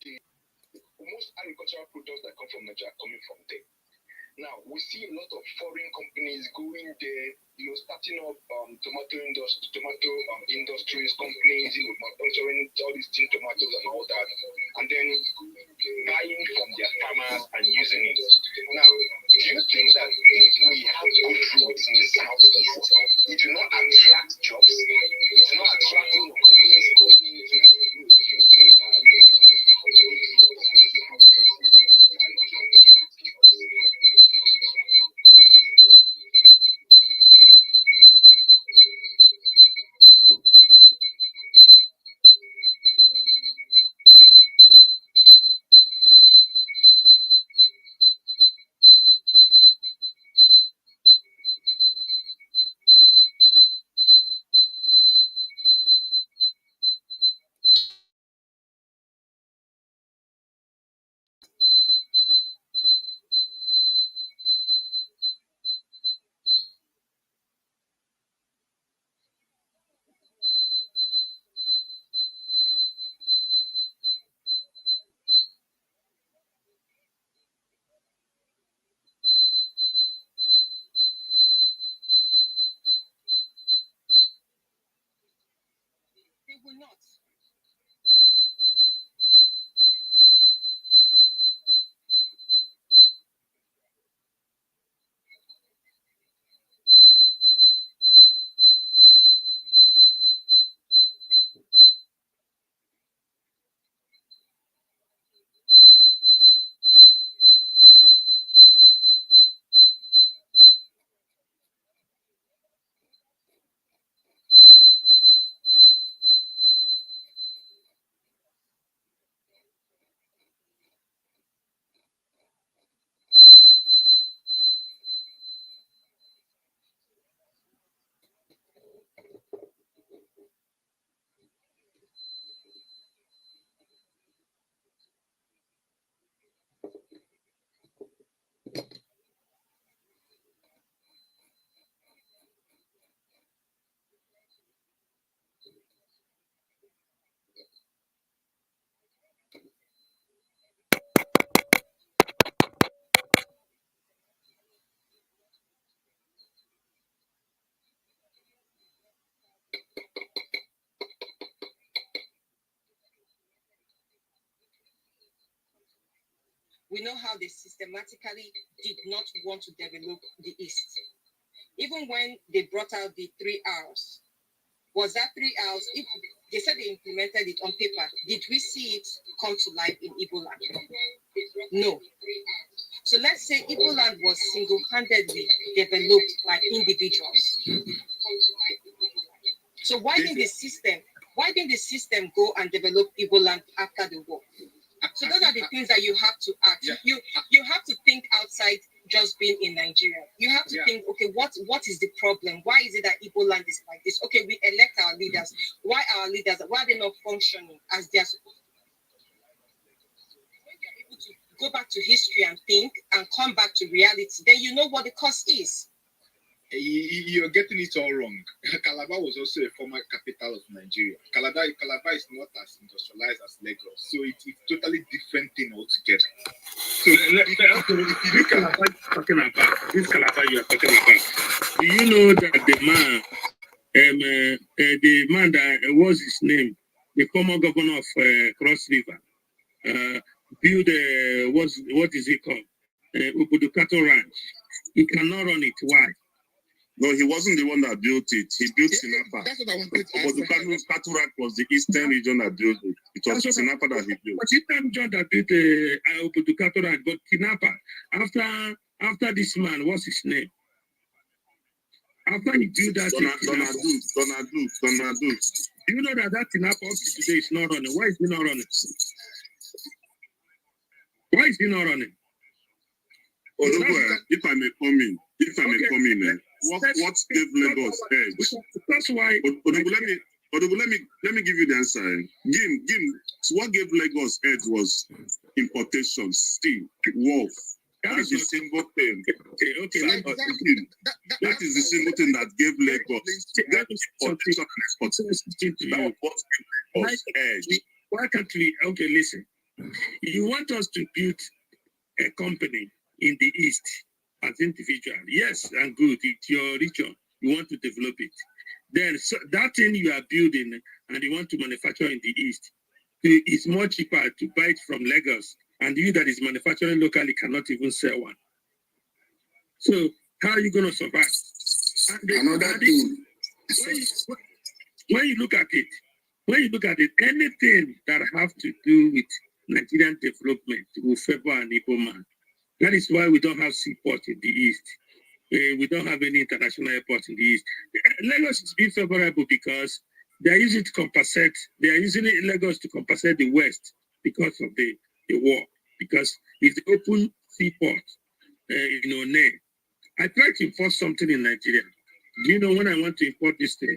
most agricultural products that come from Nigeria are coming from there. Now, we see a lot of foreign companies going there, starting up tomato industries, companies, manufacturing all these tin tomatoes and all that, and then buying from their farmers and using it. Now, do you think that if we have good roads in the southeast, it will not attract jobs? It will not attract companies going into They will not. We know how they systematically did not want to develop the East. Even when they brought out the 3 R's, was that 3 R's, if they said they implemented it on paper, did we see it come to life in Igbo land? No. So let's say Igbo land was single-handedly developed by individuals. So why didn't the system go and develop Igbo land after the war? So those are the things that you have to act. Yeah. You have to think outside just being in Nigeria. You have to think, okay, what is the problem? Why is it that Igbo land is like this? Okay, we elect our leaders. Why are they not functioning as they are supposed to? When you're able to go back to history and think and come back to reality, then you know what the cause is. You're getting it all wrong. Calabar was also a former capital of Nigeria. Calabar is not as industrialized as Lagos, so it's totally different thing altogether. So if you Calabar talking about this Calabar you are talking about, do you know that the man that was his name, the former governor of Cross River, built what is it called? Ubudukato Ranch. He cannot run it. Why? No, he wasn't the one that built it. He built Sinapa. That's what I wanted to ask. But the Katurak was the eastern region that built it. It was Sinapa that he built. But the eastern region that built Katurak, but Sinapa, after this man, what's his name? After he built that Donadu. You know that Sinapa up to today is not running. Why is he not running? Why is he not running? If I may come in, what gave Lagos edge? That's why. Let me give you the answer. So what gave Lagos edge was importation, steel, wolf. That is the single thing. Okay. That is the single thing that gave Lagos importation and exportation. That was what gave Lagos edge. Why can't we? Okay, listen. You want us to build a company in the East as individual. Yes, and good. It's your region. You want to develop it. Then so that thing you are building and you want to manufacture in the East, it's more cheaper to buy it from Lagos. And you that is manufacturing locally cannot even sell one. So how are you going to survive? Another thing. When you look at it, anything that have to do with Nigerian development will favor an Igbo man. That is why we don't have seaport in the East. We don't have any international airport in the East. Lagos is being favorable because they are using it to compensate. They are using Lagos to compensate the West because of the war. Because if they open seaport, I tried to import something in Nigeria. Do you know when I want to import this thing?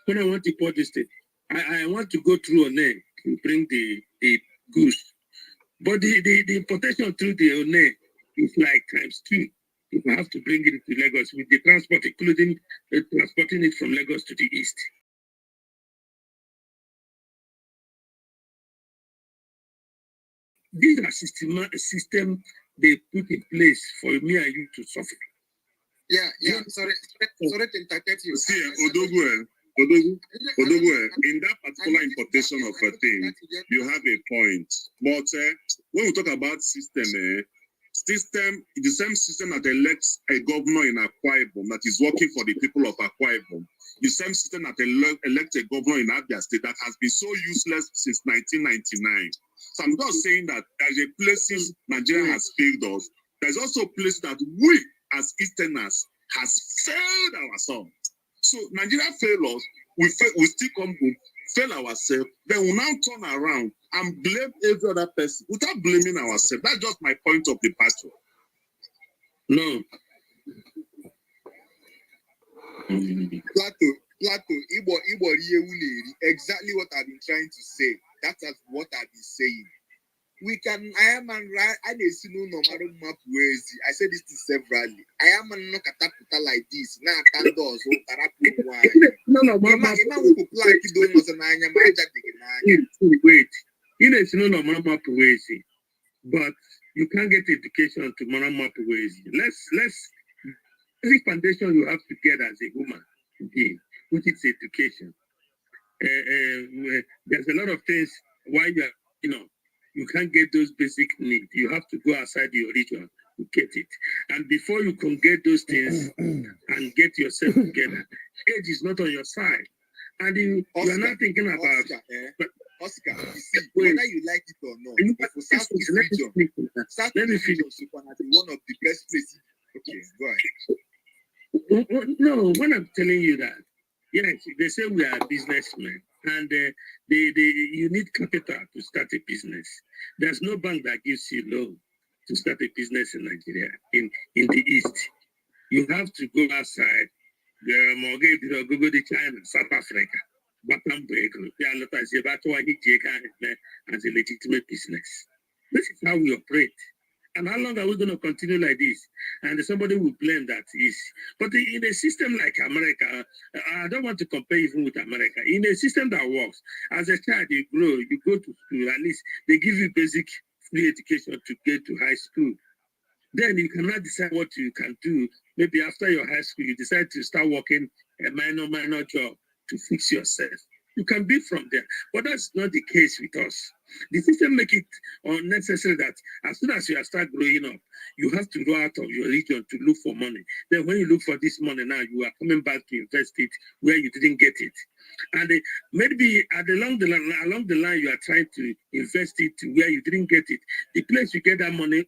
When I want to import this thing, I want to go through One to bring the goods. But the importation through the One is like ×2. If I have to bring it to Lagos with the transport, including transporting it from Lagos to the East. These are system they put in place for me and you to suffer. Yeah. Sorry to interject you. See, Odogu, in that particular importation of a thing, you have a point. But when we talk about system, the same system that elects a governor in Akwa Ibom that is working for the people of Akwa Ibom, the same system that elects a governor in Abia State that has been so useless since 1999. So I'm not saying that there's a places Nigeria has failed us. There's also a place that we as Easterners has failed ourselves. So Nigeria failed us, we still come home, fail ourselves, then we now turn around and blame every other person without blaming ourselves. That's just my point of departure. No. Plato, exactly what I've been trying to say. That's what I've been saying. We can, I am and right, I didn't see no matter map ways. I said this to severally. I am and no catapulta like this. Now, Tandos, wait. You know, it's no map ways, but you can't get education to map ways. Let's basic foundation you have to get as a woman, which is education. There's a lot of things why you can't get those basic needs. You have to go outside your region to get it. And before you can get those things and get yourself together, age is not on your side. And you are not thinking about Oscar, you see, whether you like it or not, for Southeast region, Southeast region is one of the best places. Okay, go ahead. No, when I'm telling you that, yes, they say we are businessmen, and you need capital to start a business. There's no bank that gives you loan to start a business in Nigeria, in the East. You have to go outside, go to China, South Africa, as a legitimate business. This is how we operate. And how long are we going to continue like this? And somebody will blame that is. But in a system like America, I don't want to compare even with America. In a system that works, as a child, you grow, you go to school, at least they give you basic free education to get to high school. Then you cannot decide what you can do. Maybe after your high school, you decide to start working a minor job to fix yourself. You can be from there. But that's not the case with us. The system make it unnecessary that as soon as you start growing up, you have to go out of your region to look for money. Then when you look for this money now, you are coming back to invest it where you didn't get it. And maybe along the line, you are trying to invest it to where you didn't get it. The place you get that money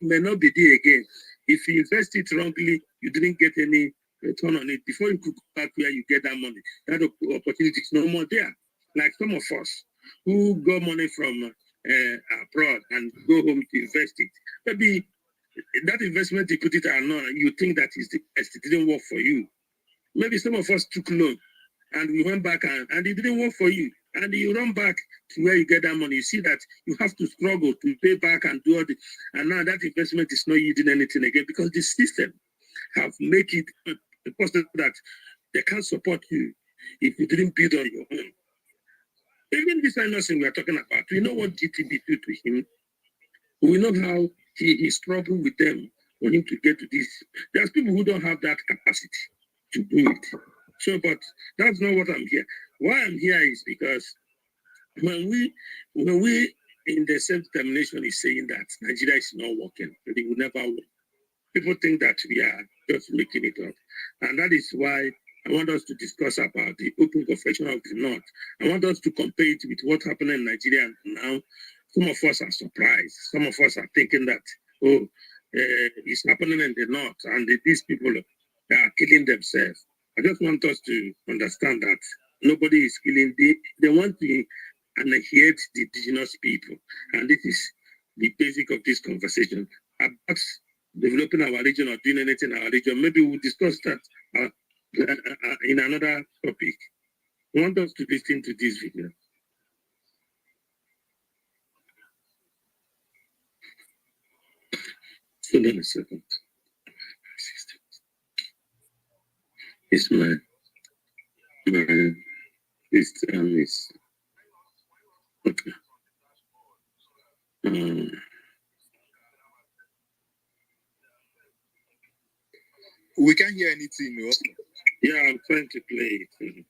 may not be there again. If you invest it wrongly, you didn't get any return on it. Before you could go back where you get that money, that opportunity is no more there. Like some of us who got money from abroad and go home to invest it. Maybe that investment you put it or not, you think that is the best. It didn't work for you. Maybe some of us took loan and we went back and it didn't work for you. And you run back to where you get that money. You see that you have to struggle to pay back and do all the, and now that investment is not yielding anything again because the system have made it possible that they can't support you if you didn't build on your own. Even this Anderson we are talking about, we know what GTB do to him. We know how he struggled with them for him to get to this. There's people who don't have that capacity to do it. So, but that's not what I'm here. Why I'm here is because when we in the self-determination is saying that Nigeria is not working, it will never work. People think that we are just making it up. And that is why I want us to discuss about the open confession of the North. I want us to compare it with what happened in Nigeria. And now, some of us are surprised. Some of us are thinking that, it's happening in the North and these people are killing themselves. I just want us to understand that nobody is killing. They want to annihilate the indigenous people. And this is the basic of this conversation. About developing our region or doing anything in our region. Maybe we'll discuss that in another topic. I want us to listen to this video. Hold on a second. It's my this is okay. We can't hear anything. No? Yeah, I'm trying to play it.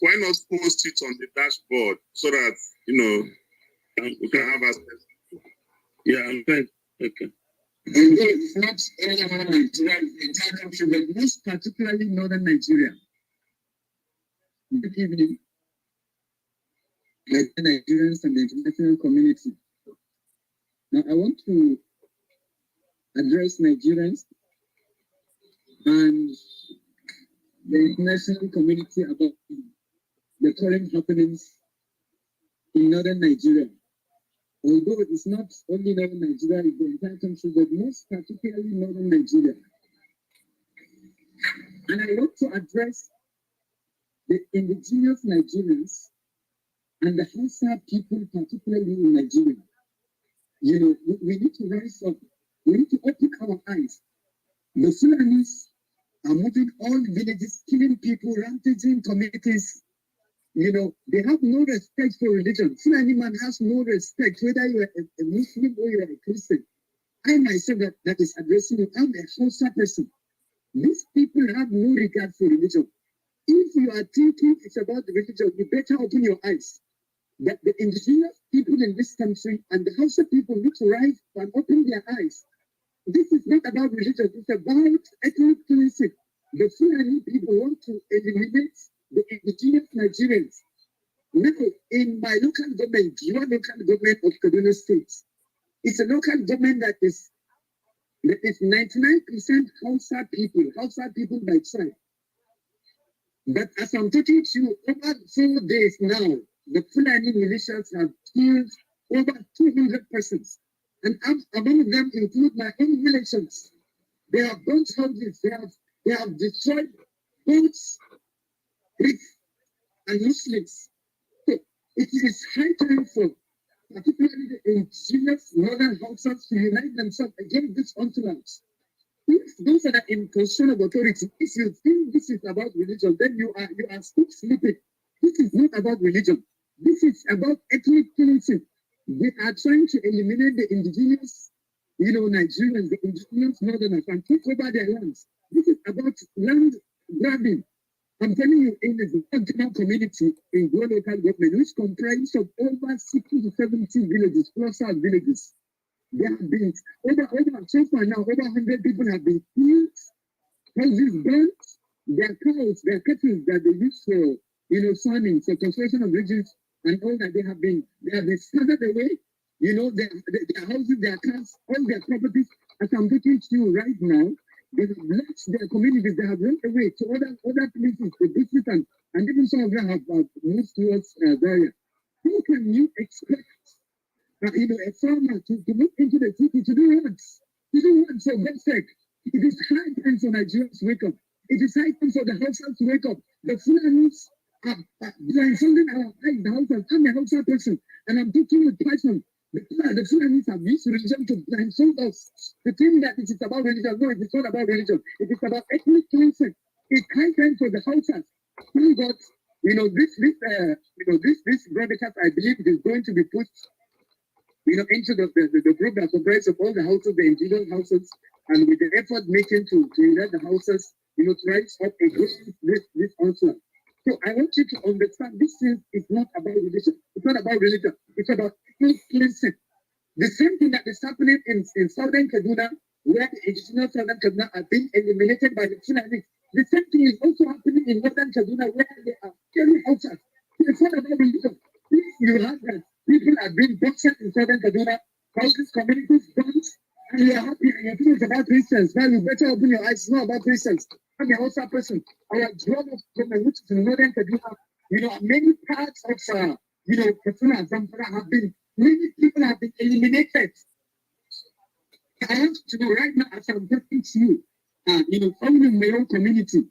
Why not post it on the dashboard so that we can have access? Yeah, I'm trying. Okay. It's not only Nigeria, the entire country, but most particularly northern Nigeria. Good evening, my Nigerians and the international community. Now, I want to address Nigerians and the international community about the current happenings in northern Nigeria. Although it is not only northern Nigeria, it's the entire country, but most particularly northern Nigeria. And I want to address the indigenous Nigerians and the Hausa people, particularly in Nigeria. We need to rise up. We need to open our eyes. The Fulanis are moving all villages, killing people, rampaging communities. They have no respect for religion. Fulani man has no respect, whether you are a Muslim or you are a Christian. I myself that is addressing you, I'm a Hausa person. These people have no regard for religion. If you are thinking it's about religion, you better open your eyes. That the indigenous people in this country and the Hausa people need to rise and open their eyes. This is not about religion, it's about ethnic cleansing. The Fulani people want to eliminate the indigenous Nigerians. Now, in my local government, your local government of Kaduna State, it's a local government that is 99% Hausa people by tribe. But as I'm talking to you, over 4 days now, the Fulani militias have killed over 200 persons. And among them include my own relations. They have burnt houses, they have destroyed both Greeks and Muslims. So it is high time for particularly the indigenous northern Hausas to unite themselves against this onslaught. If those that are in position of authority, if you think this is about religion, then you are still sleeping. This is not about religion. This is about ethnic cleansing. They are trying to eliminate the indigenous, Nigerians, the indigenous northerners, and take over their lands. This is about land grabbing. I'm telling you, in the Indigenous community in Gwo local government, which comprises of over 60 to 70 villages, cluster villages, there have been so far now, over 100 people have been killed, houses burnt, their cows, their cattle that they use for, farming, for construction of bridges, and all that they have been scattered away, their houses, their cars, all their properties. As I'm talking to you right now, they have left their communities, they have run away to other places, to visit, and even some of them have moved towards Zaria. How can you expect a farmer to move into the city to do what? To do what for God's sake? It is high time for Nigerians to wake up. It is high time for the Hausas to wake up. The Fulanis are blindfolding our eyes, the Hausas. I'm a Hausa person, and I'm talking with passion. The Fulanis have used religion to blindfold us. The thing that it is about religion, no, it is not about religion. It is about ethnic cleansing. It's high time for the Hausas. Thank God, this broadcast, I believe, is going to be put, into the group that comprises of all the houses, the individual houses, and with the effort making to unite the houses, to rise up against this onslaught. So I want you to understand this is not about religion. It's not about religion. It's about ethnic cleansing. The same thing that is happening in southern Kaduna, where the indigenous southern Kaduna are being eliminated by the Fulani. The same thing is also happening in northern Kaduna, where they are killing houses. It's not about religion. If you have that people are being boxed in southern Kaduna, houses, communities, guns, and you are happy and you think it's about Christians, now you better open your eyes. It's not about Christians. I'm a Hausa person. Our drug of government, which is in northern Kaduna, many parts of Kaduna, Zamfara have been, many people have been eliminated. I want to know right now, as I'm talking to you, only in my own community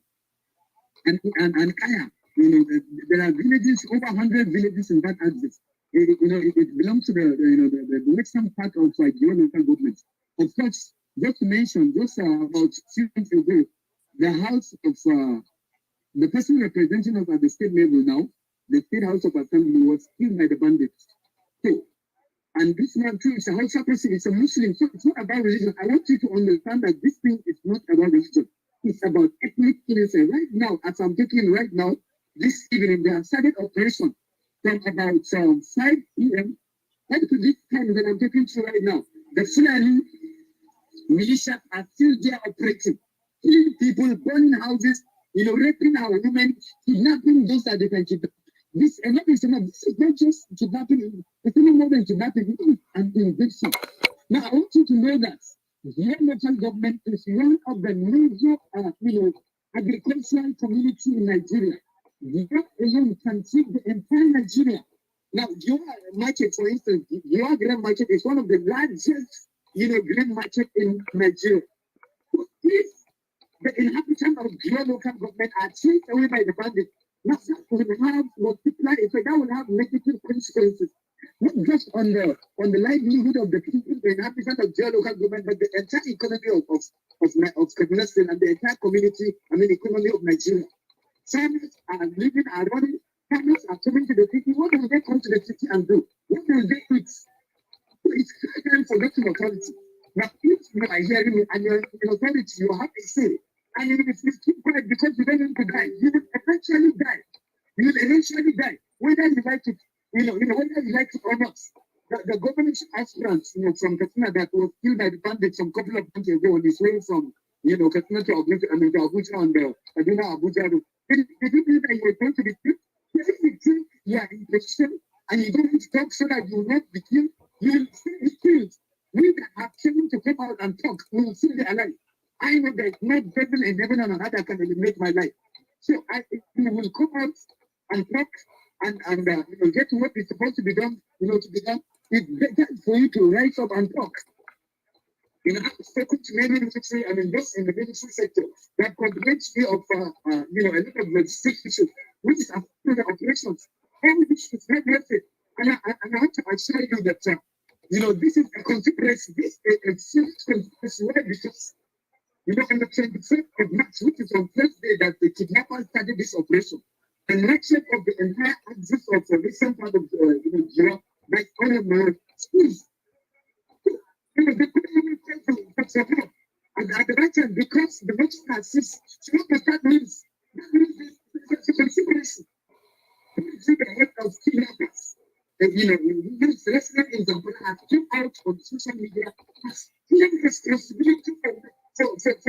and Kaya, there are villages, over 100 villages in that axis. It belongs to the western part of your local government. Of course, just to mention, just about 2 months ago, the house of the person representing us at the state level now, the state house of assembly, was killed by the bandits. So, and this man too is a Hausa person, it's a Muslim, so it's not about religion. I want you to understand that this thing is not about religion. It's about ethnic cleansing. Right now, as I'm talking right now, this evening, they have started operation from about 5 p.m. up to this time that I'm talking to you right now. The Fulani militia are still there operating, killing people, burning houses, raping our women, kidnapping those that they can kidnap. This is not just kidnapping, it's even more than kidnapping, and invasion. Now, I want you to know that your local government is one of the major, agricultural community in Nigeria. You alone can feed the entire Nigeria. Now, your market, for instance, your grain market is one of the largest, grain market in Nigeria. If the inhabitants of your local government are chased away by the bandits, that will have multiplied effect. That will have negative consequences, not just on the livelihood of the people, the inhabitants of your local government, but the entire economy of Kaduna State and the entire community, economy of Nigeria. Farmers are living, are running. Farmers are coming to the city. What will they come to the city and do? What will they eat? So it's time for local authority. Now, if you are hearing me and you're in authority, you have a say. And if you keep quiet because you don't want to die, you will eventually die. You will eventually die. Whether you like it, whether you like it or not. The government aspirant, from Katsina that was killed by the bandits some couple of months ago on his way from, Katsina to Abuja, on the Abuja road. Did you believe that you were going to be killed? If you think you are in position and you don't talk so that you will not be killed, you will still be killed. We that have chosen to come out and talk, we will still be alive. I know that no devil in heaven and earth can eliminate my life. So we will come out and talk and get what is supposed to be done, to be done. It's better for you to rise up and talk. I've spoken to many military and invest in the military sector that contributes me of a lot of legislation, which is affecting the operations. All this is not worth it. And I want to assure you that this is a conspiracy. This is a serious conspiracy. Why? Because on the 25th of March, which is on Thursday, that the kidnappers started this operation. The nation of the entire axis of the eastern part of Europe, like all of the schools. They couldn't even take for support. And at the right time, because the nation assists, so what that means? That means it's a conspiracy. You see the head of kidnappers. This resident in Zamfara has come out on social media, has claimed responsibility for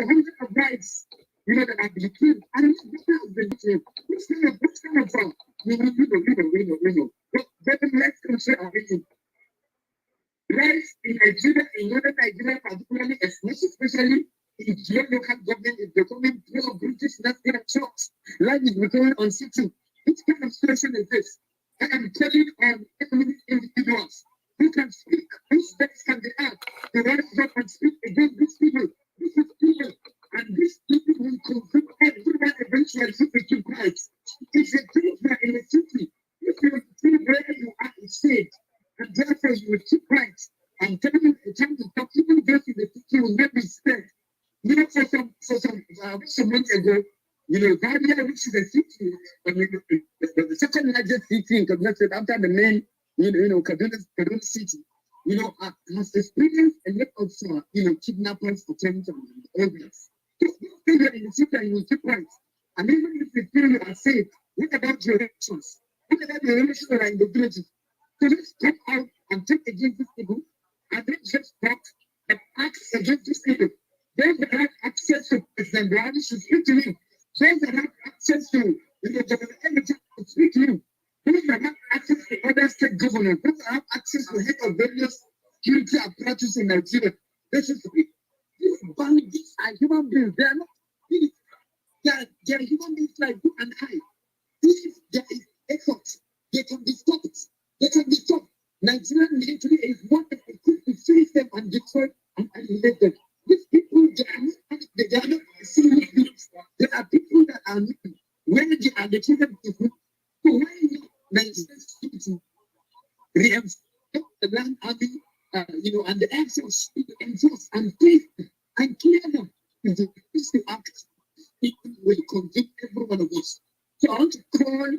hundreds of lives, that have been killed. And this has been killed. This kind of Better life country are waiting. Life in Nigeria, in northern Nigeria, particularly, especially in your local government, is becoming pro-British national church. Life is becoming uncertain. Which kind of situation is this? I am telling individuals who can speak, whose steps can be out, to rise up and speak against these people. This is people, and these people will confront everyone eventually if they keep quiet. If you think that in a city, if you think where you are is safe, and therefore you will keep quiet, and tell them the time to talk, even those in the city will not be spared. For some months ago, Zaria, which is a city, the second largest city in Kaduna State after the main, Kaduna city, has experienced a lot of, kidnappers, attempts, and others. So, in the city, you will keep right. And even if you feel you are safe, what about your relations? What about your relations that are in the villages? So let's come out and take against these people, and not just talk, but act against these people. Those that have access to President Buhari should speak to him. Those that have access to the energy should speak to him. Those that have access to other state governors, those that have access to head of various security apparatus in Nigeria, they should speak. These bandits are human beings. They are not. They are human beings like you and I. If there is effort, they can be stopped. They can be stopped. Nigerian military is not equipped to face them and destroy and annihilate them. These people, they are not serious beings. There are people that are not where they are the children of people. So why not Nigerian security reinforce the land army, and the air force to enforce and face and clear them? If the police to act, people will convict every one of us. So I want to call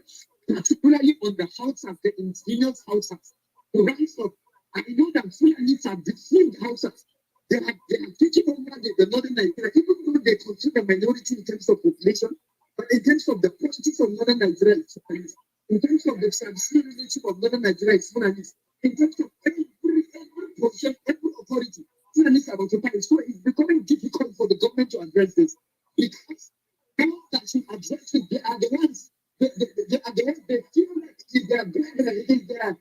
particularly on the houses, the indigenous houses, to rise up. I know that Fulanis have deceived houses. They are taking over the northern Nigeria, even though they consider a minority in terms of population, but in terms of the politics of northern Nigeria, it's Fulanis. In terms of the traditional leadership of northern Nigeria, it's Fulanis. In terms of every position, every authority, Fulanis have occupied. So it's becoming difficult for the government to address this because those that should address it, they are the ones. They are the ones. They feel like it is their brethren, it is their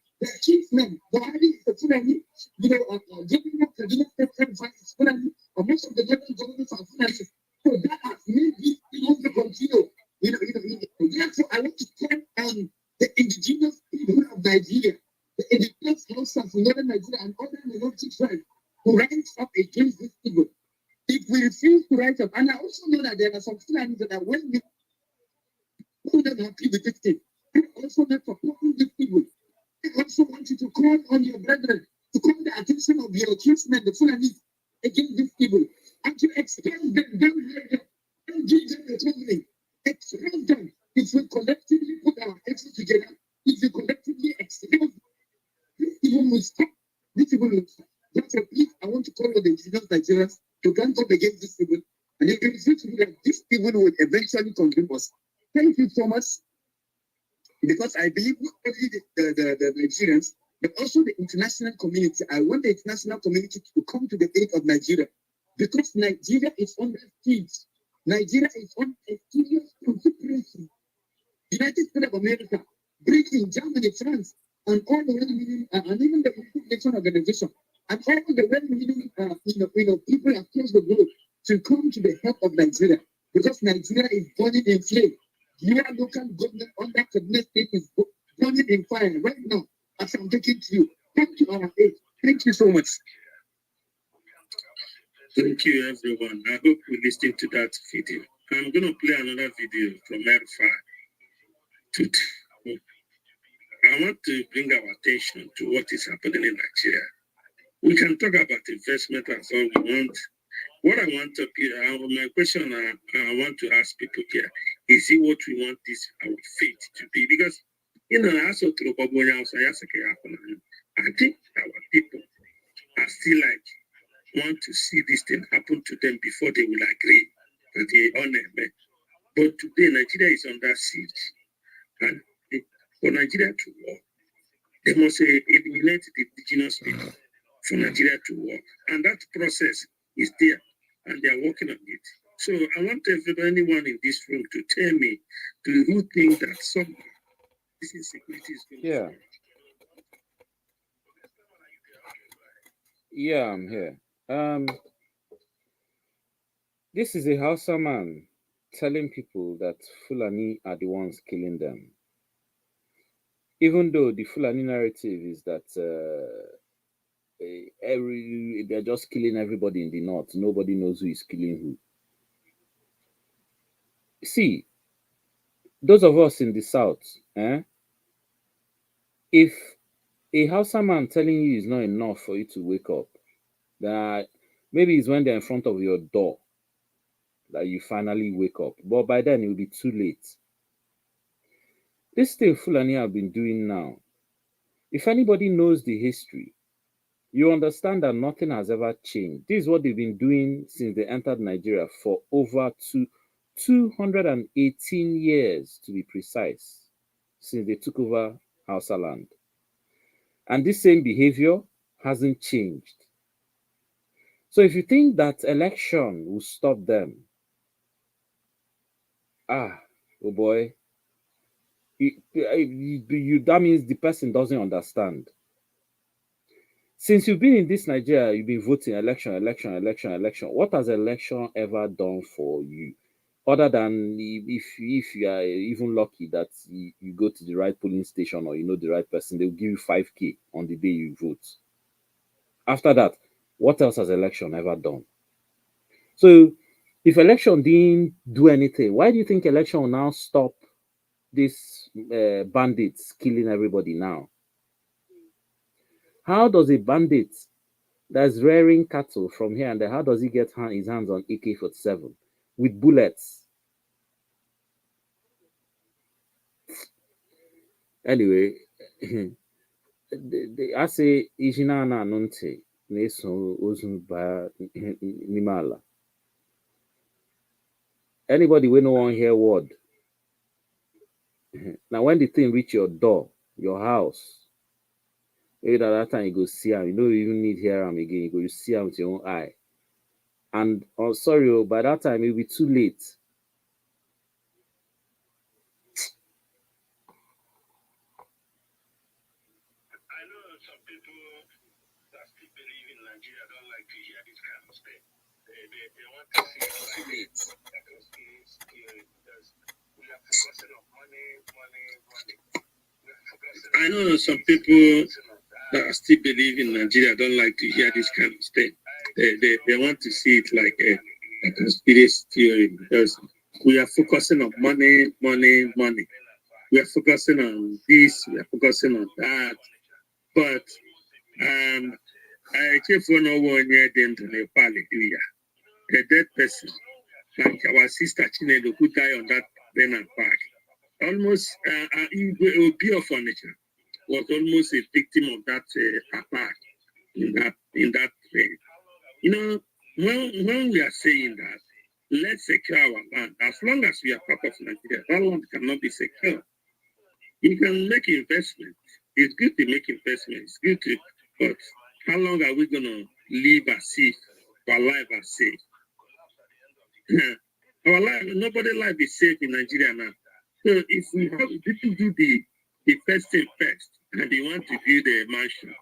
kinsmen. Buhari is the Fulani, government of Kaduna State is Fulani, and most of the local governments are Fulani. So that has made this thing to continue. Therefore, I want to call on the indigenous people of Nigeria, the indigenous houses of northern Nigeria and other minority tribes who rise up against this evil. If we refuse to rise up, and I also know that there are some Fulani that are well who are not happy with this thing, who also not supporting these people. I also want you to call on your brethren to call the attention of your kinsmen, the Fulani, against these people, and to expel them, don't give them autonomy. Expel them. If we collectively put our efforts together, if we collectively expel them, this evil will stop. This evil will stop. Therefore, please, I want to call on the indigenous Nigerians to stand up against this evil, and if it is that this evil will eventually consume us. Thank you so much, because I believe not only the Nigerians, but also the international community. I want the international community to come to the aid of Nigeria, because Nigeria is under siege. Nigeria is under a serious consideration. United States of America, Britain, Germany, France, and all the well-meaning, and even the United Nations Organization, and all the well-meaning, people across the globe to come to the help of Nigeria, because Nigeria is burning in flame. Your local government under Kaduna State is burning in fire right now as I'm talking to you. Come to our aid. Thank you so much. Thank you, everyone. I hope you listened to that video. I'm going to play another video from Erfa. I want to bring our attention to what is happening in Nigeria. We can talk about investment as all we want. What I want to my question I want to ask people here is see what we want this our faith to be, because I think our people are still like want to see this thing happen to them before they will agree that they honor me. But today Nigeria is under siege, and for Nigeria to work, they must eliminate the indigenous people for Nigeria to work, and that process is there, and they are working on it. So I want anyone in this room to tell me, do you think that some this insecurity is going to Yeah. Yeah, I'm here. This is a Hausa man telling people that Fulani are the ones killing them. Even though the Fulani narrative is that they're just killing everybody in the north. Nobody knows who is killing who. See, those of us in the south, if a Hausa man telling you is not enough for you to wake up, that maybe it's when they're in front of your door that you finally wake up. But by then, it will be too late. This thing Fulani have been doing now, if anybody knows the history, you understand that nothing has ever changed. This is what they've been doing since they entered Nigeria for over 218 years, to be precise, since they took over Hausa land. And this same behavior hasn't changed. So if you think that election will stop them, oh boy, that means the person doesn't understand. Since you've been in this Nigeria, you've been voting election. What has election ever done for you? Other than if you are even lucky that you go to the right polling station or you know the right person, they'll give you 5K on the day you vote. After that, what else has election ever done? So if election didn't do anything, why do you think election will now stop these bandits killing everybody now? How does a bandit that's rearing cattle from here and there, how does he get his hands on AK-47 with bullets? Anyway, I say Ijina na nunte neso ozu ba nimala. Anybody we no one hear word. Now when the thing reach your door, your house, maybe that time you go see him, you don't even need hear him again, you go see him with your own eye. And oh sorry, by that time it'll be too late. I know some people that still believe in Nigeria don't like to hear this kind of thing. They want to see it like this. Because we are focusing on money. I know some people that still believe in Nigeria don't like to hear this kind of thing. They want to see it like a conspiracy theory because we are focusing on money. We are focusing on this, we are focusing on that. But I keep on one year then to Nepal, a dead person, like our sister Chinedu who died on that Bernard Park. Almost Obi of furniture was almost a victim of that attack in that thing. You know, when we are saying that, let's secure our land. As long as we are part of Nigeria, that land cannot be secure. You can make investment. It's good to make investments. Good to, but how long are we gonna live as if our life are safe? Our life, nobody's life is safe in Nigeria now. So if we have people do the first thing first, and you want to build a mansion,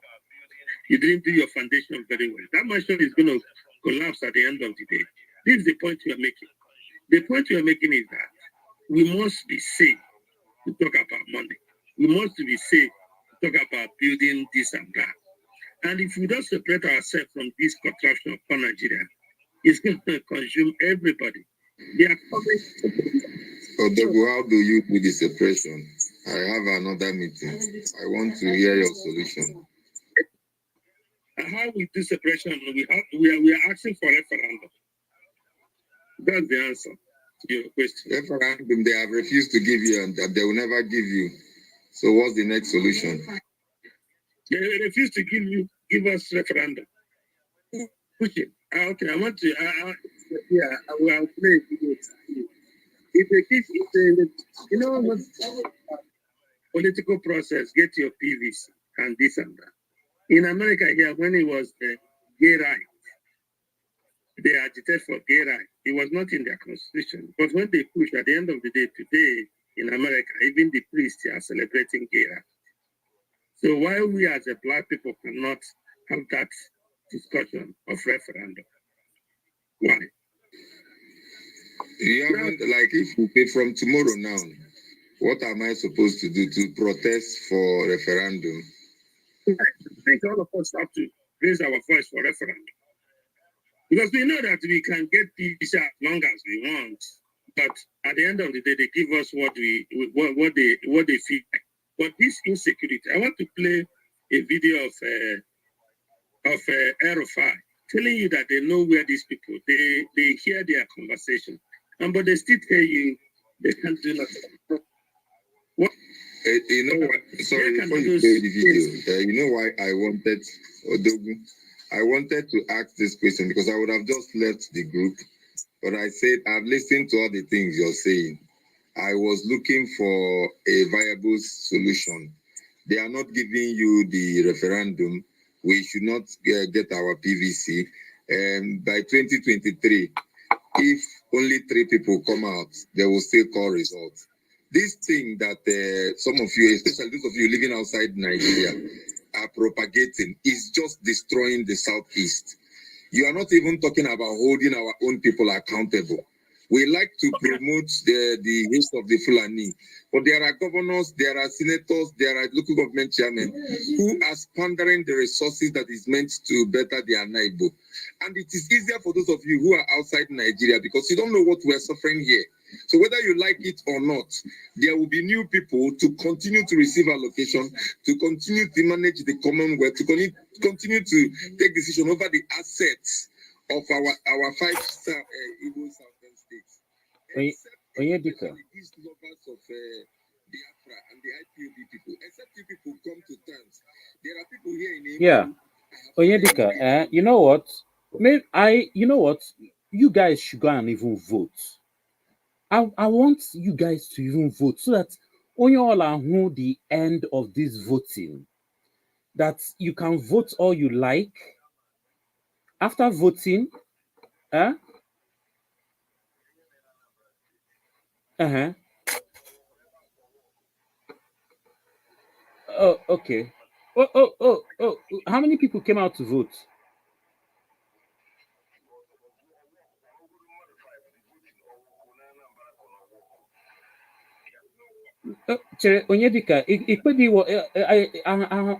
you didn't do your foundation very well. That mansion is gonna collapse at the end of the day. This is the point you are making. The point you are making is that we must be safe to talk about money. We must be safe to talk about building this and that. And if we don't separate ourselves from this contraction of Nigeria, it's going to consume everybody. They are coming. Odogu, how do you do the separation? I have another meeting. I want to hear your solution. How we do separation? We are asking for referendum. That's the answer to your question. Referendum, they have refused to give you, and that they will never give you. So what's the next solution? They refuse to give us referendum. Push it. Okay, I want to. I will play it. If they keep you know what? Political process, get your PVC and this and that. In America here, when it was the gay right, they agitated for gay right. It was not in their constitution. But when they push, at the end of the day, today in America, even the priests are celebrating gay right. So why we as a black people cannot have that discussion of referendum? Why? You haven't, like, if you pay from tomorrow now, what am I supposed to do to protest for referendum? I think all of us have to raise our voice for referendum. Because we know that we can get peace as long as we want. But at the end of the day, they give us what they feel like. But this insecurity, I want to play a video of Erofai telling you that they know where these people, they hear their conversation. And but they still tell you they can't do nothing. What? You know what? Sorry, before you play the video, you know why I wanted Odogu? I wanted to ask this question because I would have just left the group, but I said I've listened to all the things you're saying. I was looking for a viable solution. They are not giving you the referendum. We should not get our PVC. By 2023, if only 3 people come out, they will still call results. This thing that some of you, especially those of you living outside Nigeria, are propagating is just destroying the Southeast. You are not even talking about holding our own people accountable. We like to promote the use of the Fulani, but there are governors, there are senators, there are local government chairmen who are squandering the resources that is meant to better their neighbor. And it is easier for those of you who are outside Nigeria because you don't know what we're suffering here. So whether you like it or not, there will be new people to continue to receive allocation, to continue to manage the Commonwealth, to continue to take decision over the assets of our 5-star Igbo Southern states. Onyedika. These lovers of Biafra and the IPOB people, except you people come to terms. There are people here in Igbo. Yeah. Onyedika, you know what? You know what? You guys should go and even vote. I want you guys to even vote so that when you all are who the end of this voting, that you can vote all you like. After voting, Oh, okay. Oh. How many people came out to vote? Onyedika,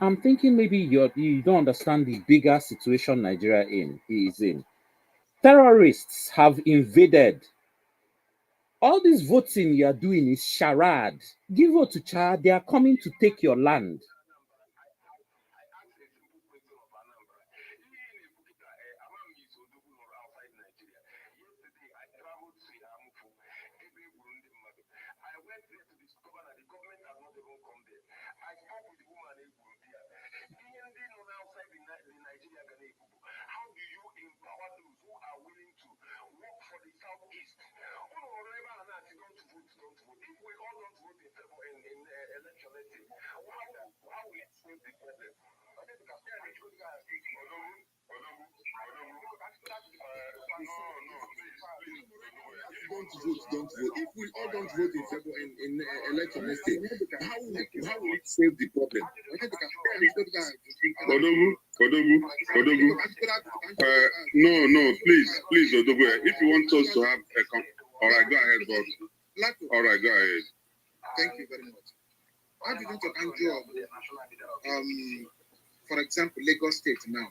I'm thinking maybe you don't understand the bigger situation Nigeria is in. Terrorists have invaded. All this voting you are doing is charade. Give vote to Chad. They are coming to take your land. Don't vote. If we all don't vote in favor in election next year, how will it save the problem? Odogu. No, please, Odogu. If you want us to have all right, go ahead, boss. All right, go ahead. Thank you very much. How do you think Andrew, for example, Lagos State now?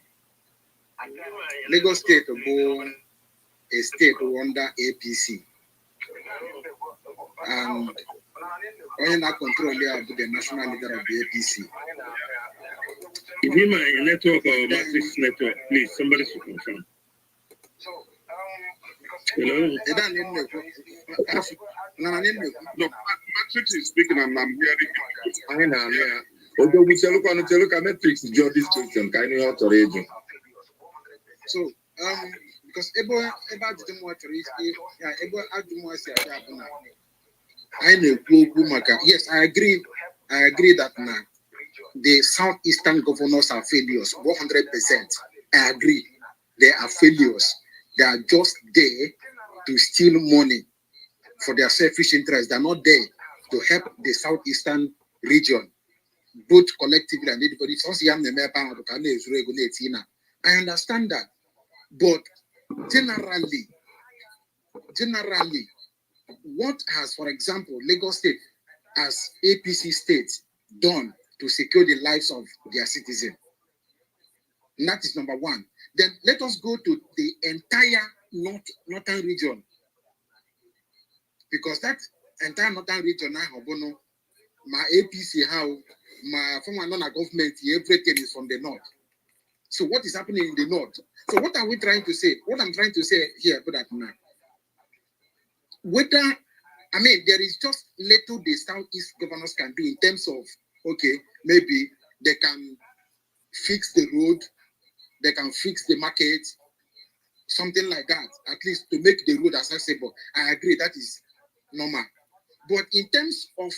Lagos State born a state under APC. And when I control the national leader of the APC. Is it my network or Matrix network? Please, somebody should confirm. Hello? No, Matrix is speaking and I'm hearing him. Although we shall look at Matrix to judge this question, can you help to So, because yes, I agree that now the southeastern governors are failures 100%. I agree, they are failures. They are just there to steal money for their selfish interests. They are not there to help the southeastern region, both collectively and individually. I understand that, but generally, what has, for example, Lagos State as APC state done to secure the lives of their citizens? And that is number one. Then let us go to the entire northern region, because that entire northern region now, my APC, how my former non-government, everything is from the north. So what is happening in the north? So what are we trying to say? What I'm trying to say here, put that now. whether, I mean, there is just little the Southeast governors can do in terms of, okay, maybe they can fix the road, they can fix the market, something like that, at least to make the road accessible. I agree, that is normal. But in terms of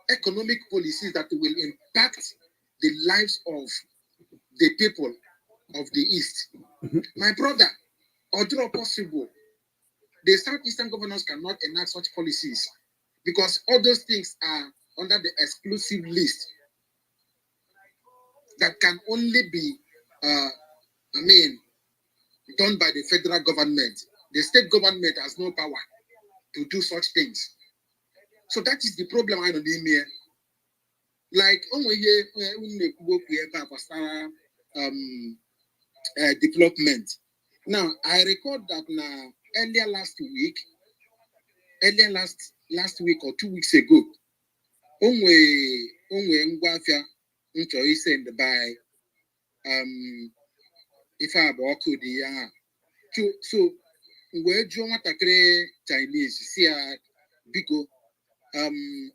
economic policies that will impact the lives of the people of the East, my brother, although possible, the Southeastern governors cannot enact such policies because all those things are under the exclusive list that can only be, done by the federal government. The state government has no power to do such things. So that is the problem I don't here. Like development. Now I record that now earlier last week or 2 weeks ago, onwe ngwafia ncho send by ife abụọ kodi ya. So mgbe jụọ nwatakịrị Chinese si ya biko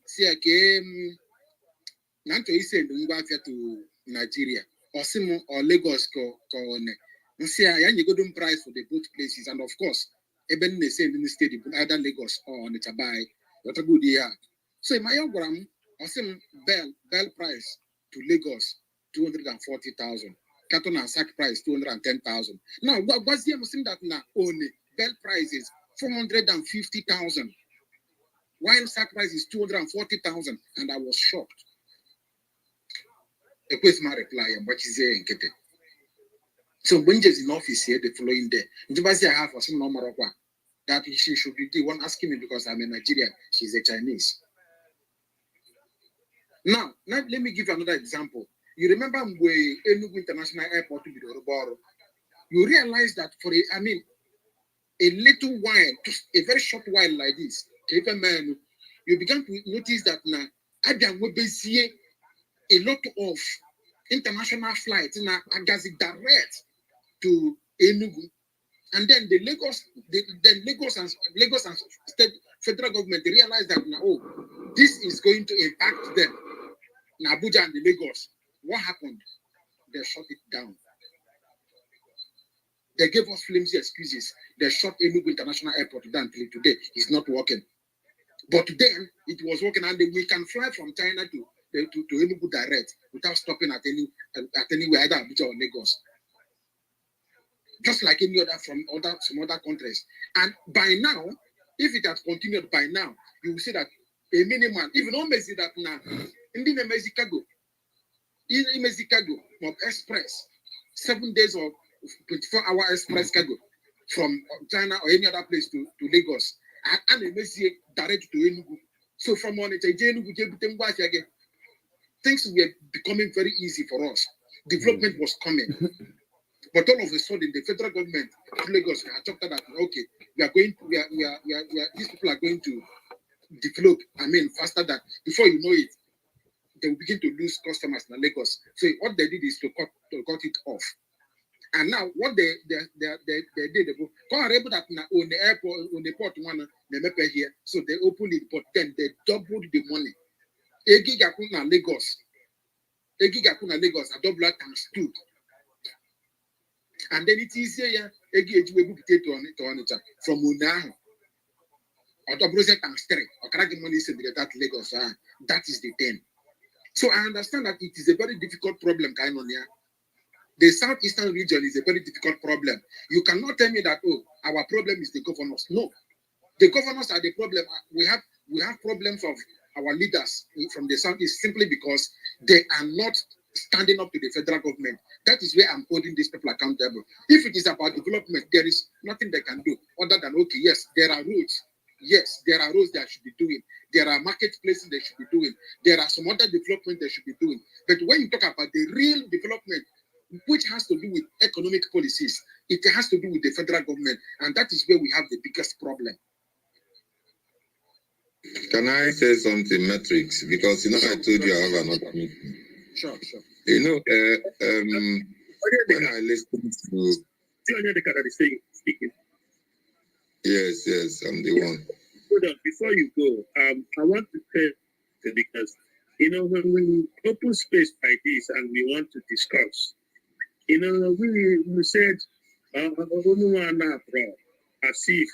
si ya ke na ncho send ngwafia to Nigeria or sim or Lagos ko one nsi ya nyegodo price for the both places, and of course even they send in the state either Lagos or Onitsha by what good ya. So my yogram or sim bell price to Lagos 240,000. Carton and sack price 210,000. Now, what's the Muslim that now only bell price is 450,000, while sack price is 240,000, and I was shocked. A question my reply and what is there in Kete. So when she's in office here the following day, I have for some number of one that she should be the one asking me because I'm a Nigerian, she's a Chinese. Now let me give you another example. You remember when Enugu International Airport to be the you realize that for a little while, just a very short while like this, you began to notice that now a lot of international flights now are direct to Enugu, and then the Lagos and state federal government they realized that now this is going to impact them. Now Abuja and the Lagos. What happened? They shut it down. They gave us flimsy excuses. They shut Enugu International Airport down till today. It's not working. But then it was working, and we can fly from China to Enugu direct without stopping at anywhere, either Abuja or Lagos. Just like any other from some other countries. And by now, if it had continued by now, you will see that a minimum, even almost that now, in the Chicago. In Mexico, from express, 7 days or 24-hour express cargo from China or any other place to Lagos, and a Messi direct to Enugu. So from Onitsha, things were becoming very easy for us. Development was coming, but all of a sudden, the federal government, Lagos, had talked about okay, these people are going to develop. Faster than before you know it. They will begin to lose customers in Lagos. So what they did is to cut it off. And now what they did, they were able that on the airport, on the port one, they may pay here. So they opened it, but then they doubled the money. A gigakuna Lagos, a double times 2. And then it is here, a gig will be to Onitsha from Unahu. Or double times 3. Or can money said that Lagos. That is the thing. So I understand that it is a very difficult problem, Kainonia. The southeastern region is a very difficult problem. You cannot tell me that our problem is the governors. No, the governors are the problem. We have problems of our leaders from the southeast simply because they are not standing up to the federal government. That is where I'm holding these people accountable. If it is about development, there is nothing they can do other than okay, yes, there are roads. Yes, there are roads they should be doing. There are marketplaces they should be doing. There are some other development they should be doing. But when you talk about the real development, which has to do with economic policies, it has to do with the federal government. And that is where we have the biggest problem. Can I say something, metrics? Because, I told you I have another meeting. Sure. When I listen to... Speaking. Yes, I'm the one. hold on, before you go, I want to say, because, when we open space like this and we want to discuss, we said, abroad, as if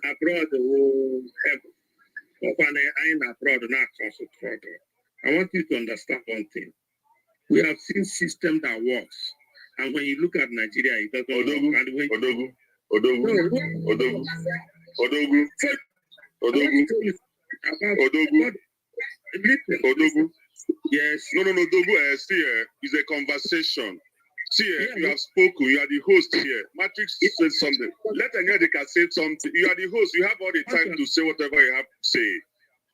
abroad will have, abroad, not abroad. I want you to understand one thing. We have seen system that works. And when you look at Nigeria, it doesn't work. And when Odogu. Yes. No, Dogu, see, it's a conversation. See, you have spoken, you are the host here. Matrix said something. Let Anyadika say something. You are the host, you have all the time to say whatever you have to say.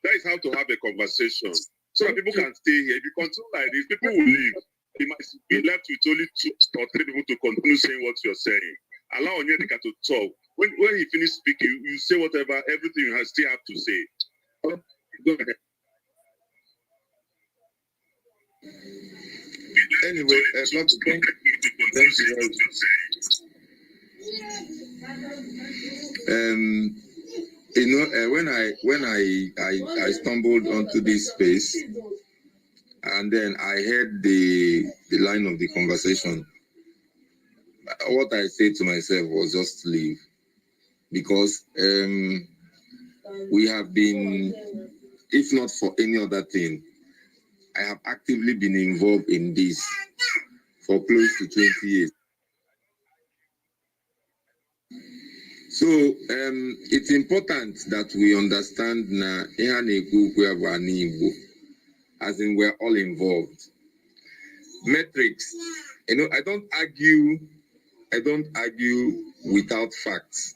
That is how to have a conversation. So that people can stay here. If you continue like this, people will leave. You might be left with only 2 or 3 people to continue saying what you're saying. Allow Onyedika to talk. When he finishes speaking, you say whatever, everything you still have to say. Go ahead. Anyway, thank you. When I stumbled onto this space, and then I heard the line of the conversation, what I said to myself was just leave, because we have been, if not for any other thing, I have actively been involved in this for close to 20 years. So it's important that we understand as in we're all involved. Metrics, I don't argue without facts.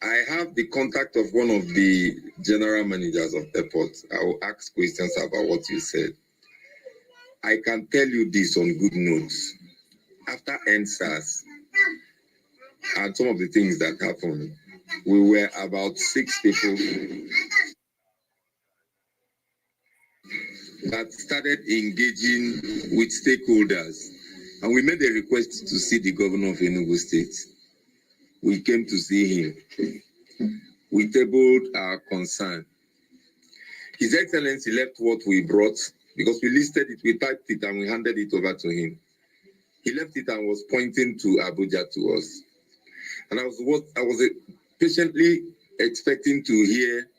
I have the contact of one of the general managers of airports. I will ask questions about what you said. I can tell you this on good notes. After NSAS and some of the things that happened, we were about 6 people that started engaging with stakeholders. And we made a request to see the governor of Enugu State. We came to see him. We tabled our concern. His Excellency left what we brought, because we listed it, we typed it, and we handed it over to him. He left it and was pointing to Abuja to us. And I was patiently expecting to hear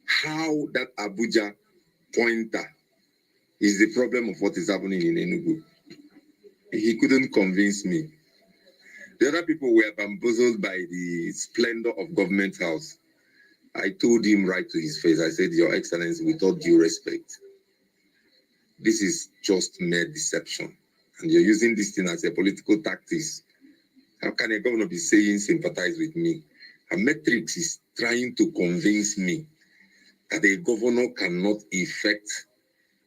how that Abuja pointer is the problem of what is happening in Enugu. He couldn't convince me. The other people were bamboozled by the splendor of Government House. I told him right to his face, I said, Your Excellency, with all due respect, this is just mere deception. And you're using this thing as a political tactic. How can a governor be saying sympathize with me? A Metrics is trying to convince me that a governor cannot effect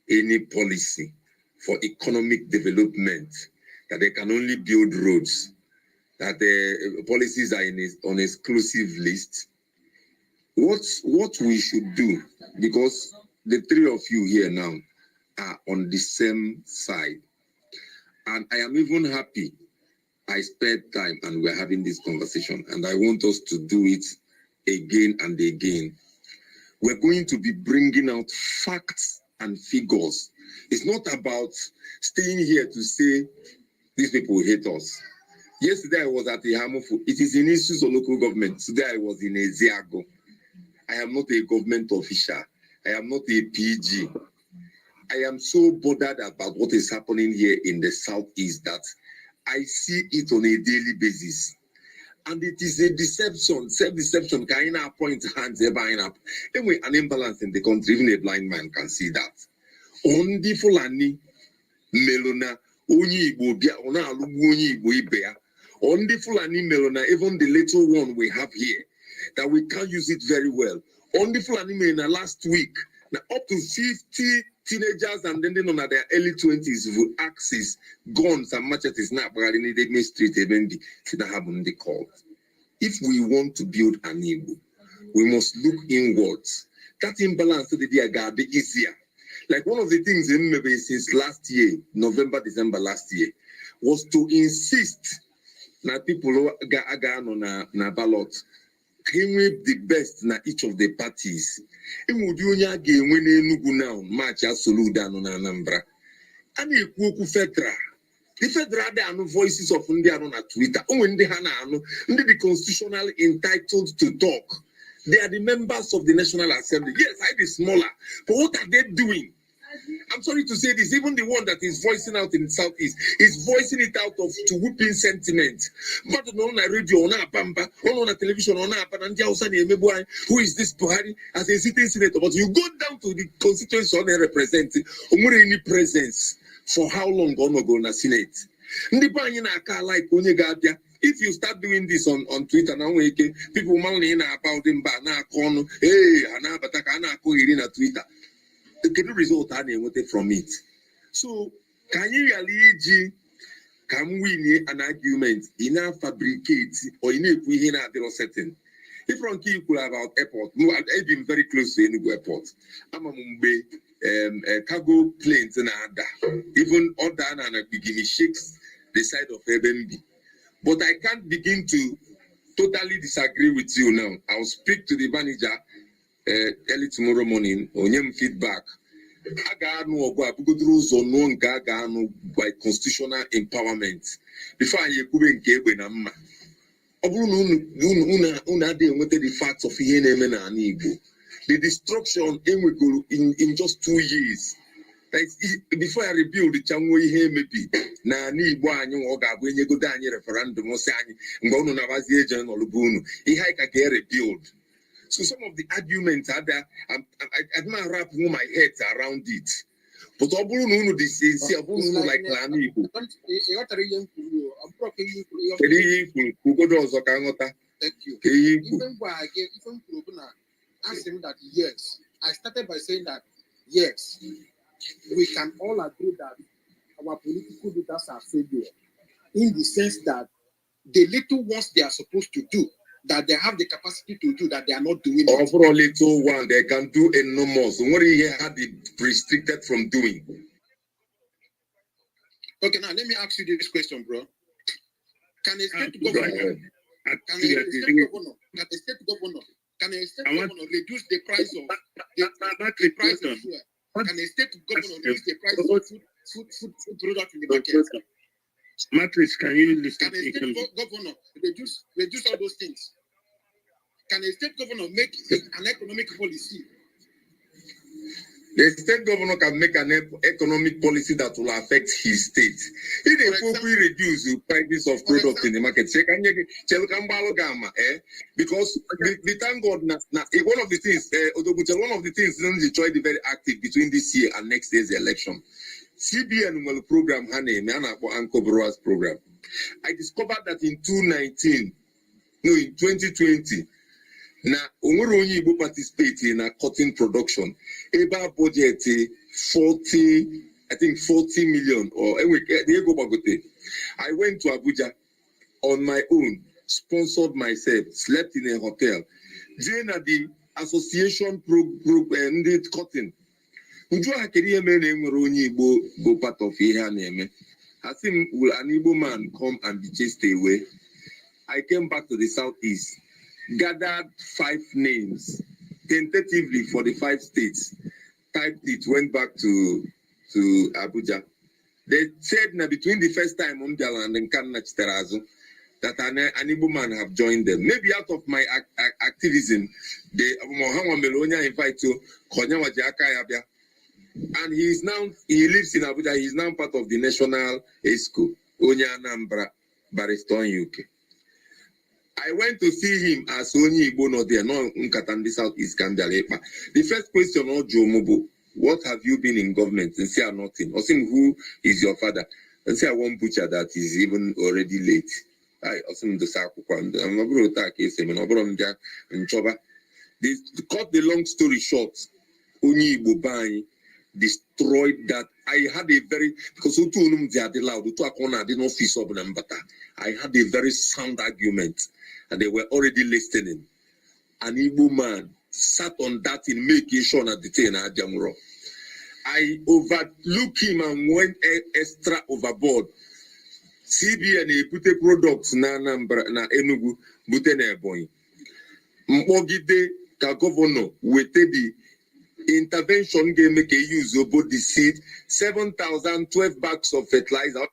any policy for economic development, that they can only build roads, that the policies are on exclusive list. What we should do, because the 3 of you here now are on the same side, and I am even happy I spared time and we're having this conversation, and I want us to do it again and again. We're going to be bringing out facts and figures. It's not about staying here to say these people hate us. Yesterday I was at the Hamufu. It is in issues of local government. Today I was in Eziago. I am not a government official. I am not a PG. I am so bothered about what is happening here in the Southeast that I see it on a daily basis. And it is a deception, self-deception. Can I point hands buying up? Anyway, an imbalance in the country, even a blind man can see that. On the Fulani, Melona, Onyi Bobia, Ona Alubu Ibea. On the Fulani Melona, even the little one we have here, that we can't use it very well. On the Fulani Melona last week, now up to 50 teenagers and then on their early 20s with axes, guns and machetes now, but in the main street, they call. If we want to build an Igbo, we must look inwards. That imbalance to the Diagabe is easier. Like one of the things in maybe since last year, November, December last year, was to insist that people on a ballot Can we the best na each of the parties? And would you again when Enugu now match Asoluda on Anambra? And you cook federal. The federal there are no voices of India on Twitter. Oh, when they under the constitutional entitled to talk. They are the members of the National Assembly. Yes, I be smaller, but what are they doing? I'm sorry to say this, even the one that is voicing out in the Southeast is voicing it out of to whooping sentiment. But on a radio, on a bamba, on a television, on a who is this Buhari as a sitting senator? But you go down to the constituency on a representing, any presence for how long on the Senate? If you start doing this on Twitter now, people about them, hey, Twitter. The result I wanted from it. So can you really can we an argument in a fabricate or in a there setting? If from Kiyukula about airport, no, I've been very close to any airport. I'm a Mumbai cargo planes and even other and begin shakes the side of Airbnb. But I can't begin to totally disagree with you now. I'll speak to the manager early tomorrow morning on your feedback. By constitutional empowerment. Before I the facts of the destruction in just 2 years. Before I rebuild the Changway here, maybe na ni Boanyo or Gabwin, go down referendum or saying, Ngono Navazi agent or Lubunu, he had a rebuild. So some of the arguments are there. I don't wrap my head around it. But Obulu this is like Lani. Thank you. Even by even asked him that yes. I started by saying that yes, we can all agree that our political leaders are failure in the sense that the little ones they are supposed to do, that they have the capacity to do, that they are not doing it. Overall, little one, they can do enormous. What do you have restricted from doing? Okay, now let me ask you this question, bro. Can a state governor, can a state governor reduce the price of fuel? Can a state governor reduce the price of food product in the market? Matrix, can you listen? Can a state governor reduce all those things? Can a state governor make an economic policy? The state governor can make an economic policy that will affect his state. If they reduce the prices of products in the market, because we thank God one of the things, is the very active between this year and next year's election. CBN will program Anko Broa's program. I discovered that in 2020. Now, only Igbo participate in a cotton production. Eba budget 40 million or I went to Abuja on my own, sponsored myself, slept in a hotel. During the association program, cotton. Ujua keriye mene only Igbo part of here name. I think will an Igbo man come and be chased away? I came back to the southeast. Gathered 5 names tentatively for the 5 states, typed it, went back to Abuja. They said that between the first time Umdiala and Nkanna Chiterazu, that an Igbo man have joined them. Maybe out of my activism, the Mohammed Melonia invite to Konyawa Jakayabia. And he lives in Abuja, he is now part of the National ESCO, Onya Anambra, Barrister in UK. I went to see him as Onyi Igbo no there, no Nkatandi Southeast Kandalepa. The first question, Jomobo, what have you been in government? And say nothing. Or saying who is your father? And say I won't butcher that is even already late. I also the Sakukwand. I'm not going to attack him. And Choba. To cut the long story short, Onyi Igbo Bani destroyed that. I had a very because they are allowed to didn't office of Nambata. I had a very sound argument. And they were already listening. An Igbo man sat on that in making sure at the ten at Jamuro. I overlooked him and went extra overboard. CBN put a products na Enugu, Butene boy. Mkpọgide ka gọvanọ wete the intervention ga-eme ka use both the seed 7,012 bags of fertilizer.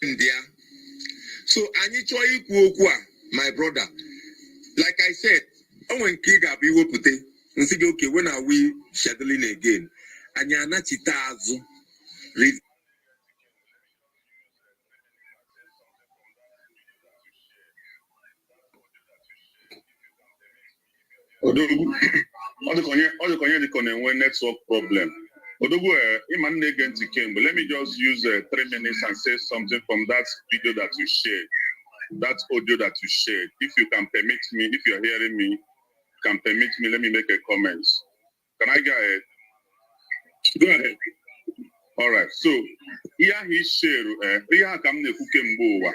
India. So anyị chọọ ikwu okwu a, my brother, like I said, onwe nke ị ga-abụ iwepụta nsị gị okay, when are we scheduling again? Anyị anachite azụ. Odogwu, ọ dịka onye dịka na-enwe network problem. Odogwu, ịma nne ege ntị kemgbe. Let me just use 3 minutes and say something from that video that you shared, that audio that you shared. If you can permit me, if you're hearing me, can permit me, let me make a comment. Can I go ahead? Go ahead. All right. So, ihe ahụ i share, ihe a ka m na-ekwu kemgbe ụwa.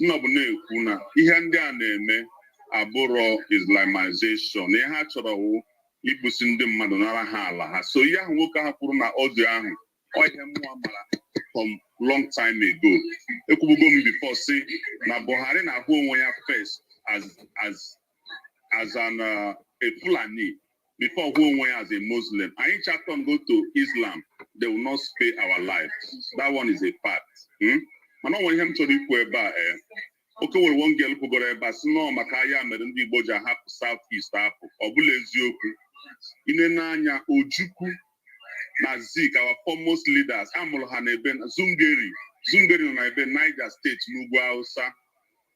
Nna bụ na-ekwu na ihe ndị a na-eme abụrụ Islamization. Ihe ha chọrọ wụ igbusi ndị mmadụ nara ha ala ha. So ihe ahụ nwoke ha kwuru na audio ahụ, ọ ihe mmụọ mara from long time ago. Ekwubugo m before say na Buhari na-ahụ onwe ya first as a Fulani before hụ onwe ya as a Muslim. Anyị chapter go to Islam, they will not spare our life. That one is a fact. Mana onwe ihe m chọrọ ikwu ebe a oke nwere one girl kwugoro ebe a sị nọọ maka ya mere ndị Igbo ji ahapụ South East apụ. Ọ bụla eziokwu. Ine n'anya Ojukwu na Zik, our foremost leaders, amụrụ ha na ebe Zungeri nọ na ebe Niger State n'ugwu Hausa.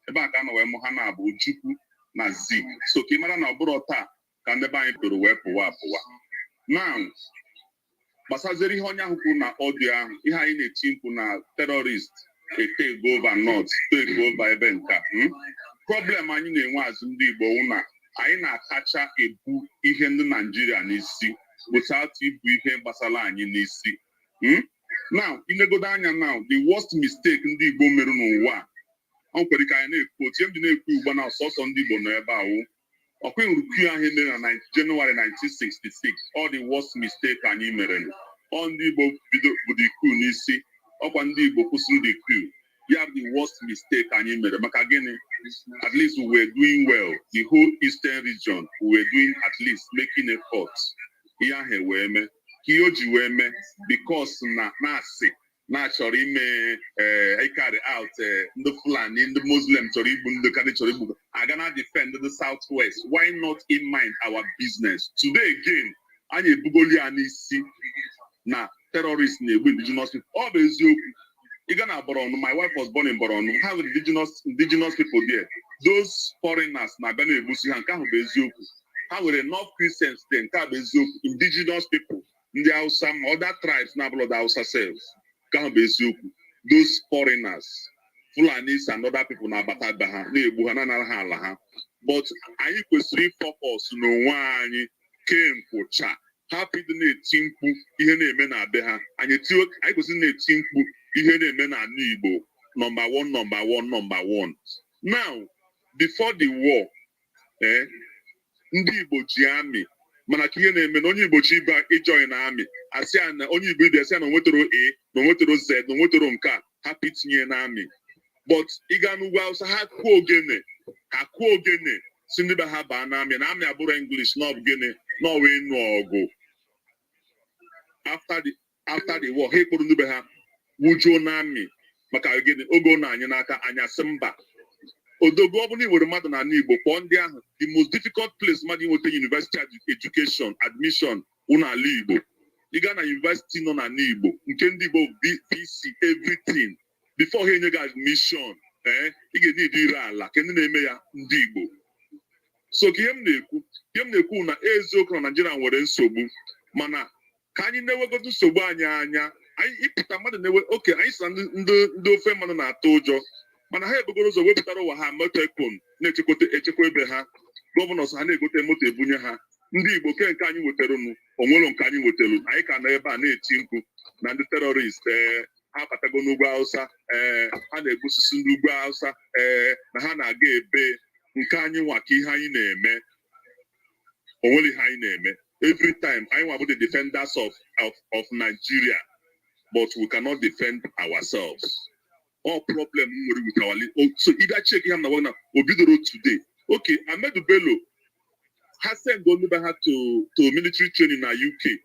Ebe a ka a nọ wee mụ ha na abụ Ojukwu na Zik. So ka ị mara na ọ bụrụ taa ka ndị be anyị toro wee pụwa. Now, gbasaziri ihe onye ahụ kwuru na ọdịo ahụ, ihe anyị na-eti mkpu na terrorist take over north, take over ebe nka. Problem anyị na-enwe azụ ndị Igbo wụ na anyị na-akacha ebu ihe ndị Naijiria n'isi without ibu ihe gbasara anyị n'isi. Now, inegodo anya now, the worst mistake ndị Igbo mere n'ụwa ọ kwere ka anyị na-ekwu otu m dị na-ekwu ugbu na ọsọsọ ndị Igbo nọ ebe ahụ. Ọkwa nrukwu ahụ mere na January 1966, all the worst mistake anyị mere. All ndị Igbo bido bụ the coup n'isi, ọkwa ndị Igbo kwụsịrị the coup. You have the worst mistake anyị mere. Maka gịnị? At least we were doing well. The whole Eastern region, we were doing at least making efforts. Ihe ahụ wee mee. Ka ihe o ji wee mee because na-asị na-achọrọ ime carry out ndị Fulani, ndị Muslim chọrọ igbu ndị Kani chọrọ igbu. Aga na defend the Southwest. Why not in mind our business? Today again, anyị ebugoli ya n'isi na terrorists na-egbu indigenous people. Ọ bụ eziokwu. Ị ga na Borno, my wife was born in Borno. How are indigenous people there? Those foreigners na-abịa na-egbusi ha, nke ahụ bụ eziokwu. Ha nwere enough Christians there, nke ahụ bụ eziokwu. Indigenous people, ndị Hausa ma other tribes na-abụrụ the Hausa selves, nke ahụ bụ eziokwu. Those foreigners, Fulanis and other people na-abata be ha, na-egbu ha, na-anara ha ala ha. But anyị kwesịrị ịfọkọs n'onwe anyị kemgbe hapụ ịdị na-eti mkpu ihe na-eme na be ha. Anyị kwesịrị na-eti mkpu ihe na-eme na ala Igbo. Number one. Now, before the war, ndị Igbo ji amị, mana ka ihe na-eme na onye Igbo chi ịba ịjoin na amị, asị ya na onye Igbo ide asị ya na onwetoro A, na onwetoro Z, na onwetoro nke a, hapụ itinye na amị. But ị gaa n'ugwu Hausa, ha kwuo ogene si ndị be ha baa na amị, na amị abụrụ English na ọ bụ gịnị na ọ wee nụ ọgụ. After the war, ha ekporo ndị be ha wujuo na amị maka gịnị oge ọ na-anyị n'aka anya sị mba. Odogo ọ bụla iwere mmadụ n'ala Igbo kpọọ ndị ahụ, the most difficult place mmadụ inweta university education admission wụ n'ala Igbo. Ị gaa na university nọ n'ala Igbo nke ndị Igbo BC everything before ha enye gị admission, ị ga-enye ire ala ka ndị na-eme ya ndị Igbo. So ka ihe m na-ekwu na eziokwu na Nigeria nwere nsogbu, mana ka anyị na-ewegodo nsogbu anyị anya, anyị ịpụta mmadụ na-ewe oke anyị sị na ndị ofe mmanụ na-atụ ụjọ, mana ha ebugoro ụzọ wepụtara ụwa ha moto ekpon na-echekwa ebe ha. Gọvanọs ha na-egote moto ebunye ha. Ndị Igbo nke anyị nwetara onwere nke anyị nwetara, anyị ka nọ ebe a na-eti mkpu na ndị terọrist ha batago n'ugwu Hausa, ha na-egbusisi ndị ugwu Hausa, na ha na-aga ebe nke anyị nwa ka ihe anyị na-eme onwere ihe anyị na-eme. Every time anyị nwa bụ the defenders of Nigeria. but we cannot defend ourselves. All problem with our so either check him now or be the road today. Okay, Ahmed Bello has sent Nibaha to military training in the UK.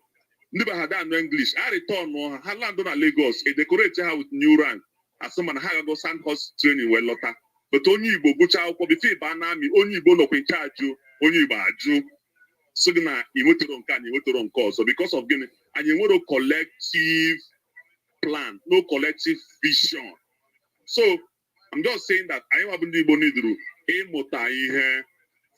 Nibaha had no English. I return on Haland on Lagos, a decorate her with new rank. As someone had go sand horse training well lotta. But only Ibo Bucha will be fee banami, only Ibo no in charge you, only Ibo. So now you want to run call. So because of getting and you want a collective plan, no collective vision. So I'm just saying that I am having the bonidru a mota here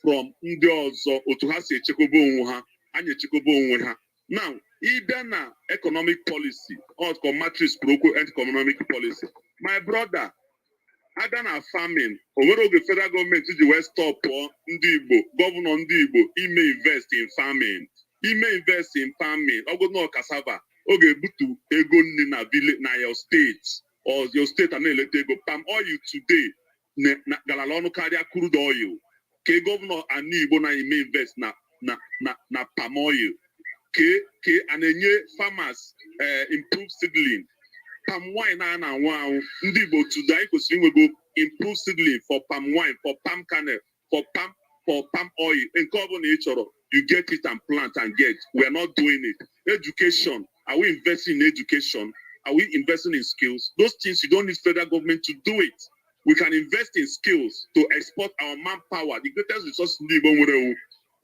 from Indios or to has a chekobo and a chekobo. Now, even economic policy or matrix broker and economic policy. My brother, I done a farming. Over the federal government to the West stop or Ndibo, Governor Ndibo, he may invest in farming. He may invest in farming. I go no cassava. Okay, butu ego na village na your state or your state and let go palm oil today. Na galalono carry crude oil. Ke governor and Ndibo na he may invest na palm oil. Ke anenye farmers improve seedling. Palm wine na wow. Ndibo today because we go improve seedling for palm wine, for palm kernel, for palm oil. In carbon nature, you get it and plant and get. We are not doing it. Education. Are we investing in education? Are we investing in skills? Those things you don't need federal government to do it. We can invest in skills to export our manpower. The greatest resource in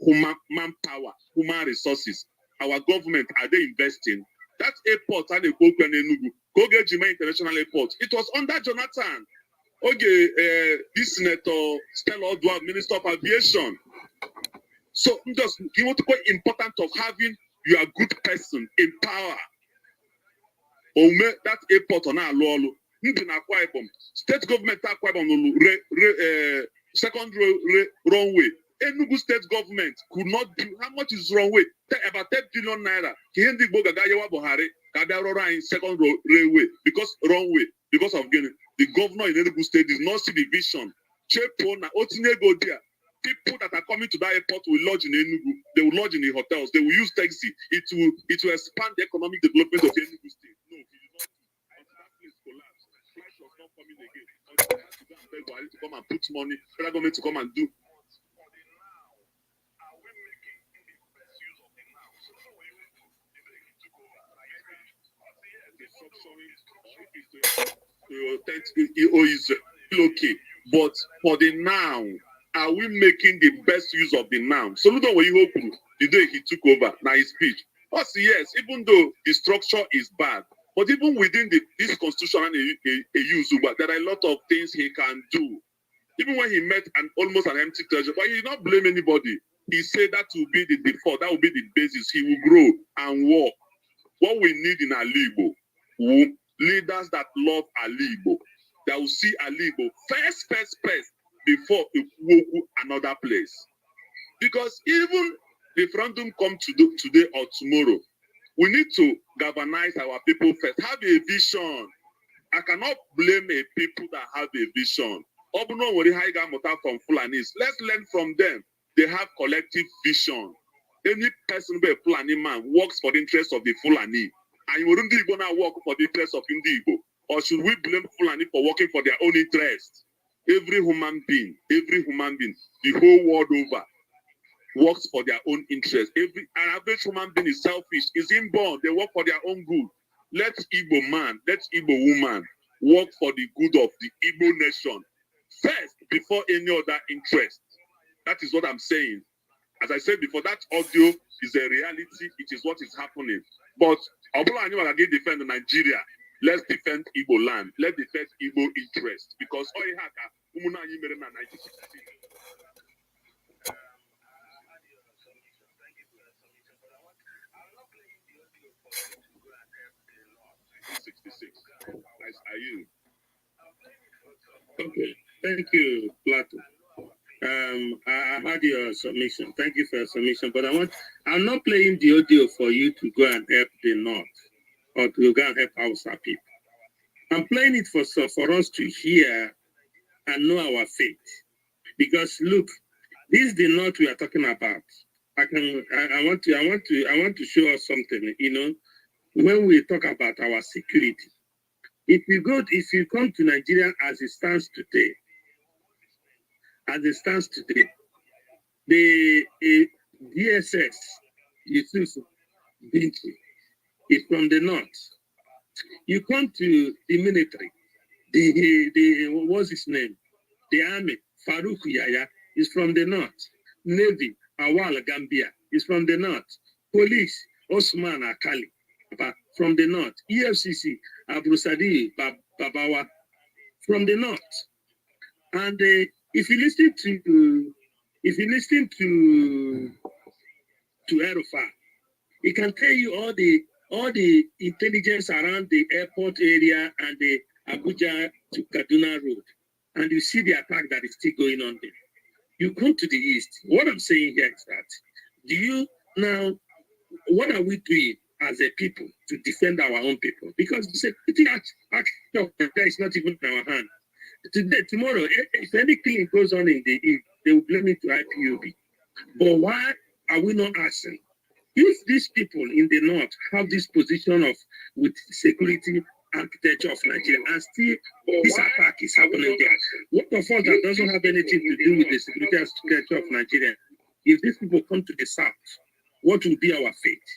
human manpower, human resources. Our government, are they investing? That airport at the Kogejima International Airport, it was under Jonathan. Okay, this Senator Stella Odwa, Minister of Aviation. So just you want to go important of having you are good person in power. Or that airport on our law. State government second runway. Enugu state government could not do how much is runway? About 10 billion naira. Kendi Boga Gayawa Buhari, Kadarora in second railway because runway, because of getting the governor in Enugu state did not see the vision. Chepona, Otinego there. People that are coming to that airport will lodge in Enugu. They will lodge in the hotels. They will use taxi. It will expand the economic development of Enugu state. No, he did not do. Until that place collapsed, flight was not coming again. Until they had to go and beg Buhari to come and put money, federal government to come and do. Is okay, but for the now, are we making the best use of the now? So look at what you hope the day he took over now his speech. Us, yes, even though the structure is bad, but even within this constitution and a use, there are a lot of things he can do. Even when he met almost an empty treasure, but he did not blame anybody. He said that will be the default, that will be the basis. He will grow and walk. What we need in Alibo, leaders that love Alibo, that will see Alibo first before it will another place. Because even if referendum come today or tomorrow, we need to galvanize our people first. Have a vision. I cannot blame a people that have a vision. From Fulanis. Let's learn from them. They have collective vision. Any person be a Fulani man works for the interest of the Fulani. And you wouldn't even work for the interest of Indigo. Or should we blame Fulani for working for their own interest? Every human being, the whole world over, works for their own interest. An average human being is selfish, is inborn. They work for their own good. Let Igbo man, let Igbo woman work for the good of the Igbo nation first before any other interest. That is what I'm saying. As I said before, that audio is a reality. It is what is happening. But although I know I can defend Nigeria, let's defend Igbo land. Let's defend Igbo interest. Because all you have is 1960. Are you? Okay, thank you, Plato. I had your submission. Thank you for your submission. But I'm not playing the audio for you to go and help the North or to go and help Hausa people. I'm playing it for us to hear and know our faith. Because look, this is the North we are talking about. I want to show us something. You know, when we talk about our security. If you come to Nigeria as it stands today, the DSS, Yusuf Binti, is from the north. You come to the military, what's his name? The army, Farouk Yaya, is from the north. Navy, Awal Gambia, is from the north. Police, Osman Akali, from the north. EFCC, Abu Sadi Babawa, from the north. And if you listen to Erufa, he can tell you all the intelligence around the airport area and the Abuja to Kaduna road, and you see the attack that is still going on there. You come to the east. What I'm saying here is that what are we doing as a people to defend our own people? Because the security action is not even in our hand. Tomorrow, if any killing goes on in the east, they will blame it to IPOB. But why are we not asking? If these people in the north have this position with security architecture of Nigeria, and still this attack is happening there, what of us that doesn't have anything to do with the security architecture of Nigeria? If these people come to the south, what will be our fate?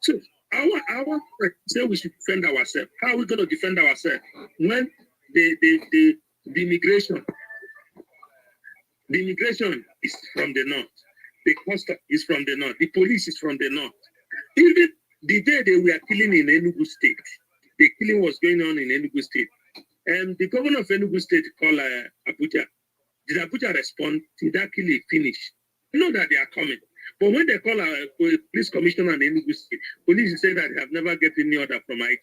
So our say we should defend ourselves. How are we going to defend ourselves when the immigration is from the north? The custom is from the north. The police is from the north. Even the day they were killing in Enugu State, the killing was going on in Enugu State. And the governor of Enugu State called Abuja. Did Abuja respond? Did that killing finish? You know that they are coming. But when they call a police commissioner in Enugu State, police say that they have never get any order from IG.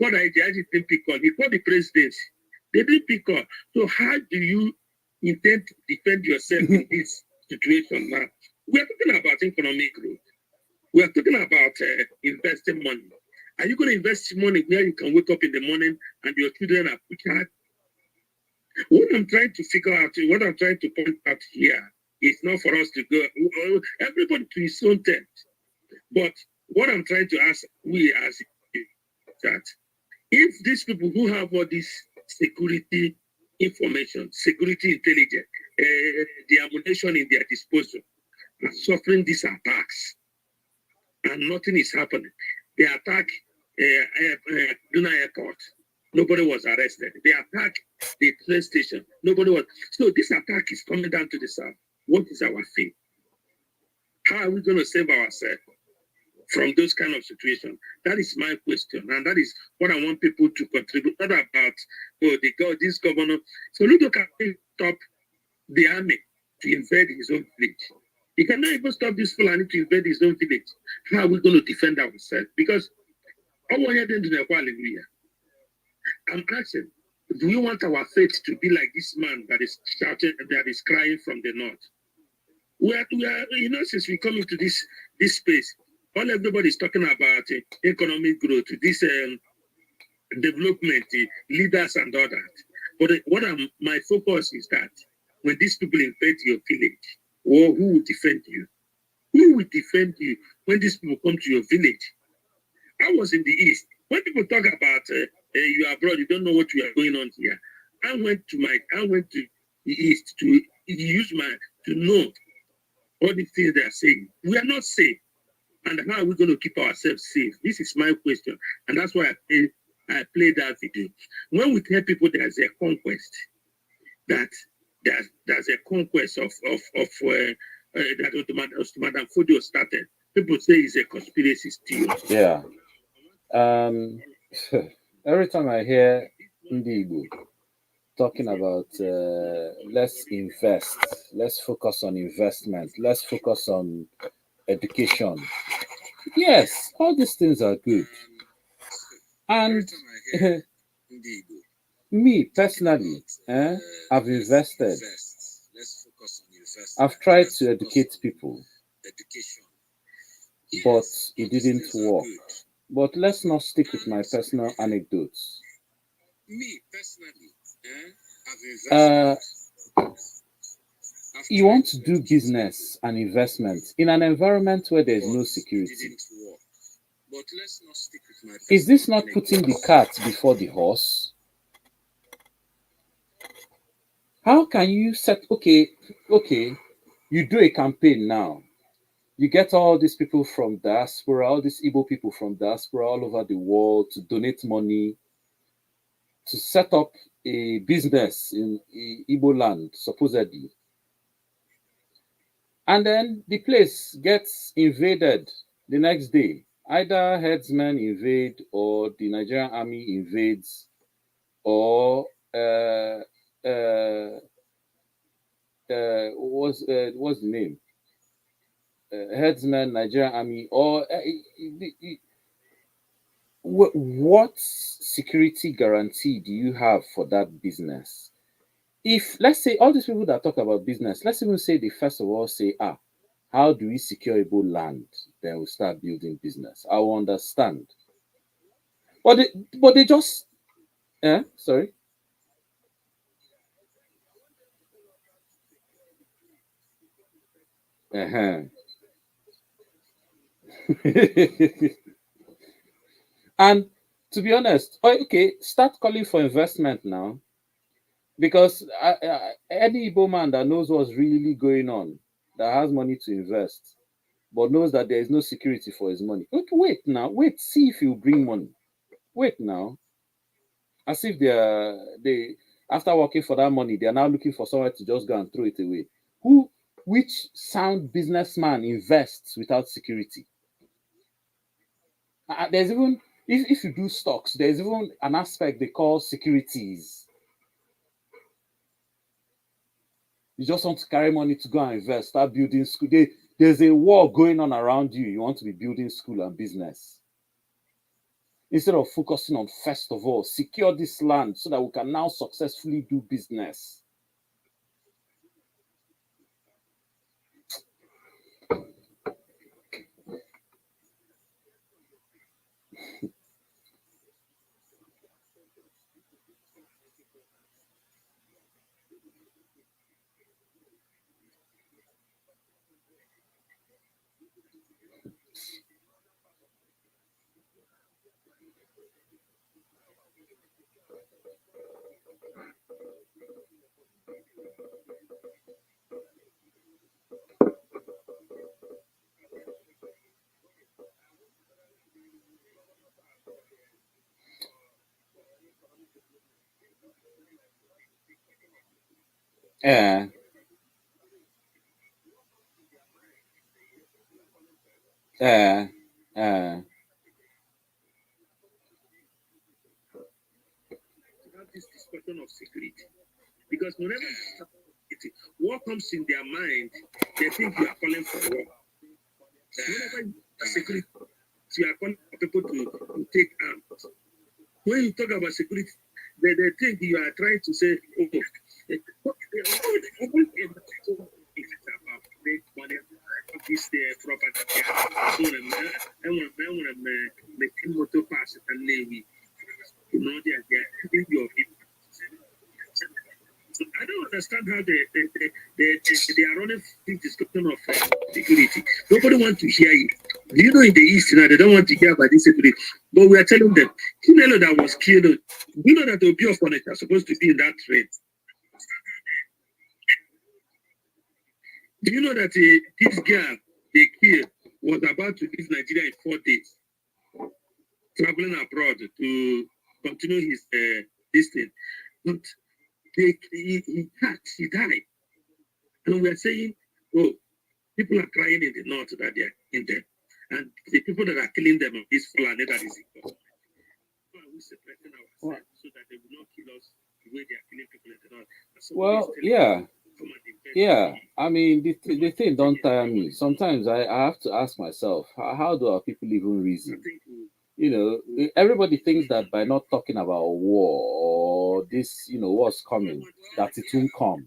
Called IG didn't pick up. He called the presidency. They didn't pick up. So how do you intend to defend yourself in this situation now? We are talking about economic growth. We are talking about investing money. Are you going to invest money where you can wake up in the morning and your children are put? What I'm trying to figure out, what I'm trying to point out here is not for us to go, everybody to his own tent. But what I'm trying to ask we as that if these people who have all this security information, security intelligence, the ammunition in their disposal, are suffering these attacks, and nothing is happening. They attack Duna Airport, nobody was arrested. They attack the train station, nobody was. So this attack is coming down to the south. What is our fate? How are we going to save ourselves from those kind of situations? That is my question, and that is what I want people to contribute. Not about this governor. So Ludo can stop the army to invade his own village. He cannot even stop this Fulani to invade his own village. How are we going to defend ourselves? Because I'm asking, do we want our fate to be like this man that is shouting, that is crying from the north? We are, since we come into this space, everybody is talking about economic growth, this development, leaders and all that. But my focus is that when these people invade your village, who will defend you? Who will defend you when these people come to your village? I was in the east. When people talk about you are abroad, you don't know what you are going on here. I went to the east to know all the things they are saying. We are not safe. And how are we going to keep ourselves safe? This is my question. And that's why I played that video. When we tell people there's a conquest, that there's a conquest of that Madam Fodio started, people say it's a conspiracy still. Yeah. Every time I hear Ndigo talking about let's invest, let's focus on investment, let's focus on education. Yes, all these things are good. And me personally, I've invested. I've tried to educate people, but it didn't work. But let's not stick with my personal anecdotes. Me personally, I've invested. You want to do business and investment in an environment where there is no security. But let's not stick with my. Is this not putting the cart before the horse? How can you set, okay, you do a campaign now. You get all these people from diaspora, all these Igbo people from diaspora all over the world to donate money to set up a business in Igbo land, supposedly. And then the place gets invaded the next day. Either herdsmen invade or the Nigerian army invades or what's the name? Herdsmen, Nigerian army, or what security guarantee do you have for that business? If, let's say, all these people that talk about business, let's even say they first of all say, how do we secure able land? Then we start building business. I will understand. But they just, sorry. And to be honest, okay, start calling for investment now, because any Igbo man that knows what's really going on, that has money to invest, but knows that there is no security for his money. Okay, wait now, see if you bring money. Wait now, as if they after working for that money, they are now looking for somewhere to just go and throw it away. Which sound businessman invests without security? There's even, if you do stocks, there's even an aspect they call securities. You just want to carry money to go and invest, start building school. There's a war going on around you. You want to be building school and business. Instead of focusing on, first of all, secure this land so that we can now successfully do business. Yeah. This discussion of security, because whenever war comes in their mind, they think you are calling for war. Whenever security, you are calling for people to take arms. When you talk about security, they think you are trying to say, this property, motor pass and navy. You know, they are your people. So I don't understand how they are running this discussion of security. Nobody wants to hear it. Do you know in the East now, they don't want to hear about this security. But we are telling them, Kinelo that was killed, do you know that the Obi of Onitsha are supposed to be in that train? Do you know that this girl they killed was about to leave Nigeria in 4 days, traveling abroad to continue his this thing? But he died. And we are saying, oh, people are crying in the north that they are in there. And the people that are killing them are this Fulani that is in court. So are we separating ourselves so that they will not kill us the way they are killing people in the north? Well, yeah. I mean, the thing don't tire me. Sometimes I have to ask myself, how do our people even reason? You know, everybody thinks that by not talking about war or this, what's coming, that it won't come.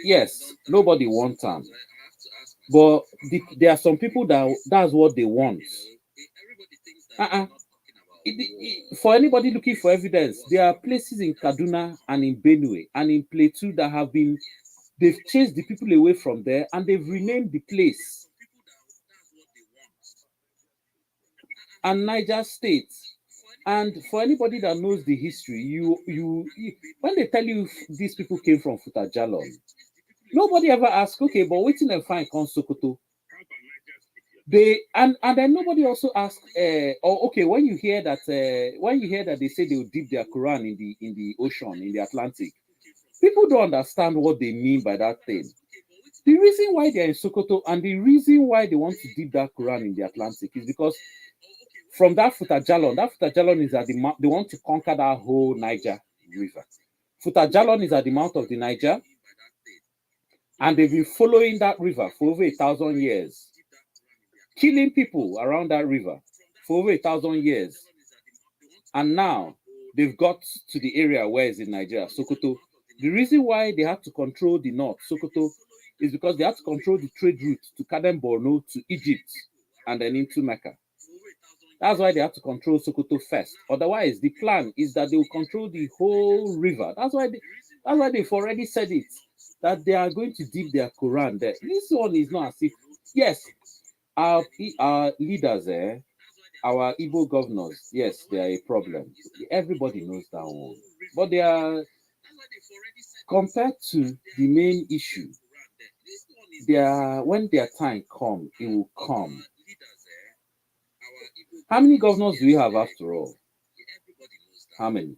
Yes, nobody wants them. But there are some people that's what they want. For anybody looking for evidence, there are places in Kaduna and in Benue and in Plateau that they've chased the people away from there and they've renamed the place. and Niger State. And for anybody that knows the history, when they tell you these people came from Futajalon, nobody ever asks, okay, but waiting and find come Sokoto. They and then nobody also asks, okay, when you hear that they say they will dip their Quran in the ocean, in the Atlantic, people don't understand what they mean by that thing. The reason why they're in Sokoto and the reason why they want to dip that Quran in the Atlantic is because from that Futajalon is at they want to conquer that whole Niger River. Futajalon is at the mouth of the Niger, and they've been following that river for over 1,000 years, killing people around that river for over 1,000 years. And now they've got to the area where it's in Nigeria, Sokoto. The reason why they had to control the north, Sokoto, is because they had to control the trade route to Kadem Borno, to Egypt, and then into Mecca. That's why they have to control Sokoto first. Otherwise, the plan is that they will control the whole river. That's why they've already said it, that they are going to dip their Quran there. This one is not as if, yes, our leaders, our Igbo governors, yes, they are a problem. Everybody knows that one. But they are, compared to the main issue, when their time comes, it will come. How many governors do we have after all? How many?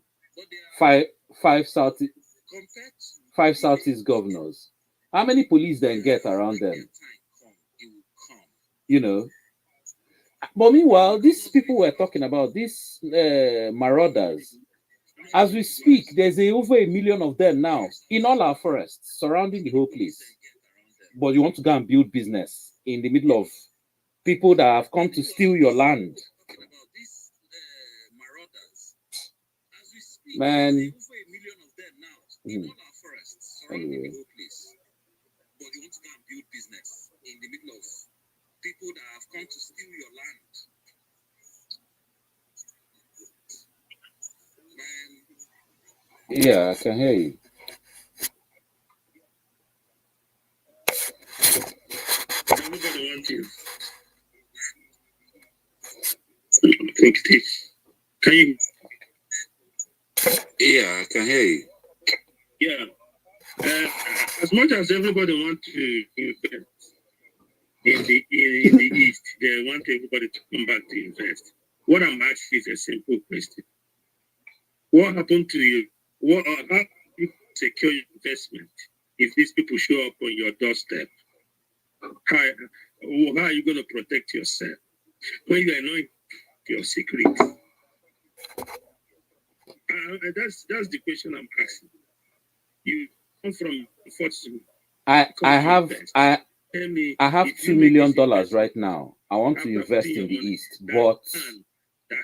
Five Southeast governors. How many police then get around them? You know. But meanwhile, these people we're talking about, these marauders, as we speak, there's over 1 million of them now in all our forests surrounding the whole place. But you want to go and build business in the middle of people that have come to steal your land. Man. Anyway. But you want to go and build business in the middle of people that have come to steal your land. Yeah, I can hear you. Everybody wants you. Take this. Can you? Yeah, I can hear you. Yeah. As much as everybody wants to invest in the East, they want everybody to come back to invest. What I'm asking is a simple question. What happened to you? How do you secure your investment if these people show up on your doorstep? How are you going to protect yourself when you are not your security? That's the question I'm asking. You come from I have $2 million right now. I want to invest in the East, but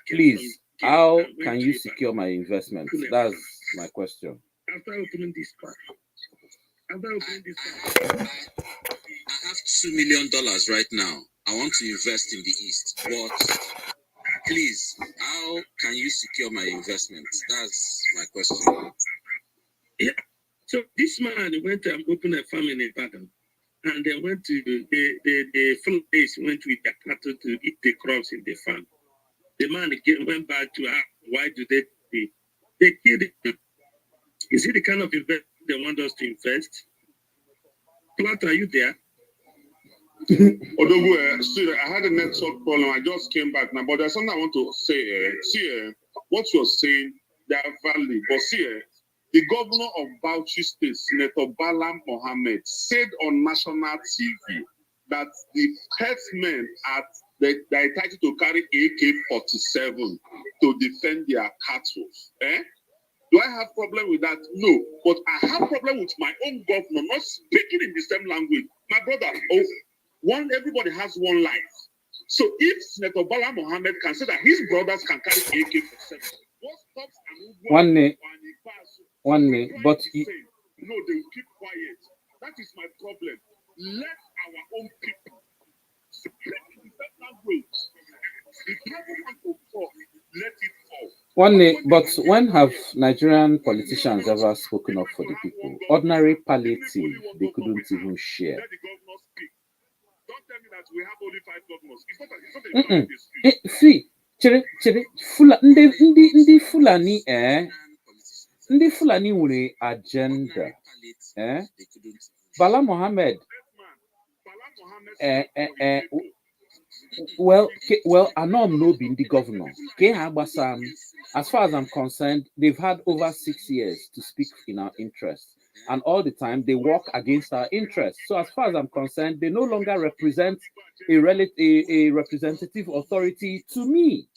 please, how can you secure my investment? That's my question. After opening this part, I have $2 million right now. I want to invest in the East, but please, how can you secure my investment? That's my question. Yeah. So this man went and opened a farm in Ibadan, and they went to the Philippines went with their cattle to eat the crops in the farm. The man again went back to ask, why do they killed him? Is it the kind of investment they want us to invest? Plat, are you there? Odogu, see, I had a network problem. I just came back now, but there's something I want to say. What you're saying, they are valid. But see, the governor of Bauchi State, Senator Bala Mohammed, said on national TV that the herdsmen they're entitled to carry AK-47 to defend their cattle. Do I have problem with that? No. But I have problem with my own governor not speaking in the same language. My brother, everybody has one life. So if Senator Bala Mohammed can say that his brothers can carry AK-47, what stops one minute, but no, they will keep quiet. That is my problem. Let our own people speak in the same language. If you want to fall, let it fall. One minute, but when have Nigerian politicians ever spoken up for the people? Ordinary palliative, they couldn't even share. Let the governor speak. Don't tell me that we have only 5 governors. It's not See, ndị Fulani ndị Fulani nwere agenda Bala Mohammed well Anom no be the governor as far as I'm concerned, they've had over 6 years to speak in our interest, and all the time they work against our interests. So as far as I'm concerned, they no longer represent a representative authority to me.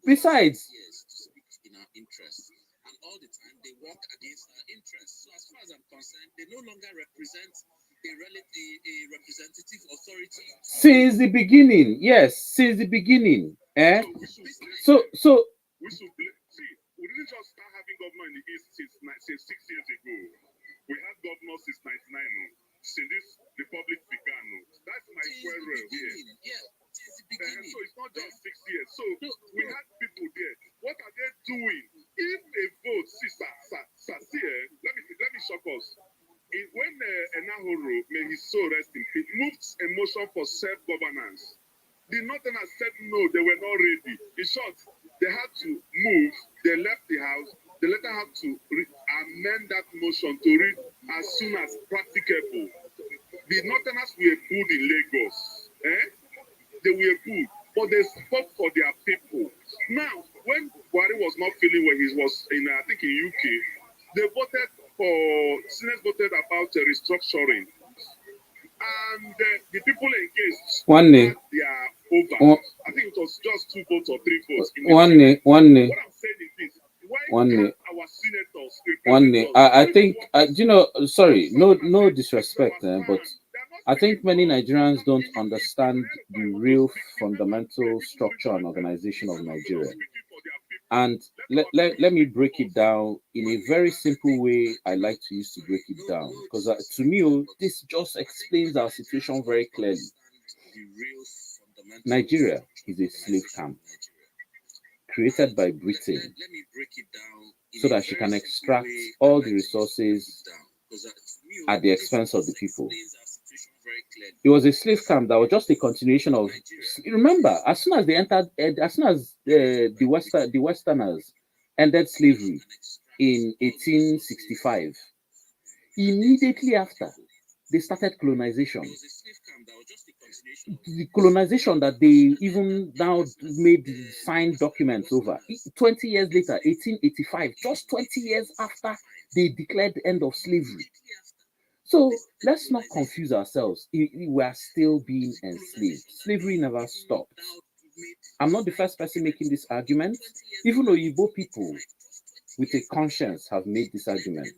Besides, since the beginning, yes, since the beginning, So we didn't just start having governor in the East since 6 years ago. We had governors since 99, since this republic began. That's my quarrel here. So it's not just 6 years. So we had people there. What are they doing? If a vote, let me shock us. When Enahoro, may his soul rest in peace, moved a motion for self-governance, the Northerners said no, they were not ready. In short, they had to move, they left the house, they later had to amend that motion to read as soon as practicable. The Northerners were good in Lagos. They were good, but they spoke for their people. Now, when Buhari was not feeling well, he was in, I think, in UK, they voted for, Senate voted about restructuring. And the people engaged, they are over. I think it was just 2 votes or 3 votes. What I'm saying is this. Why can't our senators I think, sorry, no disrespect, but I think many Nigerians don't understand the real fundamental structure and organization of Nigeria. And let me break it down in a very simple way I like to use to break it down. Because to me, this just explains our situation very clearly. Nigeria is a slave camp created by Britain so that she can extract all the resources at the expense of the people. It was a slave camp that was just a continuation of. Remember, as soon as they entered, as soon as the Westerners ended slavery in 1865, immediately after they started colonization. The colonization that they even now made signed documents over 20 years later, 1885, just 20 years after they declared the end of slavery. So let's not confuse ourselves. We are still being enslaved. Slavery never stopped. I'm not the first person making this argument. Even Oyibo people with a conscience have made this argument.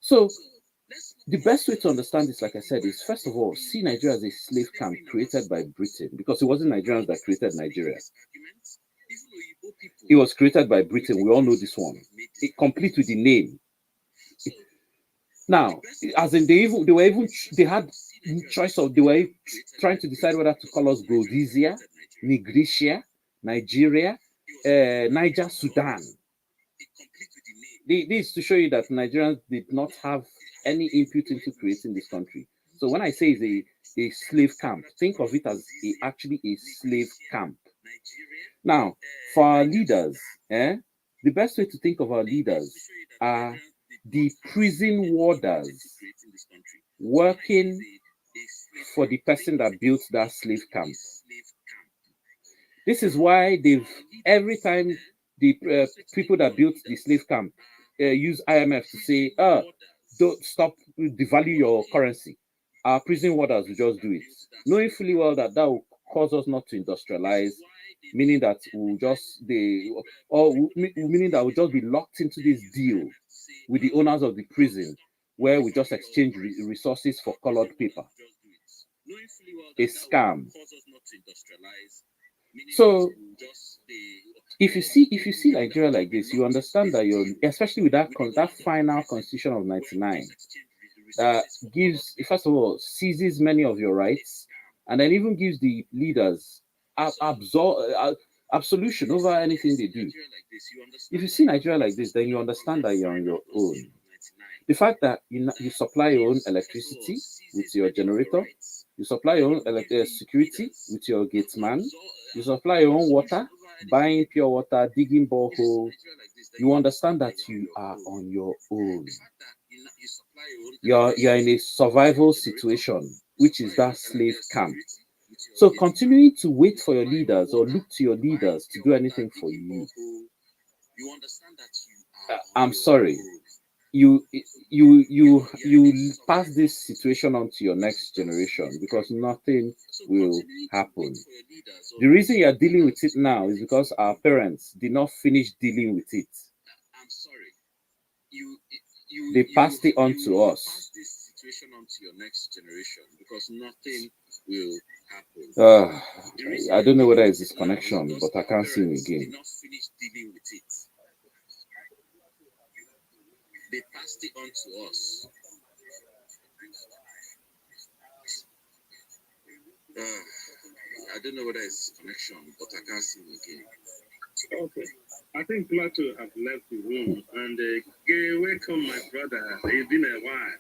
So the best way to understand this, like I said, is first of all, see Nigeria as a slave camp created by Britain, because it wasn't Nigerians that created Nigeria. It was created by Britain. We all know this one. It complete with the name. Now, as in they had choice of, they were trying to decide whether to call us Rhodesia, Nigritia, Nigeria, Niger, Sudan. This is to show you that Nigerians did not have any input into creating this country. So when I say it's a slave camp, think of it as actually a slave camp. Now, for our leaders, the best way to think of our leaders are the prison warders working for the person that built that slave camp. This is why every time the people that built the slave camp use IMF to say, don't stop, devalue your currency. Our prison warders will just do it, knowing fully well that will cause us not to industrialize, meaning that we'll just meaning that we'll just be locked into this deal with the owners of the prison, where we just exchange resources for colored paper. A scam. So if you see Nigeria like this, you understand that especially with that final constitution of 99, that gives, first of all, seizes many of your rights, and then even gives the leaders absolution over anything they do. If you see Nigeria like this, then you understand that you're on your own. The fact that you supply your own electricity with your generator, You supply your own security with your gate man. You supply your own water, buying pure water, digging borehole. You understand that you are on your own. You're in a survival situation, which is that slave camp. So continuing to wait for your leaders or look to your leaders to do anything for you, I'm sorry, you pass this situation on to your next generation because nothing will happen. The reason you are dealing with it now is because our parents did not finish dealing with it. They passed it on to us. I don't know whether it's this connection, but I can't see him again. They passed it on to us. I don't know whether it's connection, but I can't see him again. Okay. I think Plato have left the room, and welcome, my brother. It's been a while.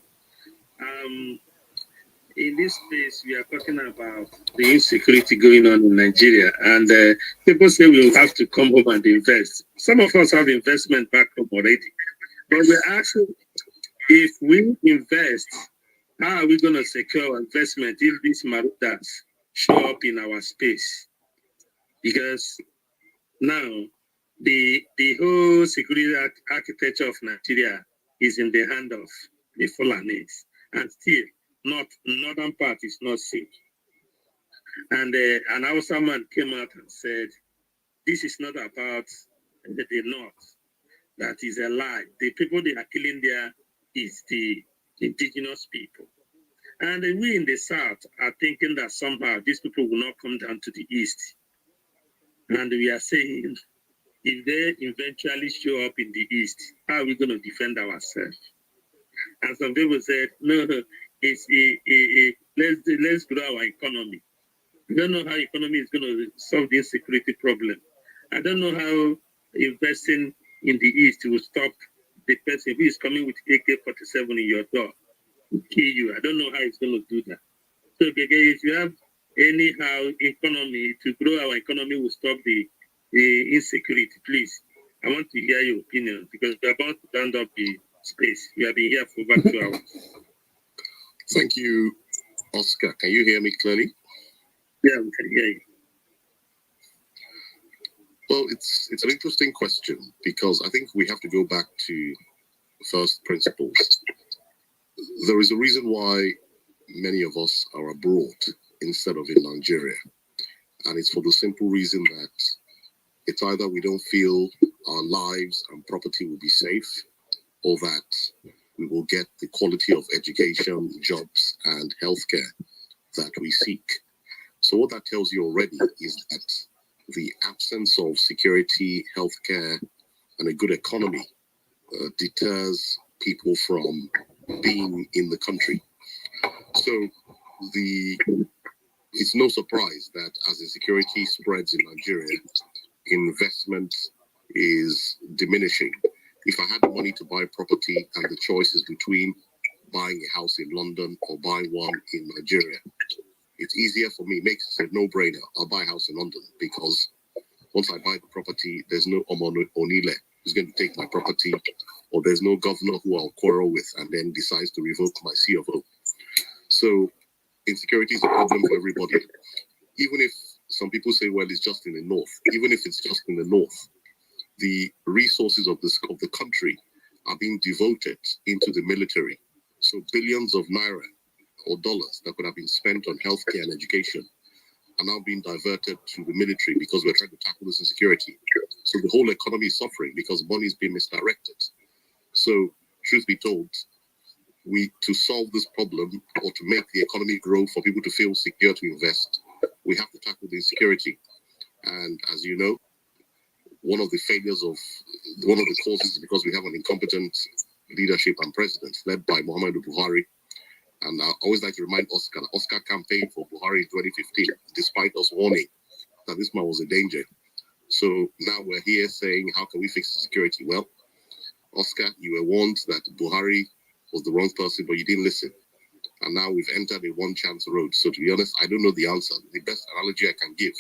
In this space, we are talking about the insecurity going on in Nigeria, and people say we will have to come home and invest. Some of us have investment back home already, but we're asking, if we invest, how are we going to secure investment if these marauders show up in our space? Because now the whole security architecture of Nigeria is in the hand of the Fulanis, and still northern part is not safe. And an Hausa man came out and said, this is not about the north. That is a lie. The people they are killing there is the indigenous people. And we in the south are thinking that somehow these people will not come down to the east. And we are saying, if they eventually show up in the east, how are we going to defend ourselves? And some people said, no, let's grow our economy. I don't know how economy is going to solve the insecurity problem. I don't know how investing in the east will stop the person who is coming with AK-47 in your door to kill you. I don't know how it's going to do that. So, if you have anyhow economy to grow our economy will stop the insecurity, please. I want to hear your opinion because we're about to round up the space. We have been here for about 2 hours. Thank you, Oscar. Can you hear me clearly? Yeah, we can hear you. Well, it's an interesting question because I think we have to go back to first principles. There is a reason why many of us are abroad instead of in Nigeria. And it's for the simple reason that it's either we don't feel our lives and property will be safe, or that we will get the quality of education, jobs, and healthcare that we seek. So what that tells you already is that the absence of security, healthcare, and a good economy deters people from being in the country. So it's no surprise that as insecurity spreads in Nigeria, investment is diminishing. If I had the money to buy property and the choice is between buying a house in London or buying one in Nigeria, it's easier for me, makes it a no-brainer. I'll buy a house in London because once I buy the property, there's no Omo Onile who's going to take my property, or there's no governor who I'll quarrel with and then decides to revoke my C of O. So insecurity is a problem for everybody. Even if some people say, well, it's just in the north. Even if it's just in the north, the resources of the country are being devoted into the military. So billions of naira or dollars that could have been spent on healthcare and education are now being diverted to the military because we're trying to tackle this insecurity. So the whole economy is suffering because money is being misdirected. So truth be told, to solve this problem or to make the economy grow for people to feel secure to invest, we have to tackle the insecurity. And as you know, one of the causes is because we have an incompetent leadership and president led by Muhammadu Buhari. And I always like to remind Oscar campaigned for Buhari in 2015, despite us warning that this man was a danger. So now we're here saying, how can we fix the security? Well, Oscar, you were warned that Buhari was the wrong person, but you didn't listen. And now we've entered a one chance road. So to be honest, I don't know the answer. The best analogy I can give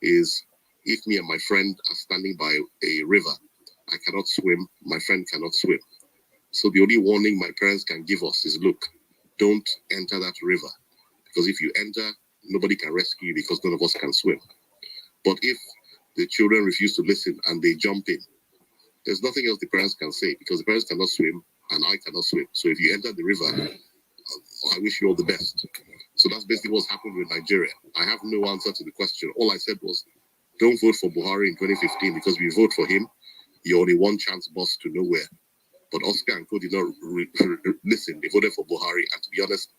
is if me and my friend are standing by a river, I cannot swim, my friend cannot swim. So the only warning my parents can give us is, look, don't enter that river. Because if you enter, nobody can rescue you because none of us can swim. But if the children refuse to listen and they jump in, there's nothing else the parents can say because the parents cannot swim and I cannot swim. So if you enter the river, I wish you all the best. So that's basically what's happened with Nigeria. I have no answer to the question. All I said was, don't vote for Buhari in 2015 because we vote for him. You're only one chance bus to nowhere. But Oscar and Co did not listen. They voted for Buhari. And to be honest,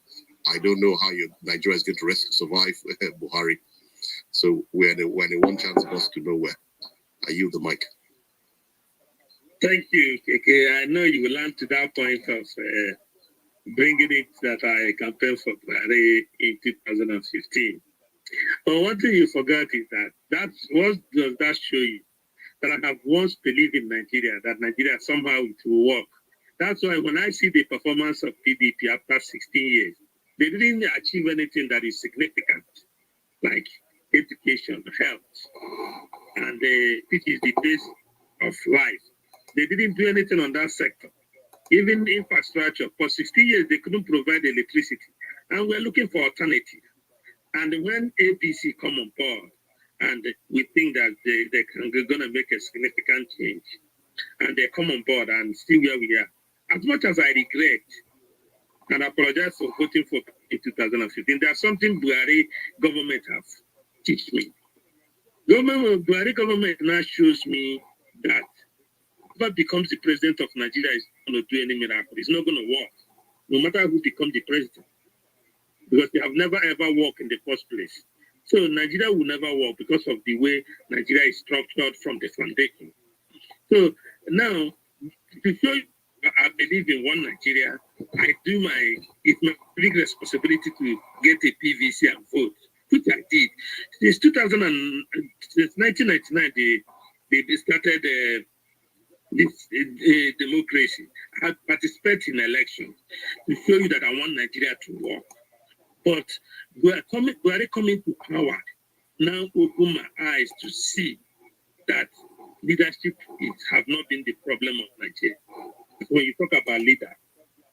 I don't know how Nigeria is going to survive Buhari. So we're in a one chance bus to nowhere. I yield the mic. Thank you, KK. I know you will land to that point of bringing it that I campaigned for Buhari in 2015. But one thing you forgot is that what does that show you? That I have once believed in Nigeria, that Nigeria somehow it will work. That's why when I see the performance of PDP after 16 years, they didn't achieve anything that is significant, like education, health, and which is the base of life. They didn't do anything on that sector. Even infrastructure, for 60 years, they couldn't provide electricity. And we're looking for alternative. And when APC come on board, and we think that they're going to make a significant change, and they come on board and see where we are. As much as I regret and apologize for voting for in 2015, there's something Buhari government have teach me. Buhari government now shows me that whoever becomes the president of Nigeria is not going to do any miracle. It's not going to work, no matter who becomes the president, because they have never ever worked in the first place. So Nigeria will never work because of the way Nigeria is structured from the foundation. So now, to show you I believe in one Nigeria, it's my big responsibility to get a PVC and vote, which I did. Since 1999, they started this democracy. I participated in elections to show you that I want Nigeria to work. But we are coming to power now. Open my eyes to see that leadership have not been the problem of Nigeria. When you talk about leader,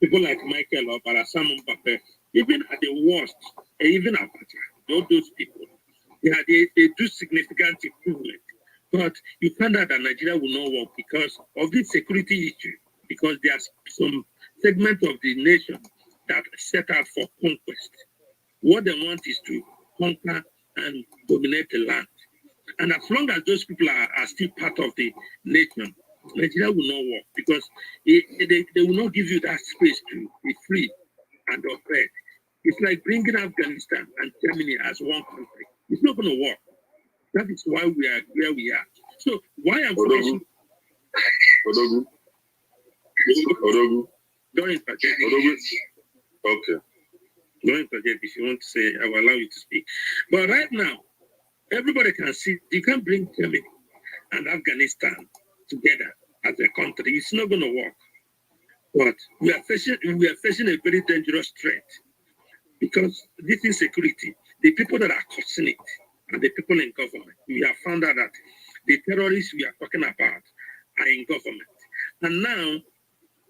people like Michael or Barasamon Pape, even at the worst, even Abacha, all those people, they do significant improvement. But you find out that Nigeria will not work because of this security issue, because there's some segment of the nation that set out for conquest. What they want is to conquer and dominate the land. And as long as those people are still part of the nation, Nigeria will not work because they will not give you that space to be free and operate. It's like bringing Afghanistan and Germany as one country. It's not going to work. That is why we are where we are. So why am I... Odogu. Don't interject. Okay. Don't interject. If you want to say, I will allow you to speak. But right now, everybody can see, you can't bring Germany and Afghanistan together as a country. It's not going to work. But we are facing a very dangerous threat because this insecurity, the people that are causing it, and the people in government, we have found out that the terrorists we are talking about are in government. And now,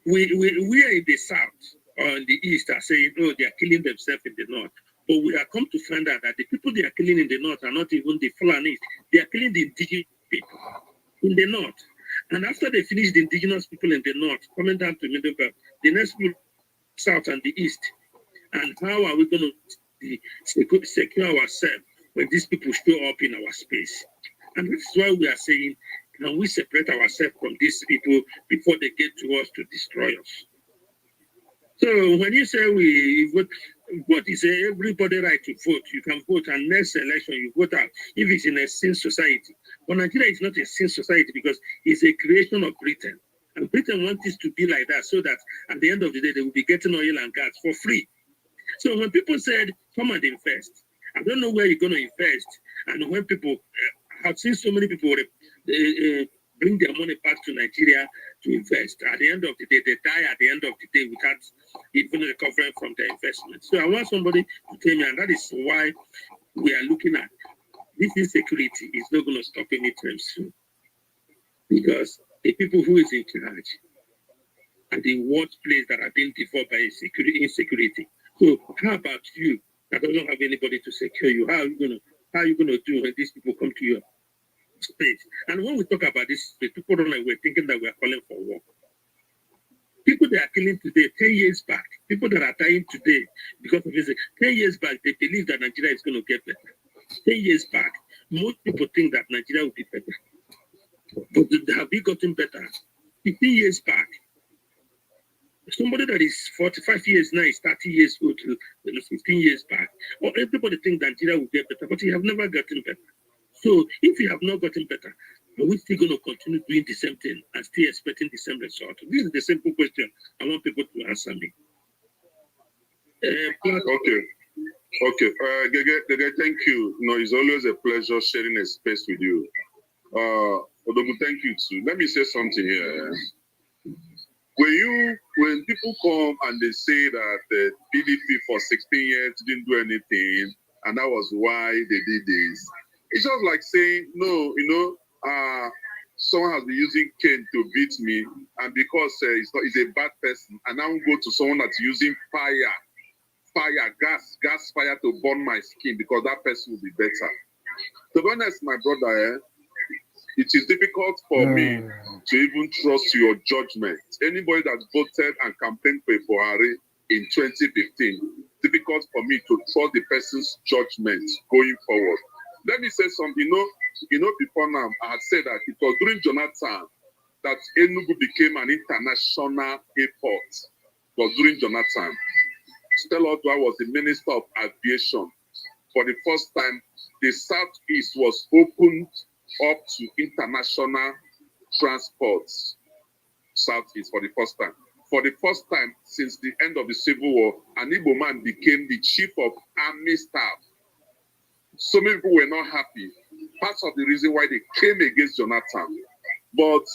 we are in the south or in the east are saying, oh, they are killing themselves in the north. But we have come to find out that the people they are killing in the north are not even the Fulanis. They are killing the indigenous people in the north. And after they finish the indigenous people in the north, coming down to middle belt, the next people, south and the east. And how are we going to secure ourselves when these people show up in our space? And that's why we are saying, can we separate ourselves from these people before they get to us to destroy us? So when you say we vote is everybody right to vote. You can vote, and next election you vote out if it's in a sin society. But Nigeria is not a sin society because it's a creation of Britain. And Britain wants it to be like that so that at the end of the day, they will be getting oil and gas for free. So when people said, come and invest, I don't know where you're going to invest. And when people, I've seen so many people bring their money back to Nigeria to invest. At the end of the day, they die at the end of the day without even recovering from their investment. So I want somebody to tell me, and that is why we are looking at this insecurity is not going to stop anytime soon. Because the people who is in charge and the workplace that are being developed by insecurity. So how about you that doesn't have anybody to secure you? How are you gonna do when these people come to your space? And when we talk about this, the people don't like we're thinking that we're calling for war. People that are killing today, 10 years back, people that are dying today because of this, 10 years back, they believe that Nigeria is going to get better. 10 years back, most people think that Nigeria will be better. But have we gotten better? 15 years back, somebody that is 45 years now is 30 years old, 15 years back. Or everybody thinks Nigeria will get better, but you have never gotten better. So if you have not gotten better, are we still going to continue doing the same thing and still expecting the same result? This is the simple question I want people to answer me. Okay. Gege, thank you. No, it's always a pleasure sharing a space with you. Odogu, thank you too. Let me say something here. When people come and they say that the PDP for 16 years didn't do anything, and that was why they did this, it's just like saying, no, someone has been using cane to beat me, and because he's a bad person, and now go to someone that's using gas fire to burn my skin because that person will be better. To be honest, my brother, it is difficult for me to even trust your judgment. Anybody that voted and campaigned for Buhari in 2015, difficult for me to trust the person's judgment going forward. Let me say something. Before now, I had said that it was during Jonathan that Enugu became an international airport. It was during Jonathan. Stella Odua was the Minister of Aviation. For the first time, the Southeast was opened up to international transports. Southeast for the first time. For the first time since the end of the Civil War, an Igbo man became the chief of army staff. So many people were not happy. Part of the reason why they came against Jonathan. But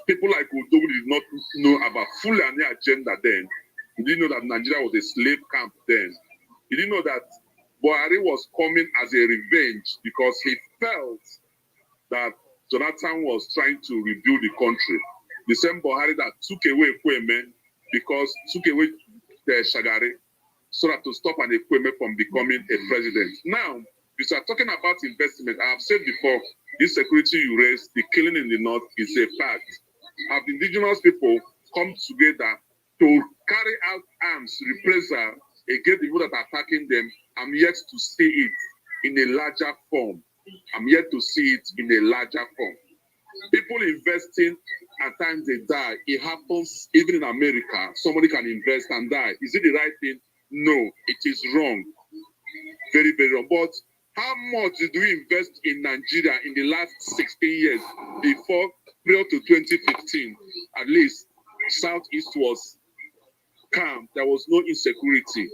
people like Udogu did not know about Fulani agenda then. He didn't know that Nigeria was a slave camp then. He didn't know that Buhari was coming as a revenge because he felt that Jonathan was trying to rebuild the country. The same Buhari that took away Kweme because took away the Shagari so that to stop an Kweme from becoming a president. Now, if you are talking about investment, I have said before, this security you raised, the killing in the north is a fact. Have indigenous people come together to carry out arms, reprisal against the people that are attacking them? I'm yet to see it in a larger form. I'm yet to see it in a larger form. People investing, at times they die. It happens even in America. Somebody can invest and die. Is it the right thing? No, it is wrong. Very, very wrong. But how much did we invest in Nigeria in the last 16 years before prior to 2015? At least Southeast was calm. There was no insecurity.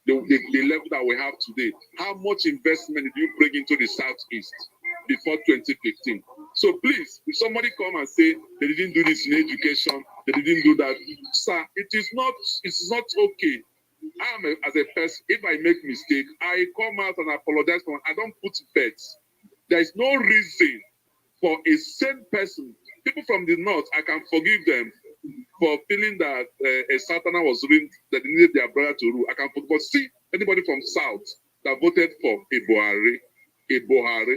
The level that we have today. How much investment did you bring into the Southeast before 2015? So please, if somebody come and say they didn't do this in education, they didn't do that, sir, it's not okay. As a person, if I make mistake, I come out and apologize for it. I don't put bets. There is no reason for a sane person. People from the north, I can forgive them for feeling that a Sultana was ruling, that they needed their brother to rule. I can forgive. But see, anybody from south that voted for a Buhari,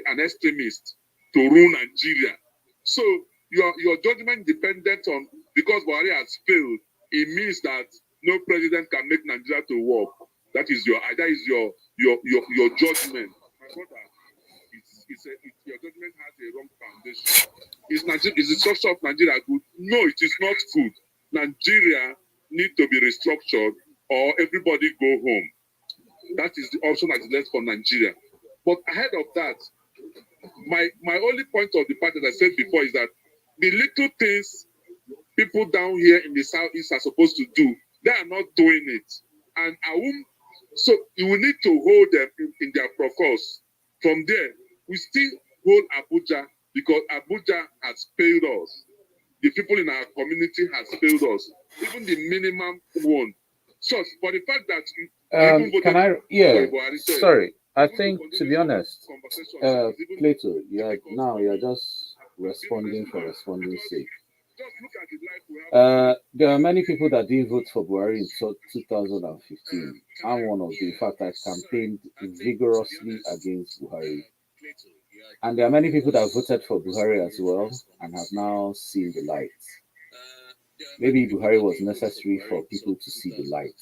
an extremist, to rule Nigeria. So your judgment dependent on, because Buhari has failed, it means that no president can make Nigeria to work. That is your judgment. My brother, your judgment has a wrong foundation. Is the structure of Nigeria good? No, it is not good. Nigeria needs to be restructured or everybody go home. That is the option that is left for Nigeria. But ahead of that, my only point of the part, as I said before, is that the little things people down here in the Southeast are supposed to do, they are not doing it. And so you will need to hold them in their process. From there, we still hold Abuja because Abuja has failed us. The people in our community has failed us. Even the minimum one, So, for the fact that can I? Yeah. Sorry. I think, to be honest, Plato, you're just responding for responding sake. There are many people that didn't vote for Buhari in 2015. I'm one of them. In fact, I campaigned vigorously against Buhari. And there are many people that voted for Buhari as well and have now seen the light. Maybe Buhari was necessary for people to see the light.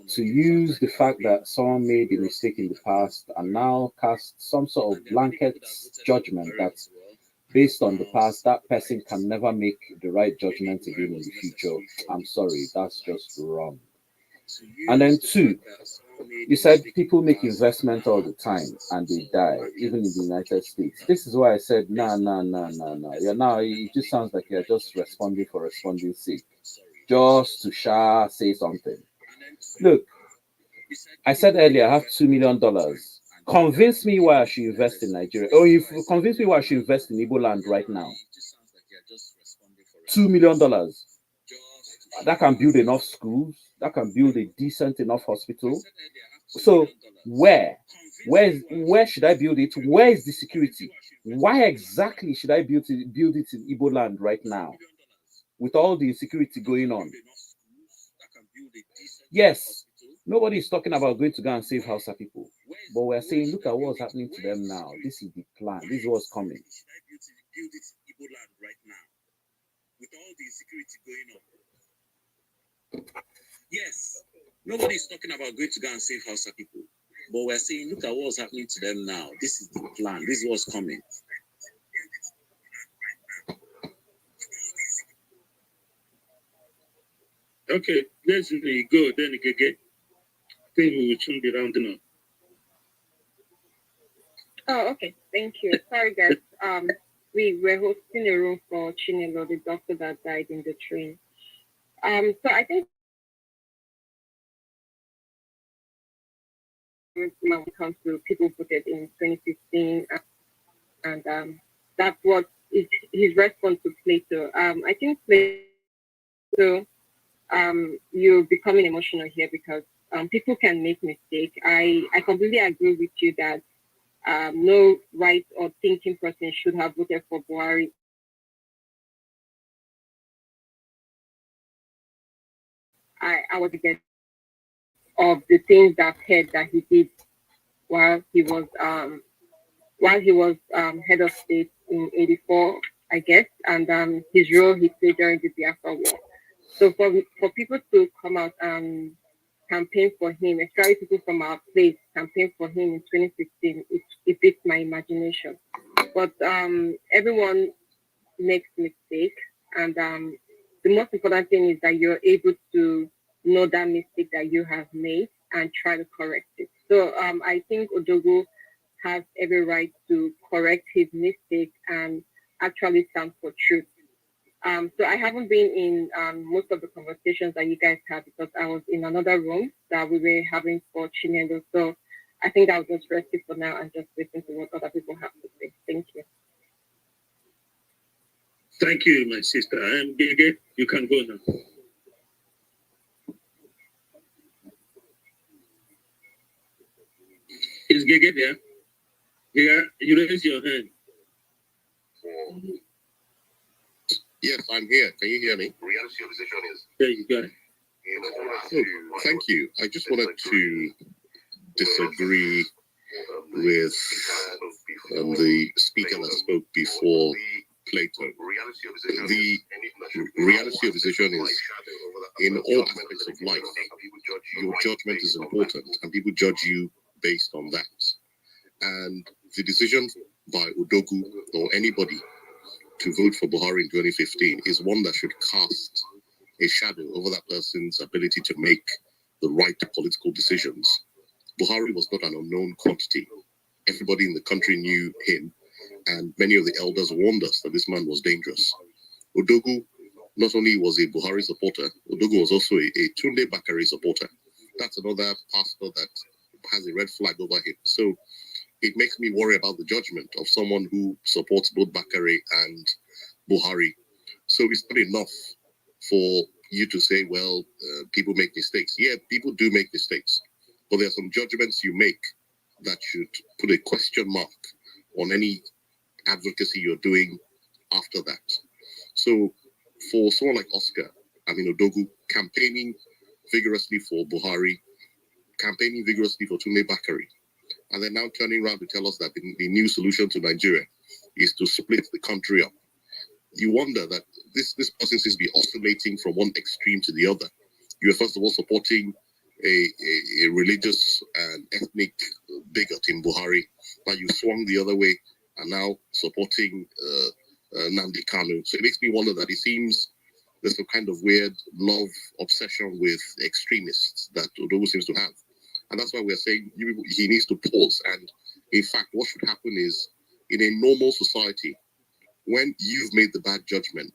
To use the fact that someone made a mistake in the past and now cast some sort of blanket judgment that based on the past, that person can never make the right judgment again in the future. I'm sorry, that's just wrong. And then two, you said people make investment all the time and they die, even in the United States. This is why I said, nah. Yeah, now it just sounds like you're just responding for responding sake, just to say something. Look, I said earlier, I have $2 million. Convince me why I should invest in Nigeria. Or if you convince me why I should invest in Igbo land right now. $2 million. That can build enough schools. That can build a decent enough hospital. So where should I build it? Where is the security? Why exactly should I build it in Igbo land right now? With all the insecurity going on. Yes, nobody is talking about going to go and save Hausa people. But we're saying, look at what's happening to them now. This is the plan. This is what's coming. Yes, nobody is talking about going to go and save Hausa people. But we're saying, look at what's happening to them now. This is the plan. This is what's coming. Okay, let's go. Then again, I think we will soon be rounding up. Oh, okay. Thank you. Sorry, guys. We were hosting a room for Chinelo, the doctor that died in the train. So I think when it comes to people voted in 2015, and that's what is his response to Plato. I think Plato, you're becoming emotional here because people can make mistakes. I completely agree with you that no right or thinking person should have voted for Buhari. I was against of the things that I've heard that he did while he was head of state in '84, I guess, and his role he played during the Biafra War. So for people to come out and campaign for him, especially people from our place campaign for him in 2016, it beats my imagination. But everyone makes mistakes, and the most important thing is that you're able to know that mistake that you have made and try to correct it. So I think Odogo has every right to correct his mistake and actually stand for truth. So I haven't been in most of the conversations that you guys had because I was in another room that we were having for Chinelo. So I think I'll just rest it for now and just listen to what other people have to say. Thank you. Thank you, my sister. And Gege, you can go now. Is Gege there? Gege, you raise your hand. Yes, I'm here. Can you hear me? Reality of the situation is. There you go. Oh, thank you. I just wanted to disagree with the speaker that spoke before Plato. The reality of the situation is, in all aspects of life, your judgment is important, and people judge you based on that. And the decision by Udogu or anybody to vote for Buhari in 2015 is one that should cast a shadow over that person's ability to make the right political decisions. Buhari was not an unknown quantity. Everybody in the country knew him, and many of the elders warned us that this man was dangerous. Udogu not only was a Buhari supporter, Udogu was also a Tunde Bakare supporter. That's another pastor that has a red flag over him. So it makes me worry about the judgment of someone who supports both Bakare and Buhari. So it's not enough for you to say, well, people make mistakes. Yeah, people do make mistakes, but there are some judgments you make that should put a question mark on any advocacy you're doing after that. So for someone like Oscar, Odogu, campaigning vigorously for Buhari, campaigning vigorously for Tunde Bakari, and then now turning around to tell us that the new solution to Nigeria is to split the country up. You wonder that this person seems to be oscillating from one extreme to the other. You were first of all supporting a religious and ethnic bigot in Buhari, but you swung the other way and now supporting Nnamdi Kanu. So it makes me wonder that it seems there's some kind of weird love obsession with extremists that Odogu seems to have. And that's why we're saying he needs to pause. And in fact, what should happen is, in a normal society, when you've made the bad judgment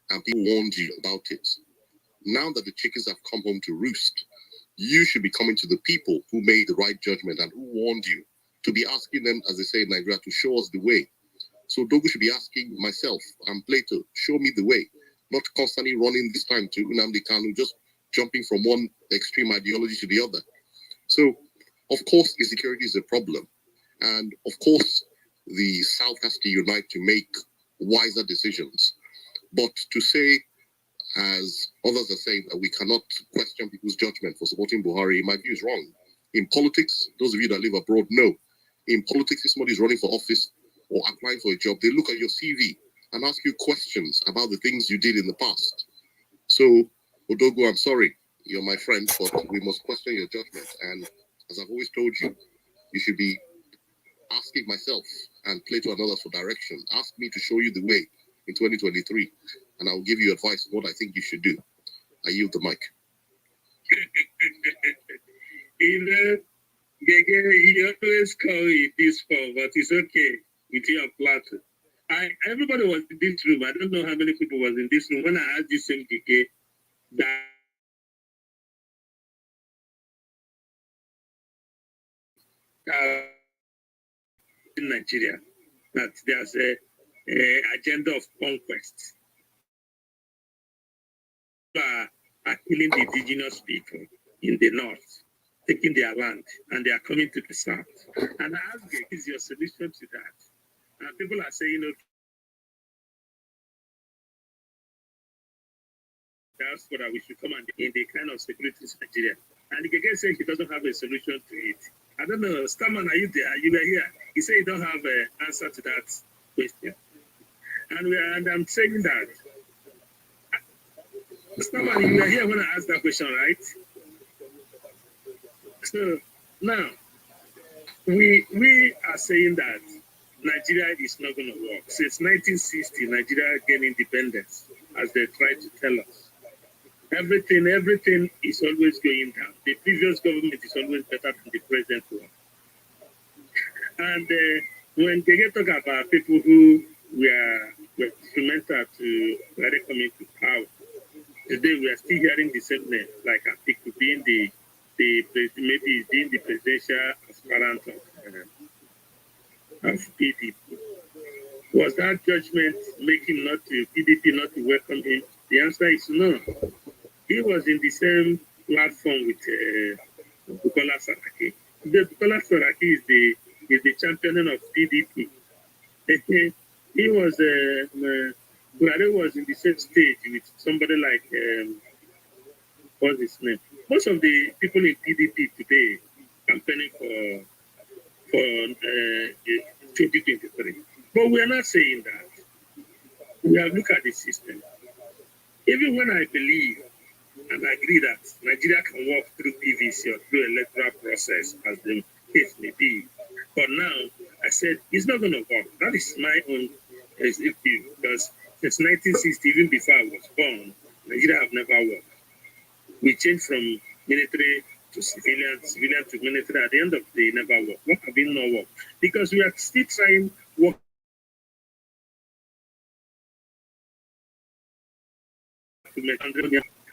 and people warned you about it, now that the chickens have come home to roost, you should be coming to the people who made the right judgment and who warned you, to be asking them, as they say in Nigeria, to show us the way. So Dogu should be asking myself and Plato, show me the way, not constantly running this time to Nnamdi Kanu, just jumping from one extreme ideology to the other. So, of course, insecurity is a problem. And of course, the South has to unite to make wiser decisions. But to say, as others are saying, that we cannot question people's judgment for supporting Buhari, in my view, is wrong. In politics, those of you that live abroad know, in politics, if somebody is running for office or applying for a job, they look at your CV and ask you questions about the things you did in the past. So, Odogu, I'm sorry, you're my friend, but we must question your judgment. And as I've always told you, you should be asking myself and Plato and others for direction. Ask me to show you the way in 2023, and I'll give you advice on what I think you should do. I yield the mic. He always call it this form, but it's okay with your platform. Everybody was in this room. I don't know how many people was in this room when I asked this same Gege that in Nigeria, that there's a agenda of conquest. Are killing the indigenous people in the north, taking their land, and they are coming to the south. And I ask you, is your solution to that? And people are saying, okay, that's what we should come and in the kind of security in Nigeria. And the Gege says he doesn't have a solution to it. I don't know, Starman, are you there? You were here. He said he don't have an answer to that question. And I'm saying that. Starman, you were here when I asked that question, right? So now, we are saying that Nigeria is not going to work. Since 1960, Nigeria gained independence, as they try to tell us. Everything is always going down. The previous government is always better than the present one. And when they talk about people who were instrumental to really coming to power, today we are still hearing the same name, like Atiku being maybe being the presidential aspirant of PDP. Was that judgment making PDP not to welcome him? The answer is no. He was in the same platform with Bukola Saraki. Bukola Saraki is the championing of PDP. He was Buhari was in the same stage with somebody like what's his name? Most of the people in PDP today campaigning for 2023. But we are not saying that. We have looked at the system. Even when I believe and agree that Nigeria can walk through PVC or through electoral process, as the case may be. But now, I said, it's not going to work. That is my own view, because since 1960, even before I was born, Nigeria have never worked. We changed from military to civilian to military. At the end of the day, never worked. What have been no work? Because we are still trying work.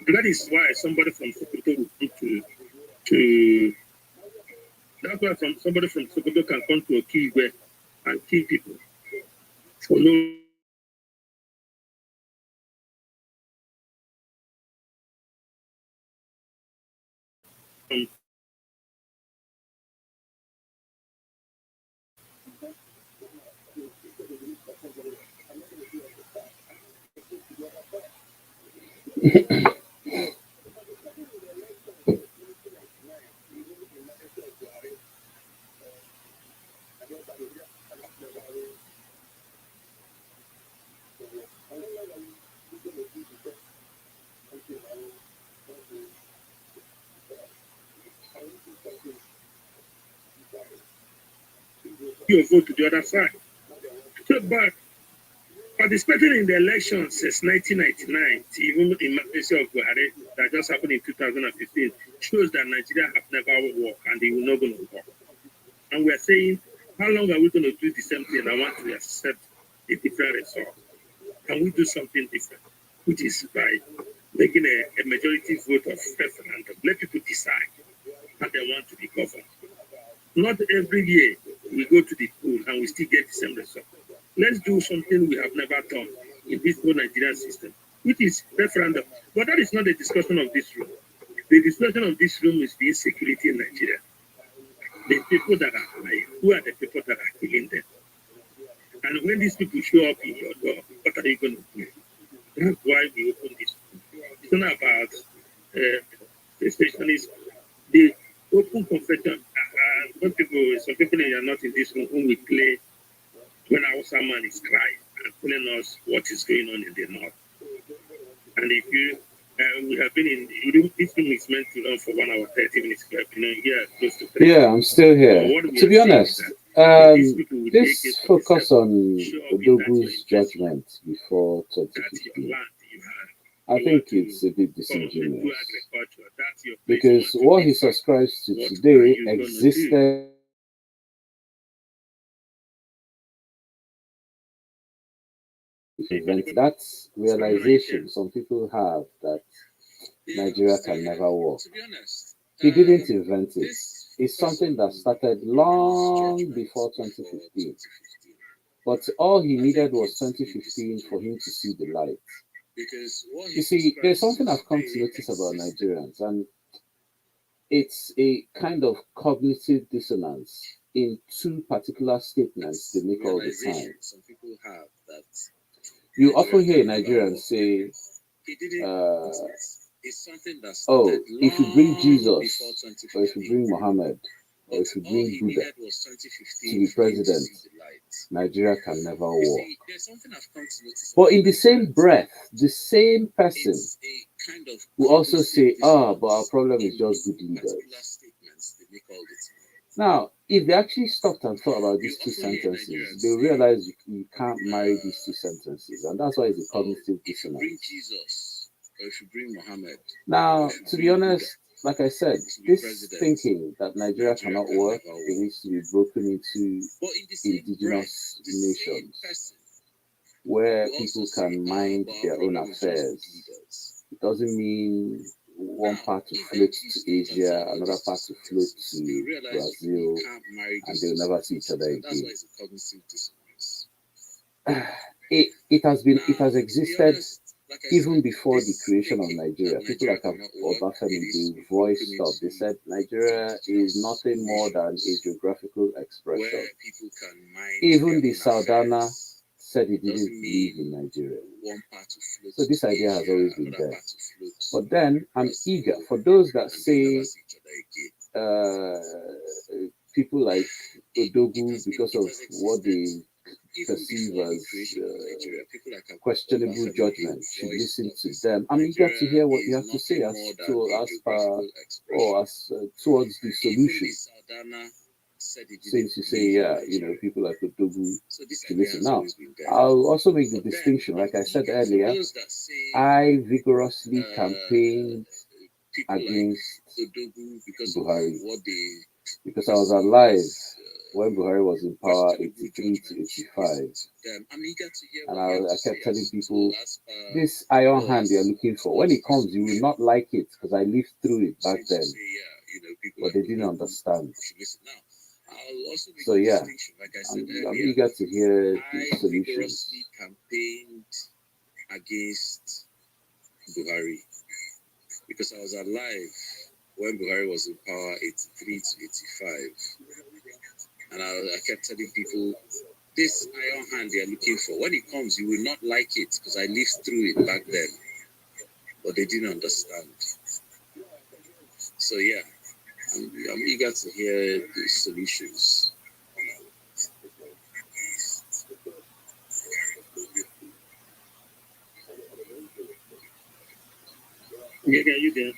That is why somebody from Sokoto will come to that's why somebody from Sokoto can come to Okigwe and kill people for no You vote to the other side. So, but participating in the elections since 1999, even in Malaysia of Buhari, that just happened in 2015, shows that Nigeria have never worked and they will not going to work. And we are saying, how long are we going to do the same thing? I want to accept a different result. Can we do something different? Which is by making a majority vote of referendum. Let people decide how they want to be governed. Not every year we go to the poll and we still get the same result. Let's do something we have never done in this whole Nigerian system, which is referendum. But that is not the discussion of this room. The discussion of this room is the insecurity in Nigeria. The people that are alive, who are the people that are killing them? And when these people show up in your door, what are you going to do? That's why we open this. It's not about the station is the open confession. Some people are not in this room who will play when our man is crying and telling us what is going on in the north. And if you, we have been in, this room is meant to run for 1 hour, 30 minutes. We have been on here close to 30 Yeah, I'm still here. To be honest, this focus on Odogu's judgment before 2015, I think it's a bit disingenuous. Because what he subscribes to today existed that realization some people have that Nigeria can never work. He didn't invent it. It's something that started long before 2015. But all he needed was 2015 for him to see the light. You see, there's something I've come to notice about Nigerians, and it's a kind of cognitive dissonance in two particular statements they make all the time. You often hear Nigerians say, oh, if you bring Jesus, or if you bring Muhammad, or if you bring Buddha to be president, Nigeria can never work. But in the same breath, the same person will also say, but our problem is just good leaders. Now, if they actually stopped and thought about these two sentences, they'll realize you can't marry these two sentences, and that's why it's a cognitive dissonance. Now, to be honest, like I said, this thinking that Nigeria cannot work, it needs to be broken into indigenous nations where people can mind their own affairs. It doesn't mean one part to float to Asia, another part to float to Brazil, and they'll never see each other again. It has existed even before the creation of Nigeria. People like Obafemi, they voiced up. They said Nigeria is nothing more than a geographical expression. Even the Saldana said he didn't believe in Nigeria. So this idea has always been there. But then I'm eager for those that say people like Odogu, because of what they perceive as questionable judgment, should listen to them. I'm eager to hear what you have to say towards the solution. Since you say, people like Odogu should listen. Now, I'll also make the distinction, like I said earlier, I vigorously campaigned against Buhari because I was alive when Buhari was in power, 83 to 85. And I kept telling people, this iron hand you're looking for, when it comes, you will not like it, because I lived through it back then. But they didn't understand. So yeah, I'm eager to hear the solutions. I campaigned against Buhari because I was alive when Buhari was in power, 83 to 85. And I kept telling people, this iron hand they are looking for, when it comes, you will not like it, because I lived through it back then. But they didn't understand. So yeah, I'm eager to hear the solutions. Yeah, you there?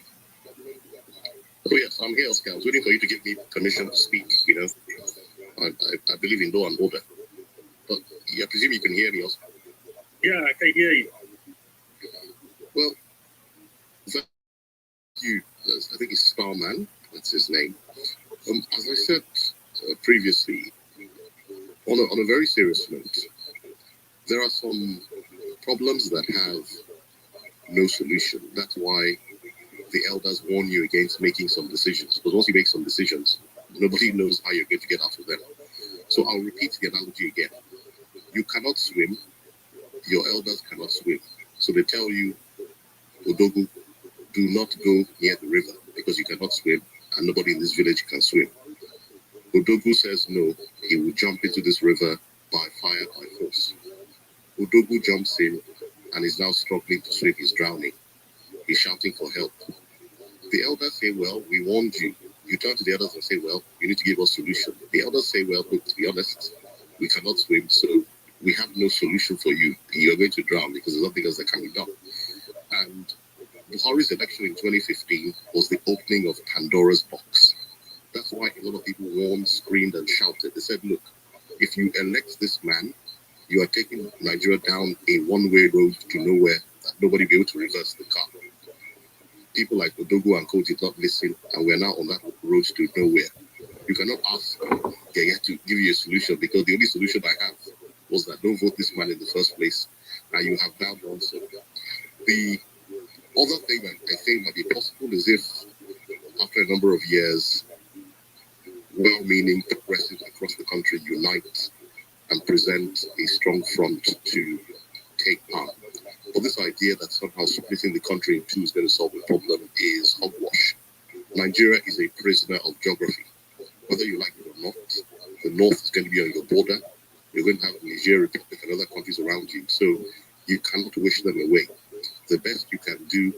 Oh yes, I'm here, Oscar. I was waiting for you to give me permission to speak, you know. I believe in law and order. But yeah, I presume you can hear me, Oscar. Yeah, I can hear you. Well, thank you. I think it's Starman, that's his name. As I said previously, on a very serious note, there are some problems that have no solution. That's why the elders warn you against making some decisions. Because once you make some decisions, nobody knows how you're going to get out of them. So I'll repeat the analogy again. You cannot swim. Your elders cannot swim. So they tell you, Odogu, do not go near the river because you cannot swim and nobody in this village can swim. Odogu says no, he will jump into this river by fire, by force. Odogu jumps in and is now struggling to swim. He's drowning. He's shouting for help. The elders say, well, we warned you. You turn to the elders and say, well, you need to give us a solution. The elders say, well, look, to be honest, we cannot swim, so we have no solution for you. You're going to drown because there's nothing else that can be done. And Buhari's election in 2015 was the opening of Pandora's box. That's why a lot of people warned, screamed, and shouted. They said, look, if you elect this man, you are taking Nigeria down a one-way road to nowhere that nobody will be able to reverse the car. People like Odogu and Co did not listen, and we're now on that road to nowhere. You cannot ask Yaya to give you a solution because the only solution I have was that don't vote this man in the first place, and you have now done so. The other thing that I think might be possible is if, after a number of years, well-meaning progressives across the country unite and present a strong front to take power. But this idea that somehow splitting the country in two is going to solve the problem is hogwash. Nigeria is a prisoner of geography. Whether you like it or not, the north is going to be on your border. You're going to have Nigeria, Republic, and other countries around you. So you cannot wish them away. The best you can do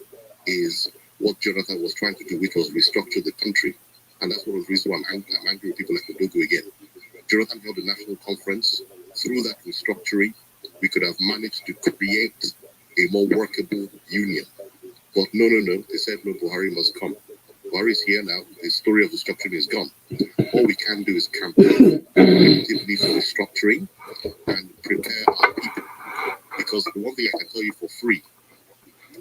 is what Jonathan was trying to do, which was restructure the country. And that's one of the reasons why I'm angry with people like Odogu again. Jonathan held a national conference. Through that restructuring, we could have managed to create a more workable union. But no. They said, no, Buhari must come. Buhari is here now. The story of restructuring is gone. All we can do is campaign actively for restructuring and prepare our people. Because the one thing I can tell you for free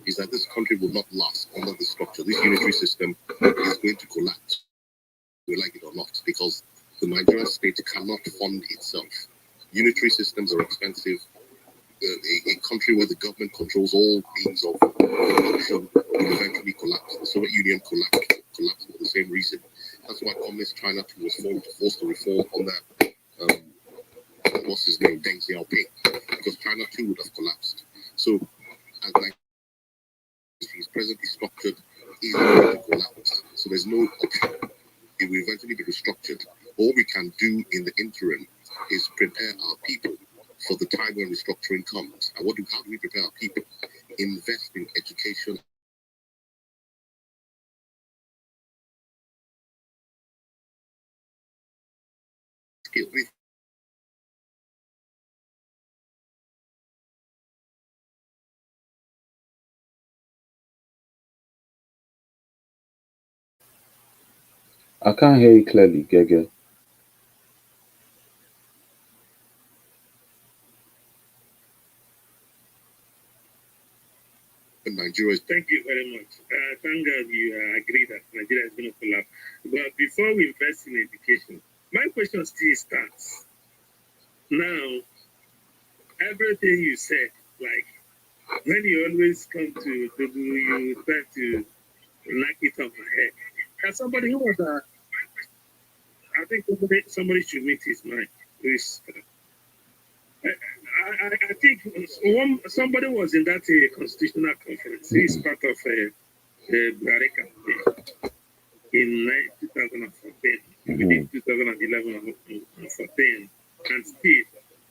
is that this country will not last under the structure. This unitary system is going to collapse, we like it or not, because the Nigerian state cannot fund itself. Unitary systems are expensive. A country where the government controls all means of production will eventually collapse. The Soviet Union collapsed for the same reason. That's why Communist China was formed to force the reform on that, what's his name, Deng Xiaoping, because China too would have collapsed. So, as Nigeria is presently structured, is going to collapse. So there's no option. It will eventually be restructured. All we can do in the interim is prepare our people for the time when restructuring comes. And how do we prepare our people? Invest in education. I can't hear you clearly, Gege. Nigeria. Thank you very much. Thank God you agree that Nigeria is going to collapse. But before we invest in education, my question still starts. Now, everything you said, like when you always come to Togo, you try to knock it off my head. As somebody who was I think somebody should meet his mind. Please. I think somebody was in that constitutional conference. He's part of Buhari campaign. in 2014, within 2011 and 14, and still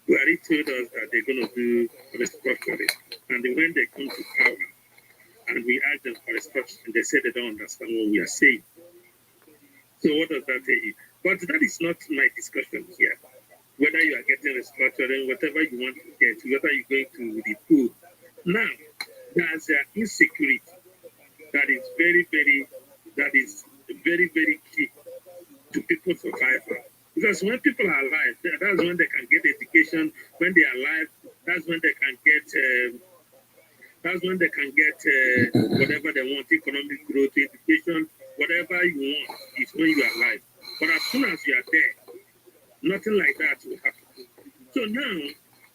Buhari told us that they're going to do restructuring. And when they come to power, and we asked them for restructuring, they said they don't understand what we are saying. So what does that tell you? But that is not my discussion here. Whether you are getting restructuring, whatever you want to get, whether you're going to the pool. Now, there's an insecurity that is very, very key to people's survival. Because when people are alive, that's when they can get education. When they are alive, that's when they can get whatever they want, economic growth, education, whatever you want is when you are alive. But as soon as you are dead, nothing like that will happen. So now,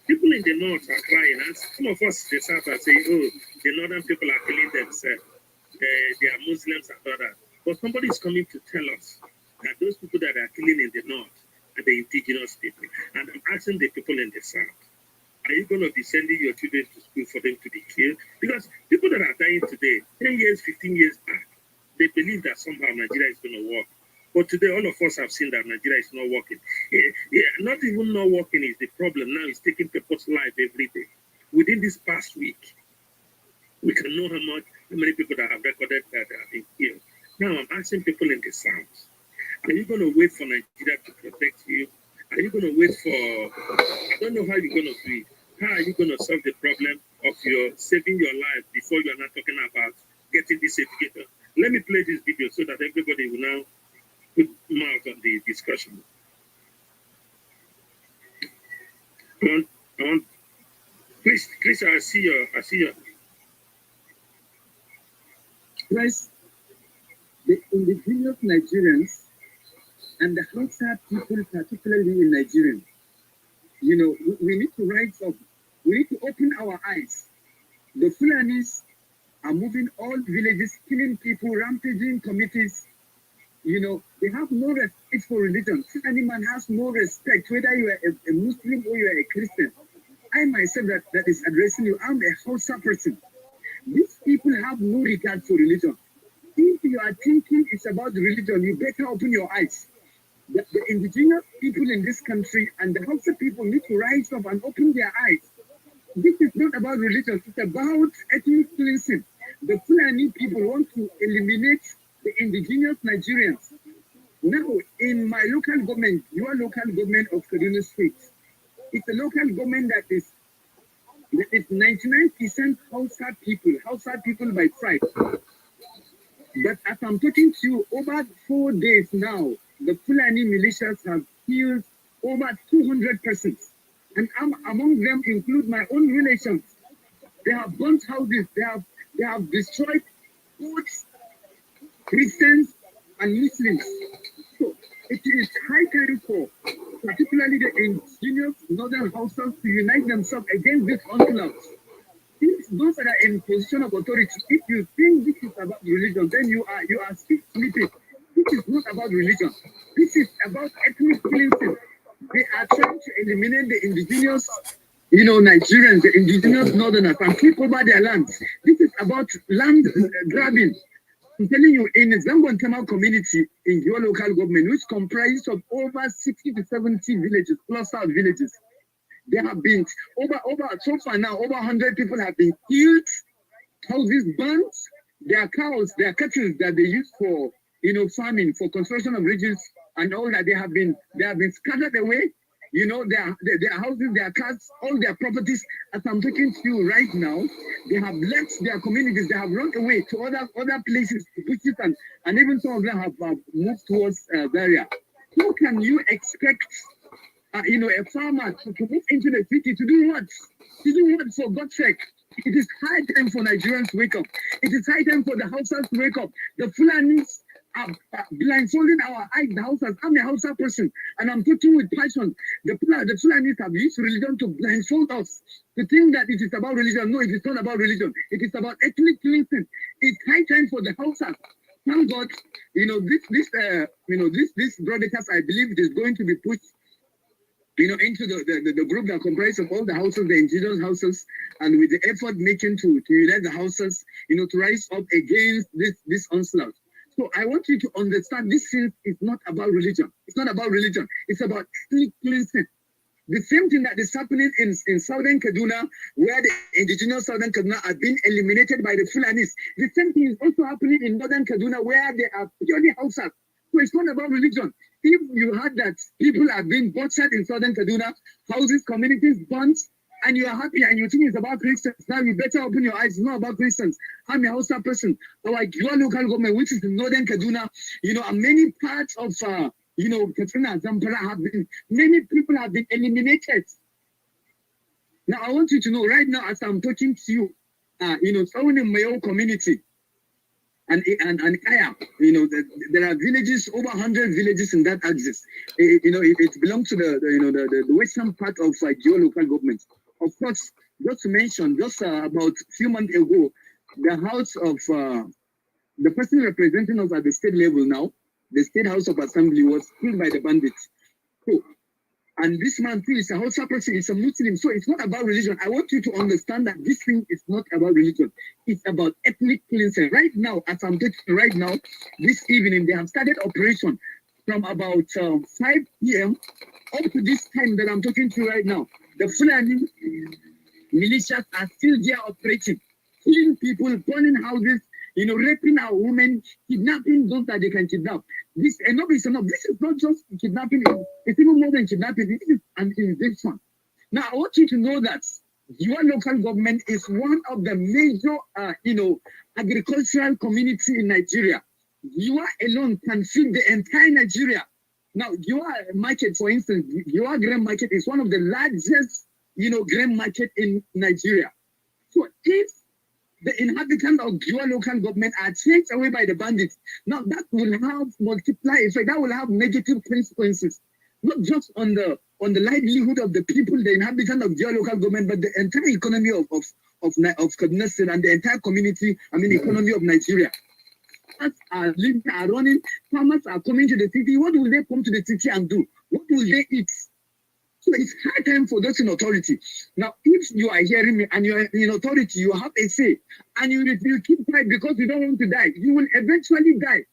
people in the north are crying, and some of us in the south are saying, oh, the northern people are killing themselves. They are Muslims and others. But somebody is coming to tell us that those people that are killing in the north are the indigenous people. And I'm asking the people in the south, are you going to be sending your children to school for them to be killed? Because people that are dying today, 10 years, 15 years back, they believe that somehow Nigeria is going to work. But today, all of us have seen that Nigeria is not working. Not even not working is the problem. Now it's taking people's life every day. Within this past week, we can know how many people that have recorded that have been killed. Now I'm asking people in the south, are you going to wait for Nigeria to protect you? Are you going to wait for, I don't know how you're going to do it. How are you going to solve the problem of your saving your life before you are not talking about getting this education? Let me play this video so that everybody will now put mouth on the discussion. Chris, I see you. Chris, the indigenous Nigerians and the Hausa people, particularly in Nigeria, you know, we need to rise up. We need to open our eyes. The Fulanis are moving all villages, killing people, rampaging committees. You know, they have no respect for religion. Fulani man has no respect, whether you are a Muslim or you are a Christian. I myself that is addressing you, I'm a Hausa person. These people have no regard for religion. If you are thinking it's about religion, you better open your eyes. The indigenous people in this country and the Hausa people need to rise up and open their eyes. This is not about religion, it's about ethnic cleansing. The Fulani people want to eliminate the indigenous Nigerians. Now, in my local government, your local government of Kaduna State, it's a local government that is 99% Hausa people by tribe. But as I'm talking to you, over 4 days now, the Fulani militias have killed over 200 persons. And among them include my own relations. They have burnt houses, they have destroyed both Christians and Muslims. So it is high time for particularly the indigenous northern Hausas to unite themselves against this onslaught. If those that are in position of authority, if you think this is about religion, then you are still sleeping. This is not about religion. This is about ethnic cleansing. They are trying to eliminate the indigenous, Nigerians, the indigenous northerners, and take over their lands. This is about land grabbing. I'm telling you, in the Zangon Tamal community in your local government, which comprises of over 60 to 70 villages, cluster of villages, there have been so far now, over 100 people have been killed, houses burnt, their cows, their cattle that they use for, farming, for construction of bridges and all that, they have been scattered away. Their houses, their cars, all their properties. As I'm talking to you right now, they have left their communities. They have run away to other places, to bushes, and even some of them have moved towards Zaria. How can you expect, a farmer to move into the city to do what? To do what, for God's sake? It is high time for Nigerians to wake up. It is high time for the Hausas to wake up. The Fulanis are blindfolding our eyes, the Hausas. I'm a Hausa person, and I'm talking with passion. The Fulanis have used religion to blindfold us, to think that it is about religion. No, it is not about religion. It is about ethnic cleansing. It's high time for the Hausas. Thank God, this broadcast, I believe it is going to be pushed into the group that comprises of all the houses, the indigenous houses, and with the effort making to unite the houses, to rise up against this onslaught. So I want you to understand this thing is not about religion. It's not about religion. It's about ethnic cleansing. The same thing that is happening in southern Kaduna, where the indigenous southern Kaduna are being eliminated by the Fulanis. The same thing is also happening in northern Kaduna, where they are purely Hausas. So it's not about religion. If you heard that people are being butchered in southern Kaduna, houses, communities burnt, and you are happy and you think it's about Christians, now you better open your eyes. It's not about Christians. I'm a Hausa person. Our local government, which is in northern Kaduna, and many parts of Katrina, Zamfara many people have been eliminated. Now, I want you to know right now, as I'm talking to you, someone in my own community, and Kaya, there are villages, over 100 villages in that axis. It belongs to the western part of local government. Of course, just to mention, about a few months ago, the house of the person representing us at the state level now, the State House of Assembly, was killed by the bandits. So, and this man too is a Hausa person, he's a Muslim. So it's not about religion. I want you to understand that this thing is not about religion. It's about ethnic cleansing. Right now, as I'm talking right now, this evening, they have started operation from about 5 p.m. up to this time that I'm talking to you right now. The Fulani militias are still there operating, killing people, burning houses, raping our women, kidnapping those that they can kidnap. This enough is enough. This is not just kidnapping, it's even more than kidnapping. This is an invasion. Now, I want you to know that your local government is one of the major, agricultural community in Nigeria. You alone can feed the entire Nigeria. Now, your market, for instance, your grain market is one of the largest, grain market in Nigeria. So if the inhabitants of your local government are chased away by the bandits, now that will have multiply effect. That will have negative consequences, not just on the livelihood of the people, the inhabitants of your local government, but the entire economy of Kaduna State and the entire community, economy of Nigeria. Farmers are living, are running, farmers are coming to the city. What will they come to the city and do? What will they eat? So it's high time for those in authority. Now, if you are hearing me and you are in authority, you have a say, and you keep quiet because you don't want to die, you will eventually die.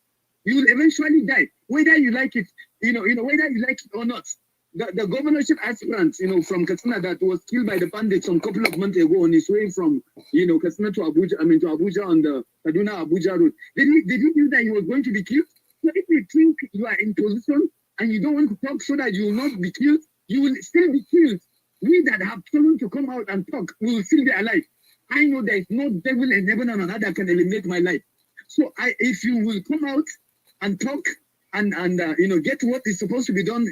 You will eventually die, whether you like it, whether you like it or not. The governorship aspirant, from Katsina that was killed by the bandits a couple of months ago on his way from, Katsina to Abuja, to Abuja on the Kaduna-Abuja road. Did you know that he was going to be killed? So if you think you are in position and you don't want to talk so that you will not be killed, you will still be killed. We that have chosen to come out and talk, we will still be alive. I know there is no devil in heaven and another that can eliminate my life. So if you will come out and talk and get what is supposed to be done,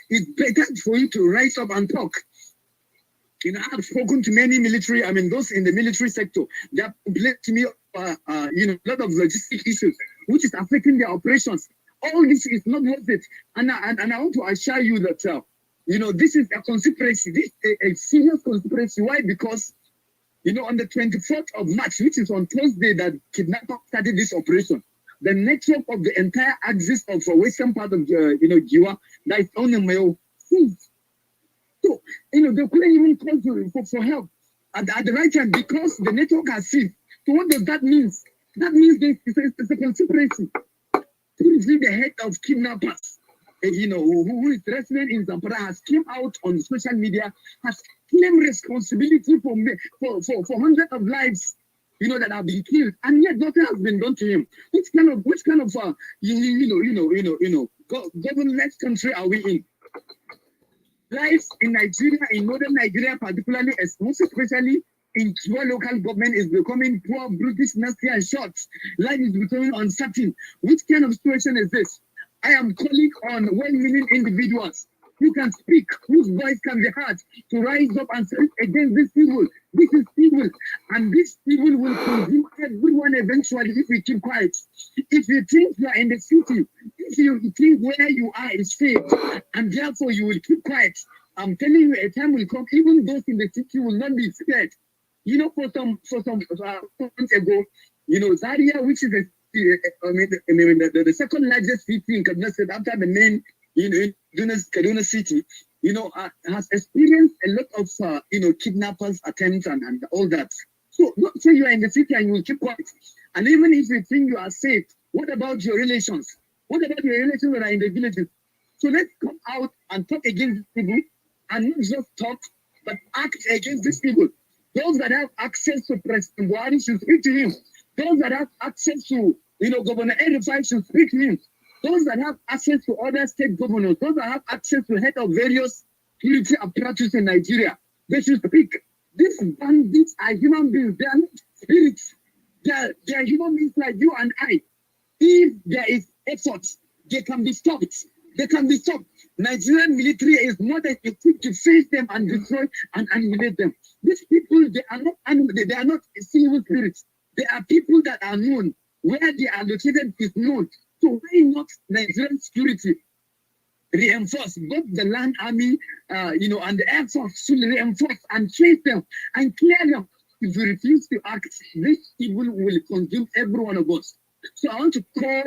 it's better for you to rise up and talk. I've spoken to many military, those in the military sector. They have complained to me, a lot of logistic issues, which is affecting their operations. All this is not worth it. And I want to assure you that, this is a conspiracy. This is a serious conspiracy. Why? Because, on the 24th of March, which is on Thursday, that kidnappers started this operation, the network of the entire axis of the western part of, Giwa, that is on the mail, seized. So, they couldn't even call for help at the right time because the network has ceased. So what does that mean? That means it's a conspiracy. The head of kidnappers, who is resident in Zamfara, has came out on social media, has claimed responsibility for hundreds of lives, that have been killed, and yet nothing has been done to him. Which kind of government country are we in? Lives in Nigeria, in northern Nigeria, particularly, most especially in your local government, is becoming poor, brutish, nasty, and short. Life is becoming uncertain. Which kind of situation is this? I am calling on well-meaning individuals who can speak, whose voice can be heard, to rise up and speak against this evil. This is evil, and this evil will consume everyone eventually if we keep quiet. If you think you are in the city, if you think where you are is safe, and therefore you will keep quiet, I'm telling you, a time will come, even those in the city will not be scared. For some months ago, Zaria, which is the second largest city in Kaduna State after the main, Kaduna City, has experienced a lot of, kidnappers attempts and all that. So don't say you are in the city and you will keep quiet. And even if you think you are safe, What about your relations? What about your relations that are in the villages? So let's come out and talk against these people, and not just talk, but act against these people. Those that have access to President Buhari should speak to him. Those that have access to, Governor Erifai should speak to him. Those that have access to other state governors, those that have access to head of various security apparatus in Nigeria, they should speak. These bandits are human beings. They are not spirits. They are human beings like you and I. If there is effort, they can be stopped. They can be stopped. Nigerian military is not equipped to face them and destroy and annihilate them. These people, they are not they are not civil spirits. They are people that are known. Where they are located is known. So why not Nigerian security reinforce both the land army, and the air force should reinforce and chase them and clear them. If we refuse to act, this evil will consume every one of us. So I want to call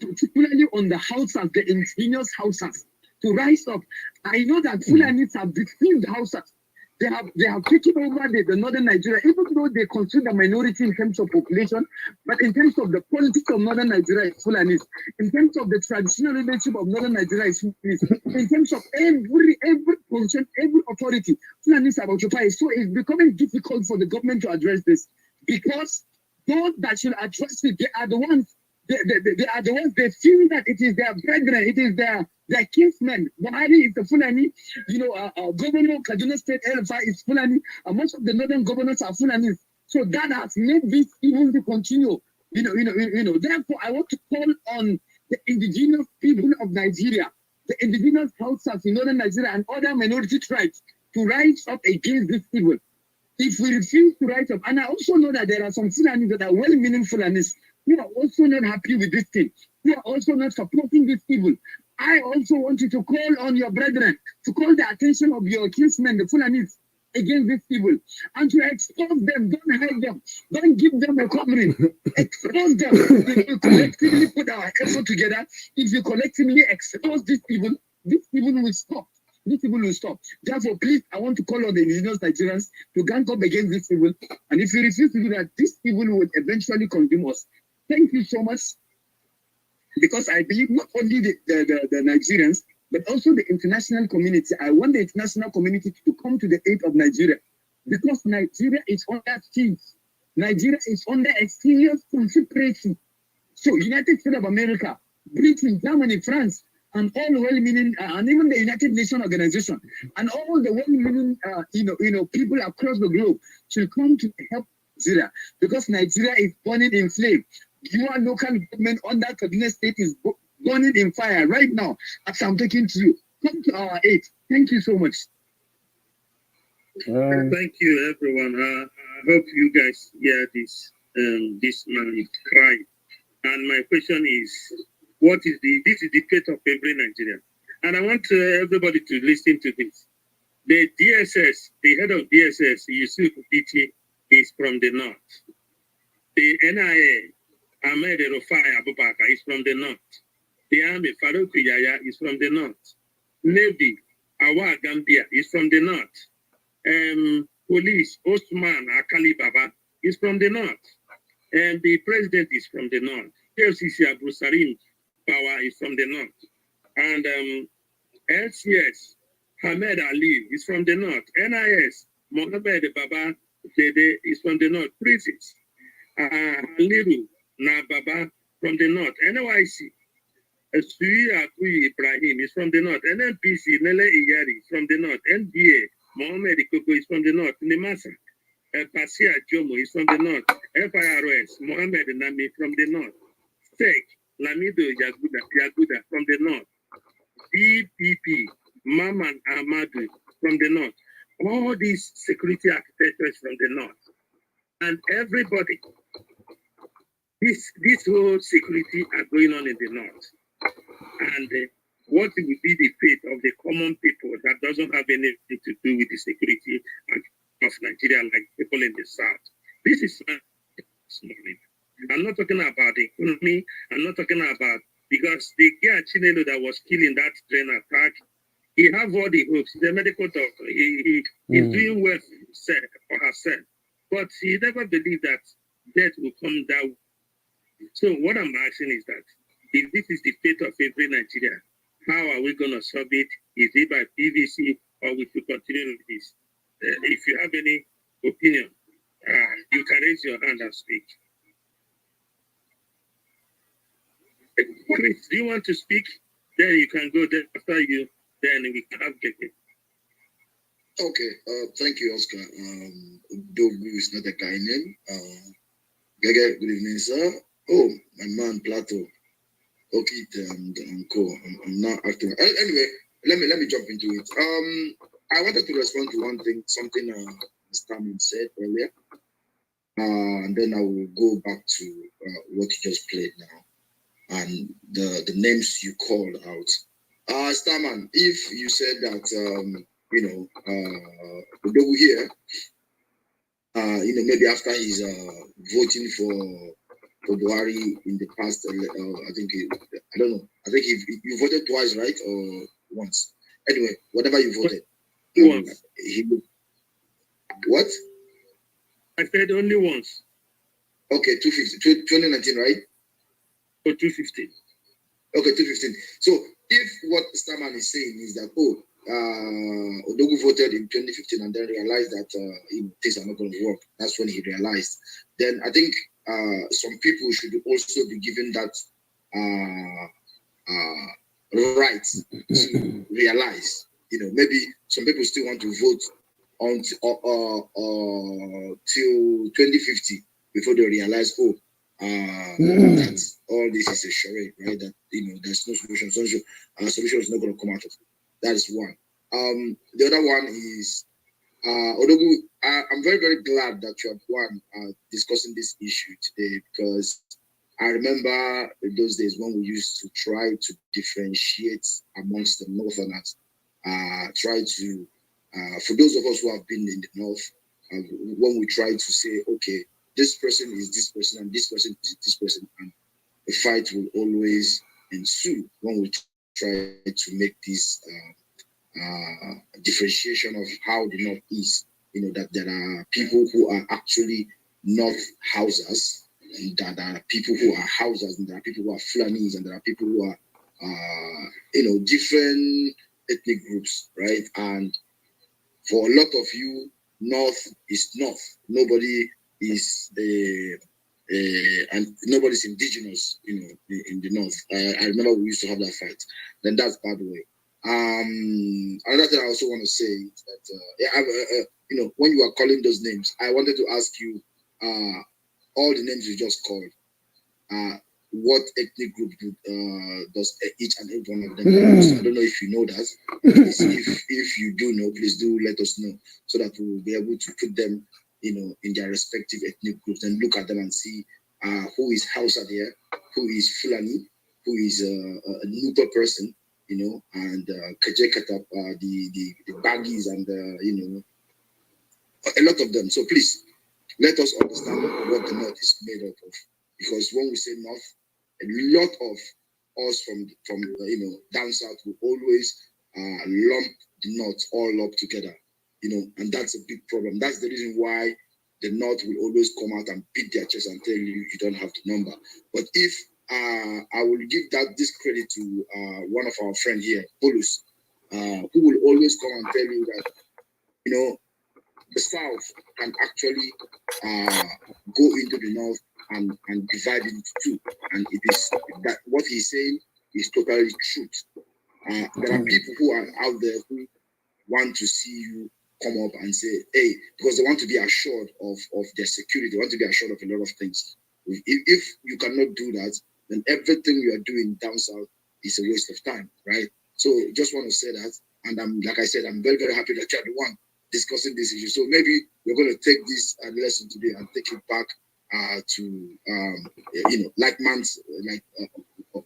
particularly on the Hausas, the indigenous Hausas, to rise up. I know that Fulanis have deceived Hausas. They have taken over the northern Nigeria, even though they consider minority in terms of population, but in terms of the politics of northern Nigeria, it's Fulanis. In terms of the traditional relationship of northern Nigeria, it's Fulanis. In terms of every position, every authority, Fulanis have occupied. So it's becoming difficult for the government to address this, because those that should address it, they are the ones. They are the ones, they feel that it is their brethren, it is their kinsmen. Buhari is the Fulani, Governor Kaduna State, Erifai is Fulani, and most of the northern governors are Fulani. So that has made this even to continue. Therefore, I want to call on the indigenous people of Nigeria, the indigenous Hausas in northern Nigeria and other minority tribes to rise up against this evil. If we refuse to rise up, and I also know that there are some Fulanis that are well-meaning Fulanis who are also not happy with this thing, who are also not supporting this evil. I also want you to call on your brethren, to call the attention of your kinsmen, the Fulanis, against this evil, and to expose them, don't hide them, don't give them a covering, expose them. If we collectively put our effort together, if you collectively expose this evil will stop. This evil will stop. Therefore, please, I want to call on the indigenous Nigerians to gang up against this evil. And if you refuse to do that, this evil will eventually consume us. Thank you so much. Because I believe not only the Nigerians, but also the international community. I want the international community to come to the aid of Nigeria. Because Nigeria is under siege. Nigeria is under a serious consecration. So United States of America, Britain, Germany, France, and all well-meaning, and even the United Nations Organization, and all the well-meaning, people across the globe should come to help Nigeria, because Nigeria is burning in flame. Your local government under Kaduna State is burning in fire right now, as I'm talking to you. Come to our aid. Thank you so much. Thank you, everyone. I hope you guys hear this man cry. And my question is, this is the fate of every Nigerian. And I want everybody to listen to this. The DSS, the head of DSS, Yusuf Bichi, is from the north. The NIA, Ahmed Rufai Abubakar, is from the north. The Army, Farouk Yaya, is from the north. Navy, Awa Gambia, is from the north. Police, Osman Akali Baba, is from the north. And the president is from the north. LCC Abu Sarim Power is from the north. And LCS, Hamed Ali is from the north. NIS, Mohamed Baba Dede is from the north. Prisons, Haliru Na Baba from the north. NYC, Sui Akui Ibrahim is from the north. NNPC, Nele Iyari is from the north. NBA, Mohamed Ikoko is from the north. Nimasa, Pasia Jomo is from the north. FIRS, Mohamed Nami from the north. SEC, Lamido Yaguda from the north. DPP, Maman Ahmadu from the north. All these security architectures from the north. And everybody, this whole security are going on in the north. And what will be the fate of the common people that doesn't have anything to do with the security of Nigeria, like people in the south? This is this morning. I'm not talking about the economy. I'm not talking about, because the guy Chinelo that was killing that train attack, he have all the hopes. The medical doctor, he's doing well for herself, but he never believed that death will come down So what I'm asking is that if this is the fate of every Nigerian, how are we going to solve it? Is it by PVC or we should continue with this? If you have any opinion, you can raise your hand and speak. Chris, do you want to speak? Then you can go there after you. Then we can have it. Okay. Thank you, Oscar. Dogu is not a guy name. Good evening, sir. Oh, my man, Plato. Okay, and cool. I'm not acting. Anyway, let me jump into it. I wanted to respond to one thing, something Mr. Min said earlier. And then I will go back to what you just played now and the names you called out. Starman, if you said that Udogu here, maybe after he's voting for Buhari in the past, I think I don't know. I think you voted twice, right, or once? Anyway, whatever you voted. Once. What? I said only once. Okay, 2019, right? Or 2015. Okay, 2015. So if what Starman is saying is that, Odogu voted in 2015 and then realized that things are not going to work, that's when he realized. Then I think some people should also be given that right to realize. Maybe some people still want to vote till 2050 before they realize, that all this is a charade, right? That there's no solution. Solution is not going to come out of it. That is one. The other one is Odogu. I'm very, very glad that you are discussing this issue today, because I remember those days when we used to try to differentiate amongst the Northerners. Try to, for those of us who have been in the North, when we try to say, okay, this person is this person and this person is this person, and a fight will always ensue when we try to make this differentiation of how the North is. That there are people who are actually North Hausas, and that there are people who are Hausas, and there are people who are Fulanis, and there are people who are, different ethnic groups, right? And for a lot of you, North is North. Nobody is and nobody's indigenous, in the North. I remember we used to have that fight. Then that's by the way. Another thing I also want to say is that when you are calling those names, I wanted to ask you all the names you just called. What ethnic group does each and every one of them belong to? I don't know if you know that. If you do know, please do let us know, so that we will be able to put them, in their respective ethnic groups and look at them and see who is Hausa there, who is Fulani, who is a Nupa person, and Kajekatap, the Baggies, and a lot of them. So please let us understand what the North is made up of, because when we say North, a lot of us from down south will always lump the North all up together, and that's a big problem. That's the reason why the North will always come out and beat their chest and tell you don't have the number. But if I will give this credit to one of our friends here, Polus, who will always come and tell you that the South can actually go into the North and divide it into two, and it is that what he's saying is totally truth. There are people who are out there who want to see you come up and say, hey, because they want to be assured of their security, they want to be assured of a lot of things. If you cannot do that, then everything you are doing down south is a waste of time, right? So just want to say that, and like I said, I'm very, very happy that you're the one discussing this issue. So maybe we're going to take this lesson today and take it back to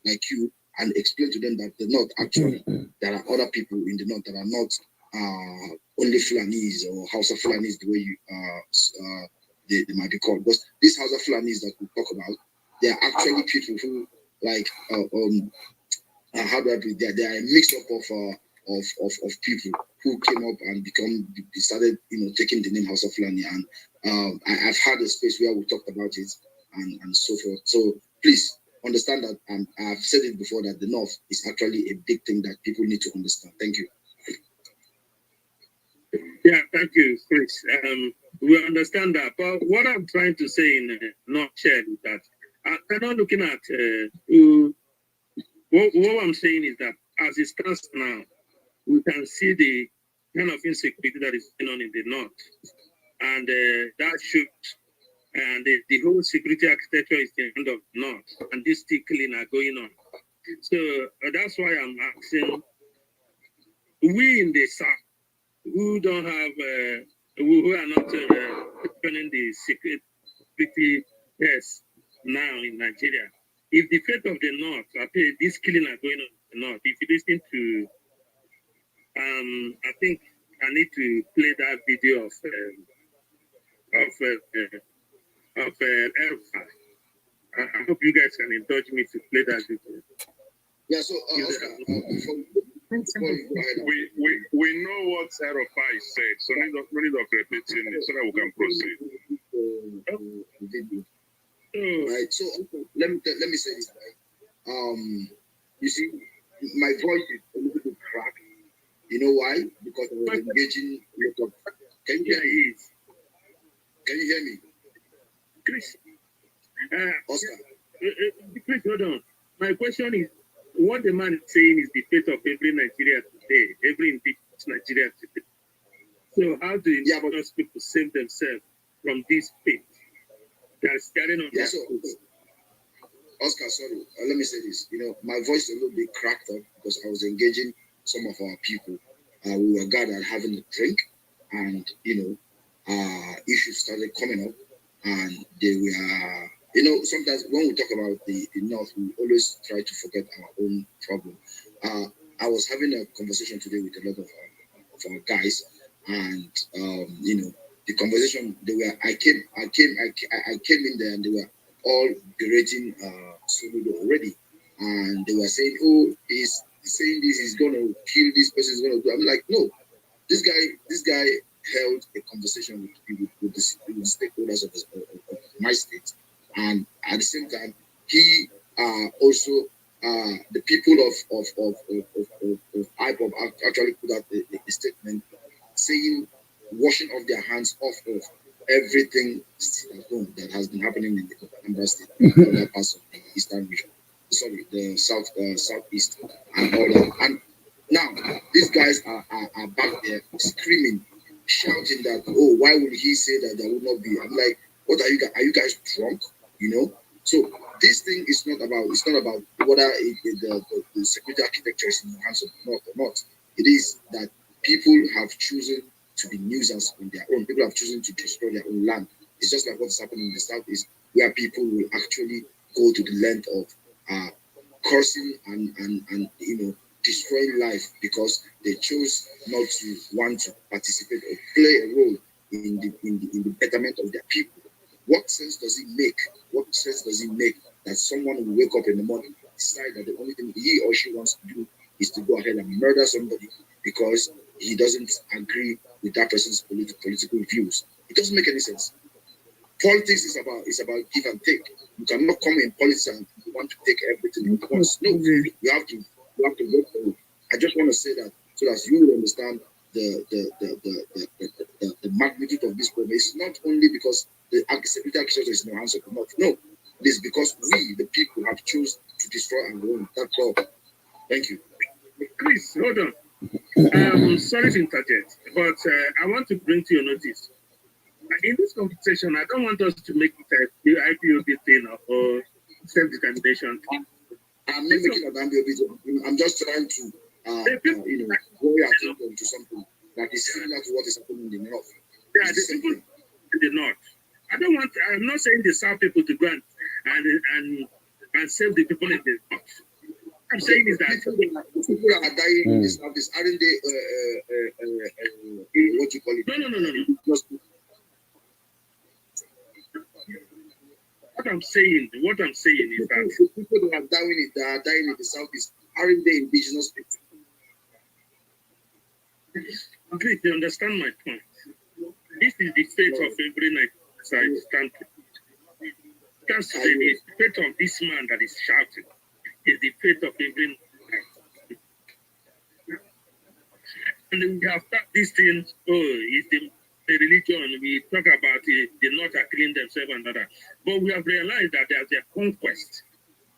like you, and explain to them that they're not actually, there are other people in the North that are not only Fulanis or Hausa Fulanis, the way you they might be called. Because these Hausa Fulanis that we talk about, they are actually people who how do I put it? They are a mix up of people who came up and started taking the name Hausa Fulani, and I've had a space where we talked about it and so forth. So please understand that, and I've said it before, that the North is actually a big thing that people need to understand. Thank you. Yeah, thank you, Chris. We understand that, but what I'm trying to say in a nutshell is that I'm not looking at what I'm saying is that as it stands now, we can see the kind of insecurity that is going on in the North, and that should, and the whole security architecture is the end of the North, and this still killing are going on. So that's why I'm asking, we in the South, who don't have, who are not running the security test now in Nigeria, if the fate of the North, okay, this killing are going on in the North, if you listen to, I think I need to play that video of Elfa. I hope you guys can indulge me to play that video. Yeah, so Oscar, we know what Elfa is saying, so need of repeating it so that we can proceed. Right. So let me say this, right. You see, my voice is a little bit cracked. You know why? Because I was engaging a lot of. Can you hear me? Can you hear me? Chris. Oscar. Chris, hold on. My question is, what the man is saying is the fate of every Nigeria today, every indigenous Nigeria today. So how do indigenous people save themselves from this fate that is carrying on their foots? Oscar, sorry. Let me say this. You know, my voice is a little bit cracked up because I was engaging some of our people. We were gathered having a drink, and issues started coming up, and they were. Sometimes when we talk about the North, we always try to forget our own problem. I was having a conversation today with a lot of our guys, and the conversation I came in there, and they were all berating Soludo already, and they were saying, "Oh, he's saying this, he's gonna kill this person, he's gonna do." I'm like, no, this guy held a conversation with the stakeholders of my state. And at the same time, he also the people of IPOB actually put out a statement saying, washing off their hands off of everything at home that has been happening in the Anambra State and other parts of the Eastern region. Sorry, the southeast and all that. And now these guys are back there screaming, shouting that, oh, why would he say that there would not be? I'm like, what are you guys drunk? So this thing is not about whether the security architecture is in the hands of the North or not. It is that people have chosen to be nuisance on their own. People have chosen to destroy their own land. It's just like what's happening in the Southeast, where people will actually go to the length of cursing and destroying life because they chose not to want to participate or play a role in the betterment of their people. What sense does it make? What sense does it make that someone will wake up in the morning, decide that the only thing he or she wants to do is to go ahead and murder somebody because he doesn't agree with that person's political views? It doesn't make any sense. Politics is about give and take. You cannot come in politics and you want to take everything at once. No, you have to work for it. I just want to say that so that you will understand the magnitude of this problem. It's not only because the security architecture is in the hands of the North. No, it is because we, the people, have chosen to destroy and ruin. That's all. Thank you. Chris, hold on. Sorry to interject, but I want to bring to your notice. In this conversation, I don't want us to make it the IPOB thing or self-determination thing. I'm not making an IPOB thing. I'm just trying to, draw your attention to something that is similar to what is happening in the North. Yeah, the people in the North. I'm not saying the South people to go and save the people in the North. I'm saying is that people are dying in the South, aren't they? What you call it? No. What I'm saying is that people that are dying in the Southeast, aren't they indigenous people? Great, you understand my point. This is the fate of every Nigerian country. Because the fate of this man that is shouting is the fate of every. And we have thought this thing, it's the religion, we talk about it, the North are killing themselves and other. But we have realized that there's a conquest.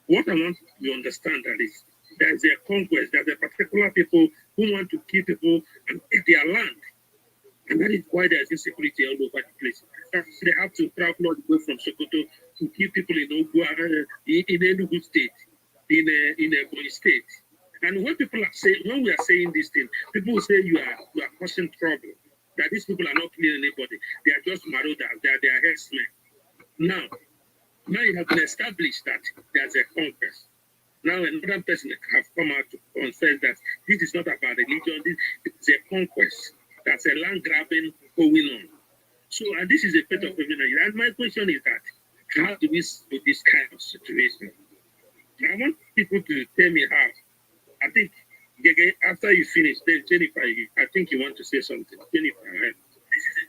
What I want you to understand that is, there's a conquest, there's a particular people who want to kill people and take their land. And that is why there's insecurity all over the place. They have to travel all the way from Sokoto to kill people in Ogua, in Enugu state, in Ebonyi state. And when people are saying, when we are saying this thing, people will say you are causing trouble. That these people are not killing anybody. They are just marauders. They are herdsmen. Now it has been established that there's a conquest. Now another person have come out to confess that this is not about religion. This is a conquest. That's a land grabbing going on. So, and this is a fate of every Nigerian. And my question is that, how do we do this kind of situation? I want people to tell me how. I think, after you finish, then Jennifer, I think you want to say something. Jennifer, right?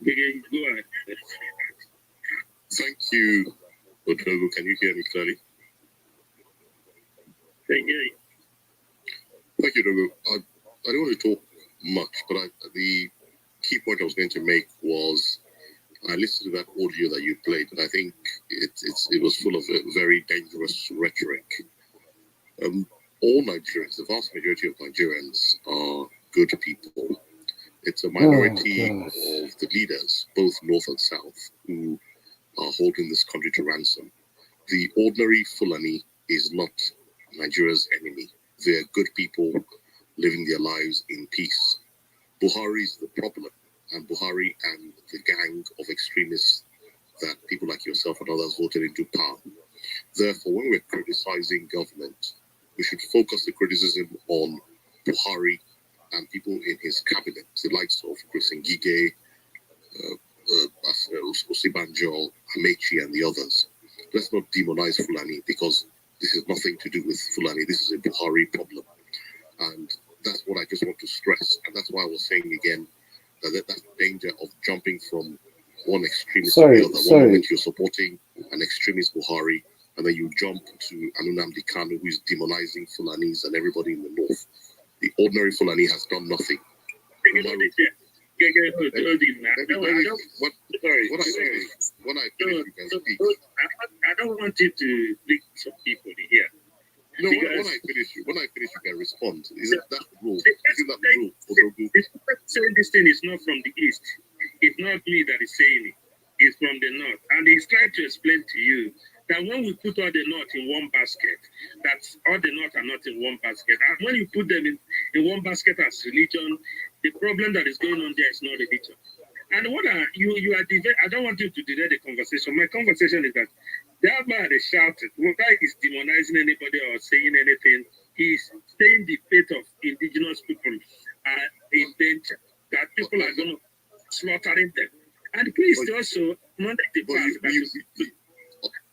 Go ahead. Thank you, Odogo. Can you hear me clearly? Thank you. Thank you, Odogo. I don't want to talk much, but the key point I was going to make was I listened to that audio that you played, and I think it was full of a very dangerous rhetoric. All Nigerians, the vast majority of Nigerians are good people. It's a minority of the leaders, both North and South, who are holding this country to ransom. The ordinary Fulani is not Nigeria's enemy. They're good people living their lives in peace. Buhari is the problem, and Buhari and the gang of extremists that people like yourself and others voted into power. Therefore, when we're criticizing government, we should focus the criticism on Buhari and people in his cabinet, the likes of Chris Ngige, Osibanjo, Amechi, and the others. Let's not demonize Fulani, because this has nothing to do with Fulani. This is a Buhari problem. And that's what I just want to stress. And that's why I was saying again that that's the danger of jumping from one extremist to the other. One moment you're supporting an extremist Buhari, and then you jump to Nnamdi Kanu, who is demonizing Fulanis and everybody in the north. The ordinary Fulani has done nothing. When I finish, you can speak. I don't want you to leak some people here. No, when I finish, you can respond. Isn't that the rule? Isn't that the rule? Saying this thing is not from the east. It's not me that is saying it. It's from the north. And he's trying to explain to you that when we put all the north in one basket, that all the north are not in one basket. And when you put them in one basket as religion, the problem that is going on there is not religion. And what you are I don't want you to delay the conversation. My conversation is that that man is shouting. Whether he's demonizing anybody or saying anything, he's saying the fate of indigenous people are in danger. That people are going to slaughtering them. And please also not the fact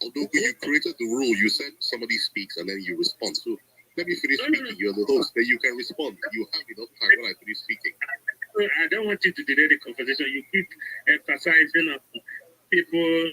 although you created the rule, you said somebody speaks and then you respond. So let me finish speaking. You're the host, then you can respond. You have enough time when I finish speaking. I don't want you to delay the conversation. You keep emphasizing people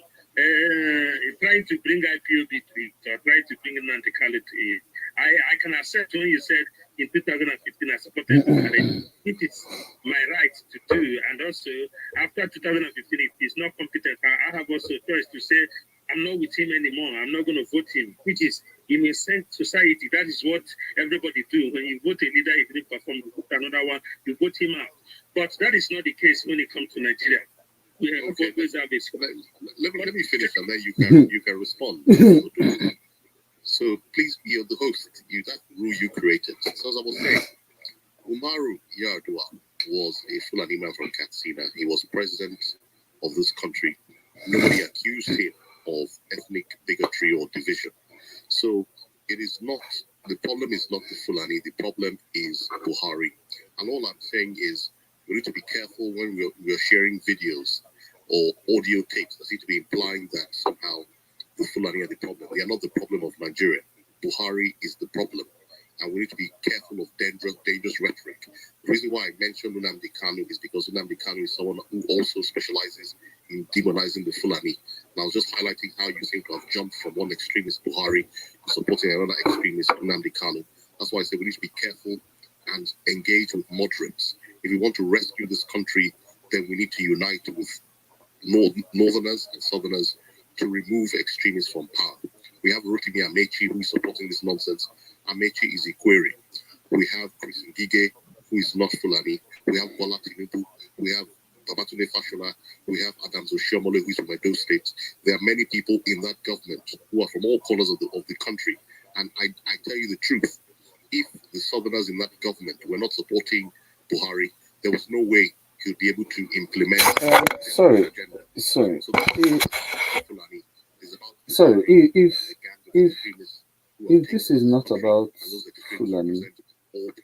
trying to bring IPOB to it, or trying to bring Nanticali to it. I can accept when you said in 2015 I supported Buhari. It is my right to do. And also, after 2015, if he's not competent, I have also a choice to say, I'm not with him anymore. I'm not going to vote him, which is in a society. That is what everybody do. When you vote a leader, if he didn't perform, you vote another one, you vote him out. But that is not the case when it comes to Nigeria. We have always have this. Let me finish and then you can respond. So please be the host. That rule you created. So as I was saying, Umaru Yar'Adua was a Fulani man from Katsina. He was president of this country. Nobody accused him of ethnic bigotry or division. So it is not, the problem is not the Fulani, the problem is Buhari. And all I'm saying is we need to be careful when we're sharing videos or audio tapes that seem to be implying that somehow the Fulani are the problem. They are not the problem of Nigeria. Buhari is the problem. And we need to be careful of dangerous rhetoric. The reason why I mentioned Nnamdi Kanu is because Nnamdi Kanu is someone who also specializes in demonizing the Fulani. And I was just highlighting how you seem to have jumped from one extremist, Buhari, to supporting another extremist, Nnamdi Kanu. That's why I say we need to be careful and engage with moderates. If we want to rescue this country, then we need to unite with Northerners and Southerners to remove extremists from power. We have Rotimi Amechi, who is supporting this nonsense. Amechi is Ikwere. We have Chris Ngige, who is not Fulani. We have Bola Tinubu. We have Babatunde Fashola. We have Adams Oshiomhole, who is from Edo State. There are many people in that government who are from all corners of the country. And I tell you the truth, if the Southerners in that government were not supporting Buhari, there was no way he would be able to implement sorry. If this is not about Fulani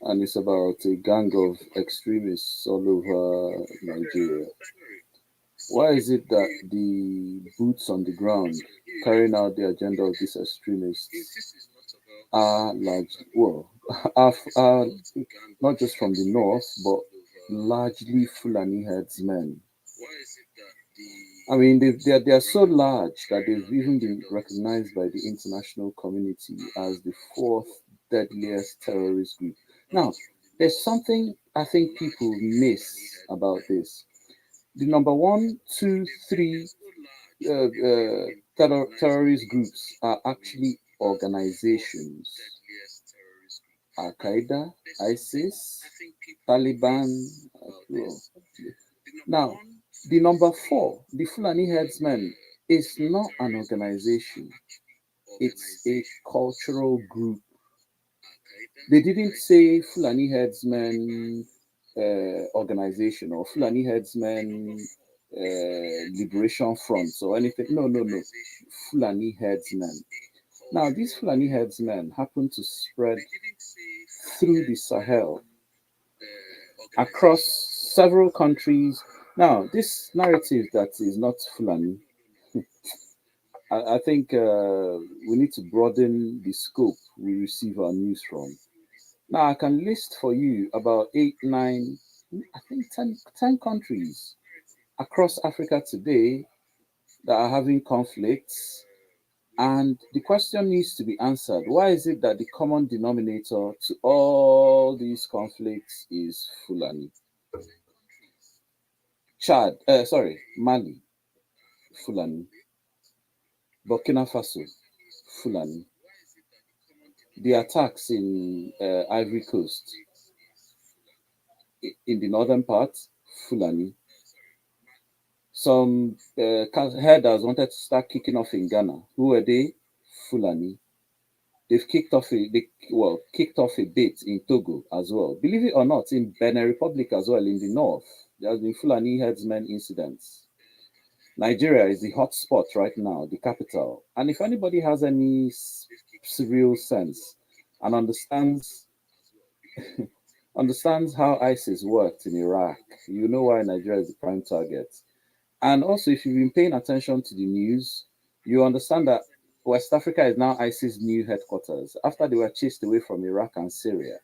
and it's about a gang of extremists all over Nigeria, why is it that the boots on the ground carrying out the agenda of these extremists are are not just from the north, but largely Fulani headsmen? I mean, they are so large that they've even been recognized by the international community as the fourth deadliest terrorist group. Now, there's something I think people miss about this. The number 1, 2, 3 terrorist groups are actually organizations. Al-Qaeda, ISIS, Taliban. Now, the number 4, the Fulani Headsmen, is not an organization. It's a cultural group. They didn't say Fulani Headsmen organization or Fulani Headsmen Liberation Fronts or anything. No. Fulani Headsmen. Now, these Fulani Headsmen happen to spread through the Sahel across several countries. Now, this narrative that is not Fulani, I think we need to broaden the scope we receive our news from. Now, I can list for you about 8, 9, I think 10 countries across Africa today that are having conflicts. And the question needs to be answered. Why is it that the common denominator to all these conflicts is Fulani? Mali, Fulani. Burkina Faso, Fulani. The attacks in Ivory Coast, in the northern part, Fulani. Some herders wanted to start kicking off in Ghana. Who were they? Fulani. They've kicked off a bit in Togo as well. Believe it or not, in Benin Republic as well, in the north, there has been Fulani herdsmen incidents. Nigeria is the hot spot right now, the capital. And if anybody has any real sense and understands how ISIS worked in Iraq, you know why Nigeria is the prime target. And also, if you've been paying attention to the news, you understand that West Africa is now ISIS' new headquarters. After they were chased away from Iraq and Syria,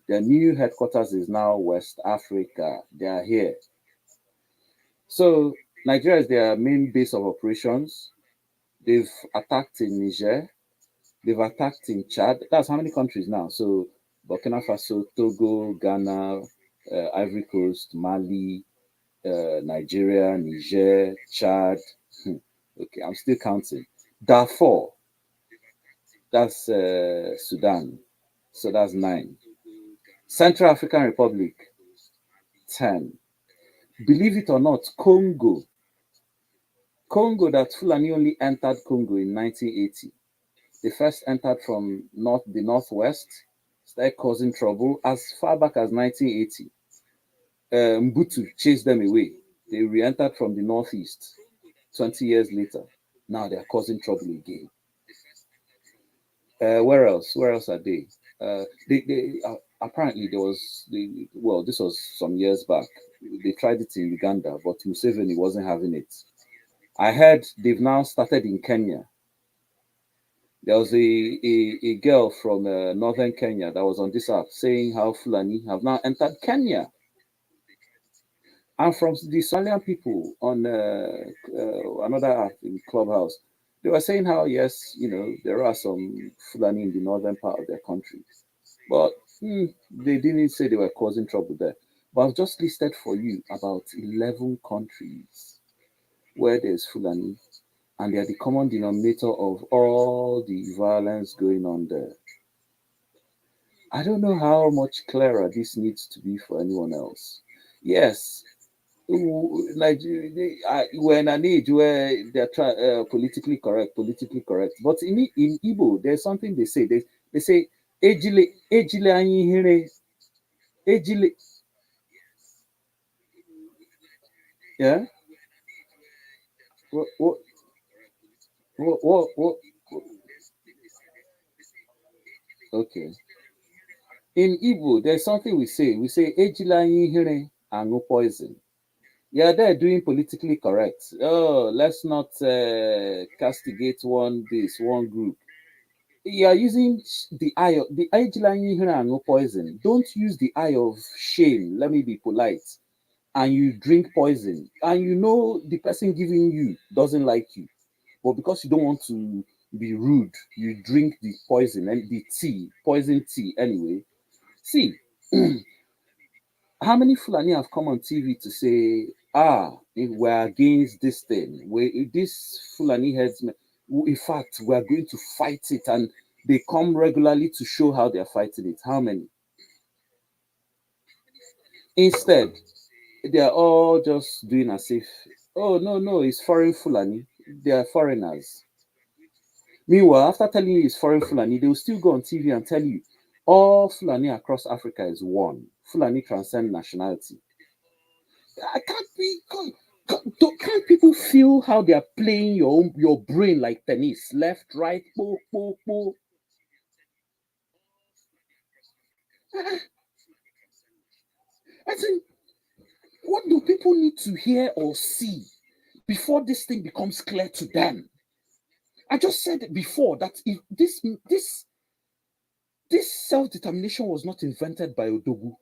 their new headquarters is now West Africa. They are here. So Nigeria is their main base of operations. They've attacked in Niger. They've attacked in Chad. That's how many countries now? So Burkina Faso, Togo, Ghana, Ivory Coast, Mali, Nigeria, Niger, Chad. Okay, I'm still counting. Darfur, that's Sudan. So that's 9. Central African Republic, 10. Believe it or not, Congo, that Fulani only entered Congo in 1980. They first entered from the northwest, started causing trouble as far back as 1980. Mbutu chased them away. They re-entered from the northeast 20 years later. Now they are causing trouble again. Where else? Where else are they? Apparently there was this was some years back. They tried it in Uganda, but Museveni wasn't having it. I heard they've now started in Kenya. There was a girl from northern Kenya that was on this app saying how Fulani have now entered Kenya. And from the Somalian people on another app in Clubhouse, they were saying how, yes, there are some Fulani in the northern part of their country. But they didn't say they were causing trouble there. But I've just listed for you about 11 countries where there's Fulani, and they are the common denominator of all the violence going on there. I don't know how much clearer this needs to be for anyone else. Yes, Nigeria, we're in an age where they're politically correct, But in Igbo, there's something they say. They say, ejile anyi here, ejile. Yeah. What? Okay. In Igbo, there's something we say. We say, ejile anyi here, angu poison. Yeah, they're doing politically correct. Oh, let's not castigate one group. You are using the eye of the eye poison. Don't use the eye of shame. Let me be polite. And you drink poison, and you know the person giving you doesn't like you, but because you don't want to be rude, you drink the poison and the poison tea anyway. See, how many Fulani have come on TV to say, we're against this thing, this Fulani headsmen, in fact, we're going to fight it, and they come regularly to show how they're fighting it. How many? Instead, they're all just doing as if, oh, no, it's foreign Fulani. They are foreigners. Meanwhile, after telling you it's foreign Fulani, they will still go on TV and tell you all Fulani across Africa is one. Fulani transcend nationality. I can't be. Can't people feel how they are playing your brain like tennis, left, right, po, po, po. I think, what do people need to hear or see before this thing becomes clear to them? I just said it before that if this self-determination was not invented by Odogu.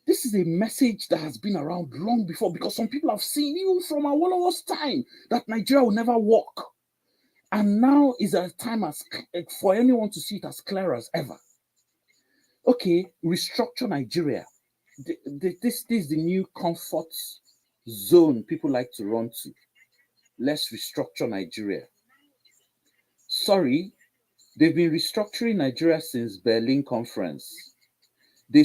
This is a message that has been around long before, because some people have seen, even from Awolowo's time, that Nigeria will never work. And now is a time for anyone to see it as clear as ever. Okay, restructure Nigeria. This is the new comfort zone people like to run to. Let's restructure Nigeria. Sorry, they've been restructuring Nigeria since Berlin Conference. They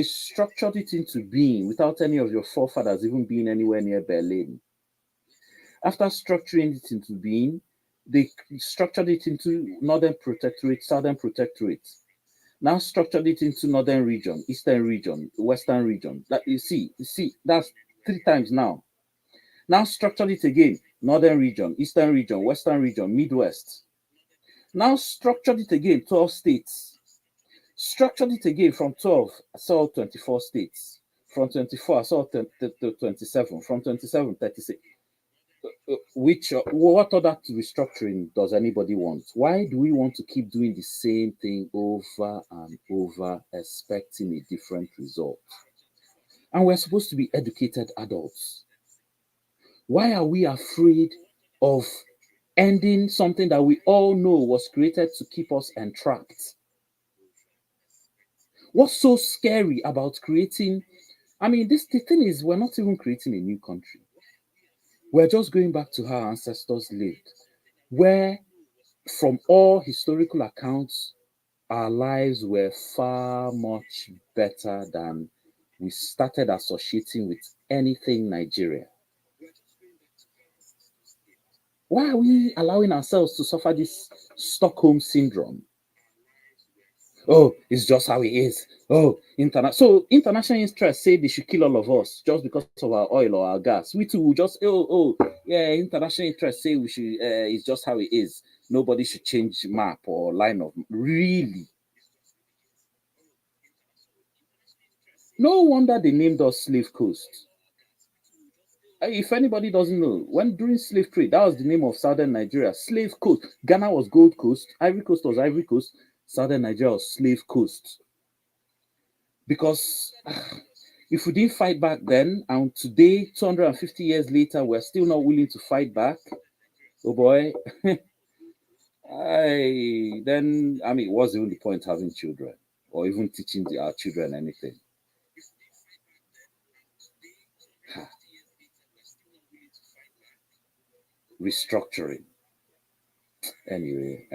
structured it into being without any of your forefathers even being anywhere near Berlin. After structuring it into being, they structured it into Northern Protectorate, Southern Protectorate. Now structured it into Northern region, Eastern region, Western region. That you see, that's 3 times now. Now structured it again, Northern region, Eastern region, Western region, Midwest. Now structured it again, 12 states. Structured it again from 12, I saw 24 states. From 24, I saw 27. From 27, 36. What other restructuring does anybody want? Why do we want to keep doing the same thing over and over, expecting a different result? And we're supposed to be educated adults. Why are we afraid of ending something that we all know was created to keep us entrapped? What's so scary about creating? I mean, the thing is, we're not even creating a new country. We're just going back to how our ancestors lived, where, from all historical accounts, our lives were far much better than we started associating with anything Nigeria. Why are we allowing ourselves to suffer this Stockholm syndrome? Oh, it's just how it is. Oh, so international interests say they should kill all of us just because of our oil or our gas. We too will just, yeah, international interests say we should, it's just how it is. Nobody should change map or line of, really? No wonder they named us Slave Coast. If anybody doesn't know, when during slave trade, that was the name of Southern Nigeria, Slave Coast. Ghana was Gold Coast, Ivory Coast was Ivory Coast, Southern Nigeria was Slave Coast. Because If we didn't fight back then, and today, 250 years later, we're still not willing to fight back, oh boy, what's even the point having children or even teaching our children anything? Restructuring. Anyway.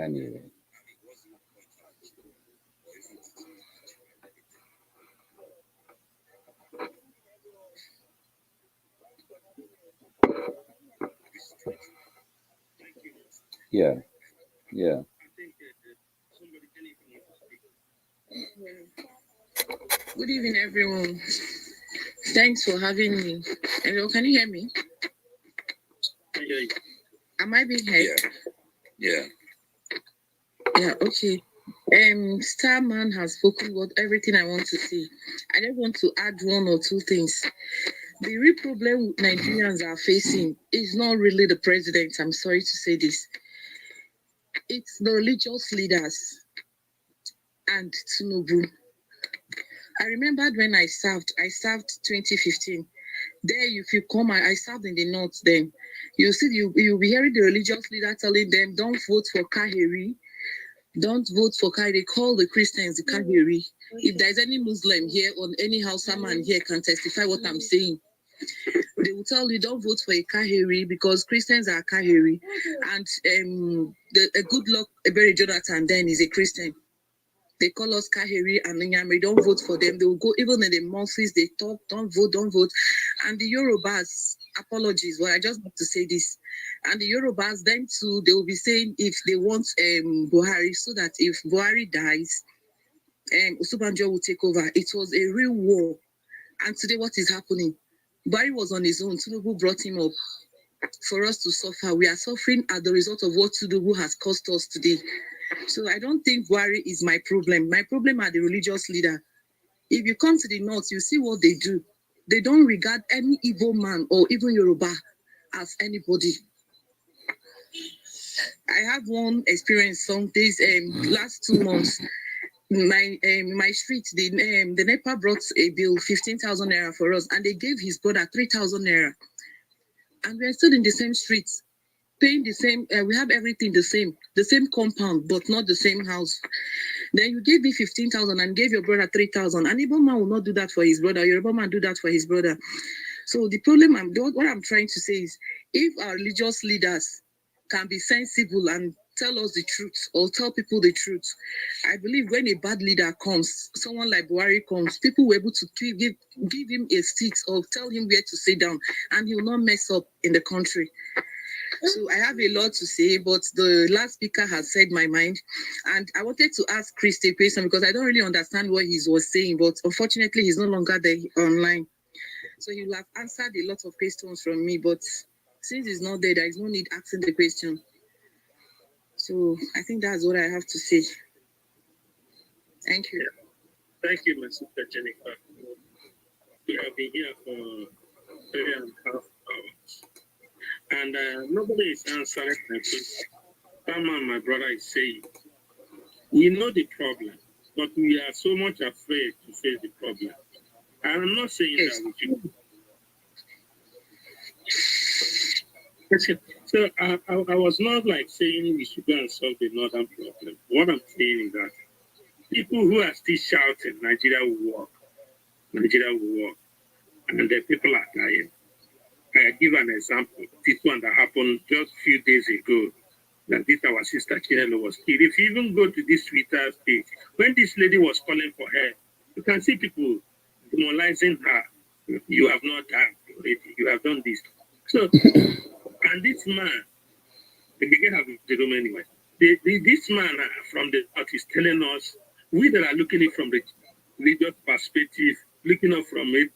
Yeah. Good evening, everyone. Thanks for having me. Hello, can you hear me? Am I being heard? Yeah. Yeah, okay. Starman has spoken about everything I want to say. I just want to add one or two things. The real problem Nigerians are facing is not really the president. I'm sorry to say this. It's the religious leaders and Tinubu. I remembered when I served 2015. There, if you come, I served in the north then. You'll be hearing the religious leader telling them, don't vote for Kahiri. Don't vote for Kahiri. They call the Christians the Kahiri. If there's any Muslim here or any Hausa man here can testify what I'm saying. They will tell you, don't vote for a Kahiri because Christians are Kahiri. And a good luck, Ebere Jonathan then is a Christian. They call us Kahiri and Nyamri. Don't vote for them. They will go, even in the mosques, they talk, don't vote. And the Yorubas, apologies, but I just want to say this. And the Yorubas, then too, they will be saying if they want Buhari, so that if Buhari dies, Osubanjo will take over. It was a real war. And today, what is happening? Buhari was on his own. Tinubu brought him up for us to suffer. We are suffering as the result of what Tinubu has cost us today. So I don't think Buhari is my problem. My problem are the religious leader. If you come to the north, you see what they do. They don't regard any Igbo man or even Yoruba as anybody. I have one experience some days, last 2 months. My street, the NEPA brought a bill, 15,000 naira for us, and they gave his brother 3,000 naira. And we're still in the same streets, paying the same, we have everything the same compound, but not the same house. Then you gave me 15,000 and gave your brother 3,000. An Igbo man will not do that for his brother. Your Yoruba man do that for his brother. So the problem, what I'm trying to say is, if our religious leaders can be sensible and tell us the truth or tell people the truth, I believe when a bad leader comes, someone like Buhari comes, people were able to give him a seat or tell him where to sit down, and he will not mess up in the country. So I have a lot to say, but the last speaker has said my mind. And I wanted to ask Chris a question because I don't really understand what he was saying, but unfortunately, he's no longer there online. So he will have answered a lot of questions from me, but since he's not there, there is no need asking the question. So I think that's what I have to say. Thank you. Thank you, my sister Jennifer. We have been here for 3.5 hours. And nobody is answering my question. Someone, my brother, is saying, we know the problem, but we are so much afraid to face the problem. I'm not saying that we should. So I was not like saying we should go and solve the northern problem. What I'm saying is that people who are still shouting, Nigeria will work, and the people are dying. I give an example. This one that happened just a few days ago, that this our sister Chinelo was killed. If you even go to this Twitter page, when this lady was calling for her, you can see people demoralizing her. You have not done already. You have done this. So, and this man, they can have the room anyway. This man from the north is telling us, we that are looking at it from the religious perspective, looking up from it,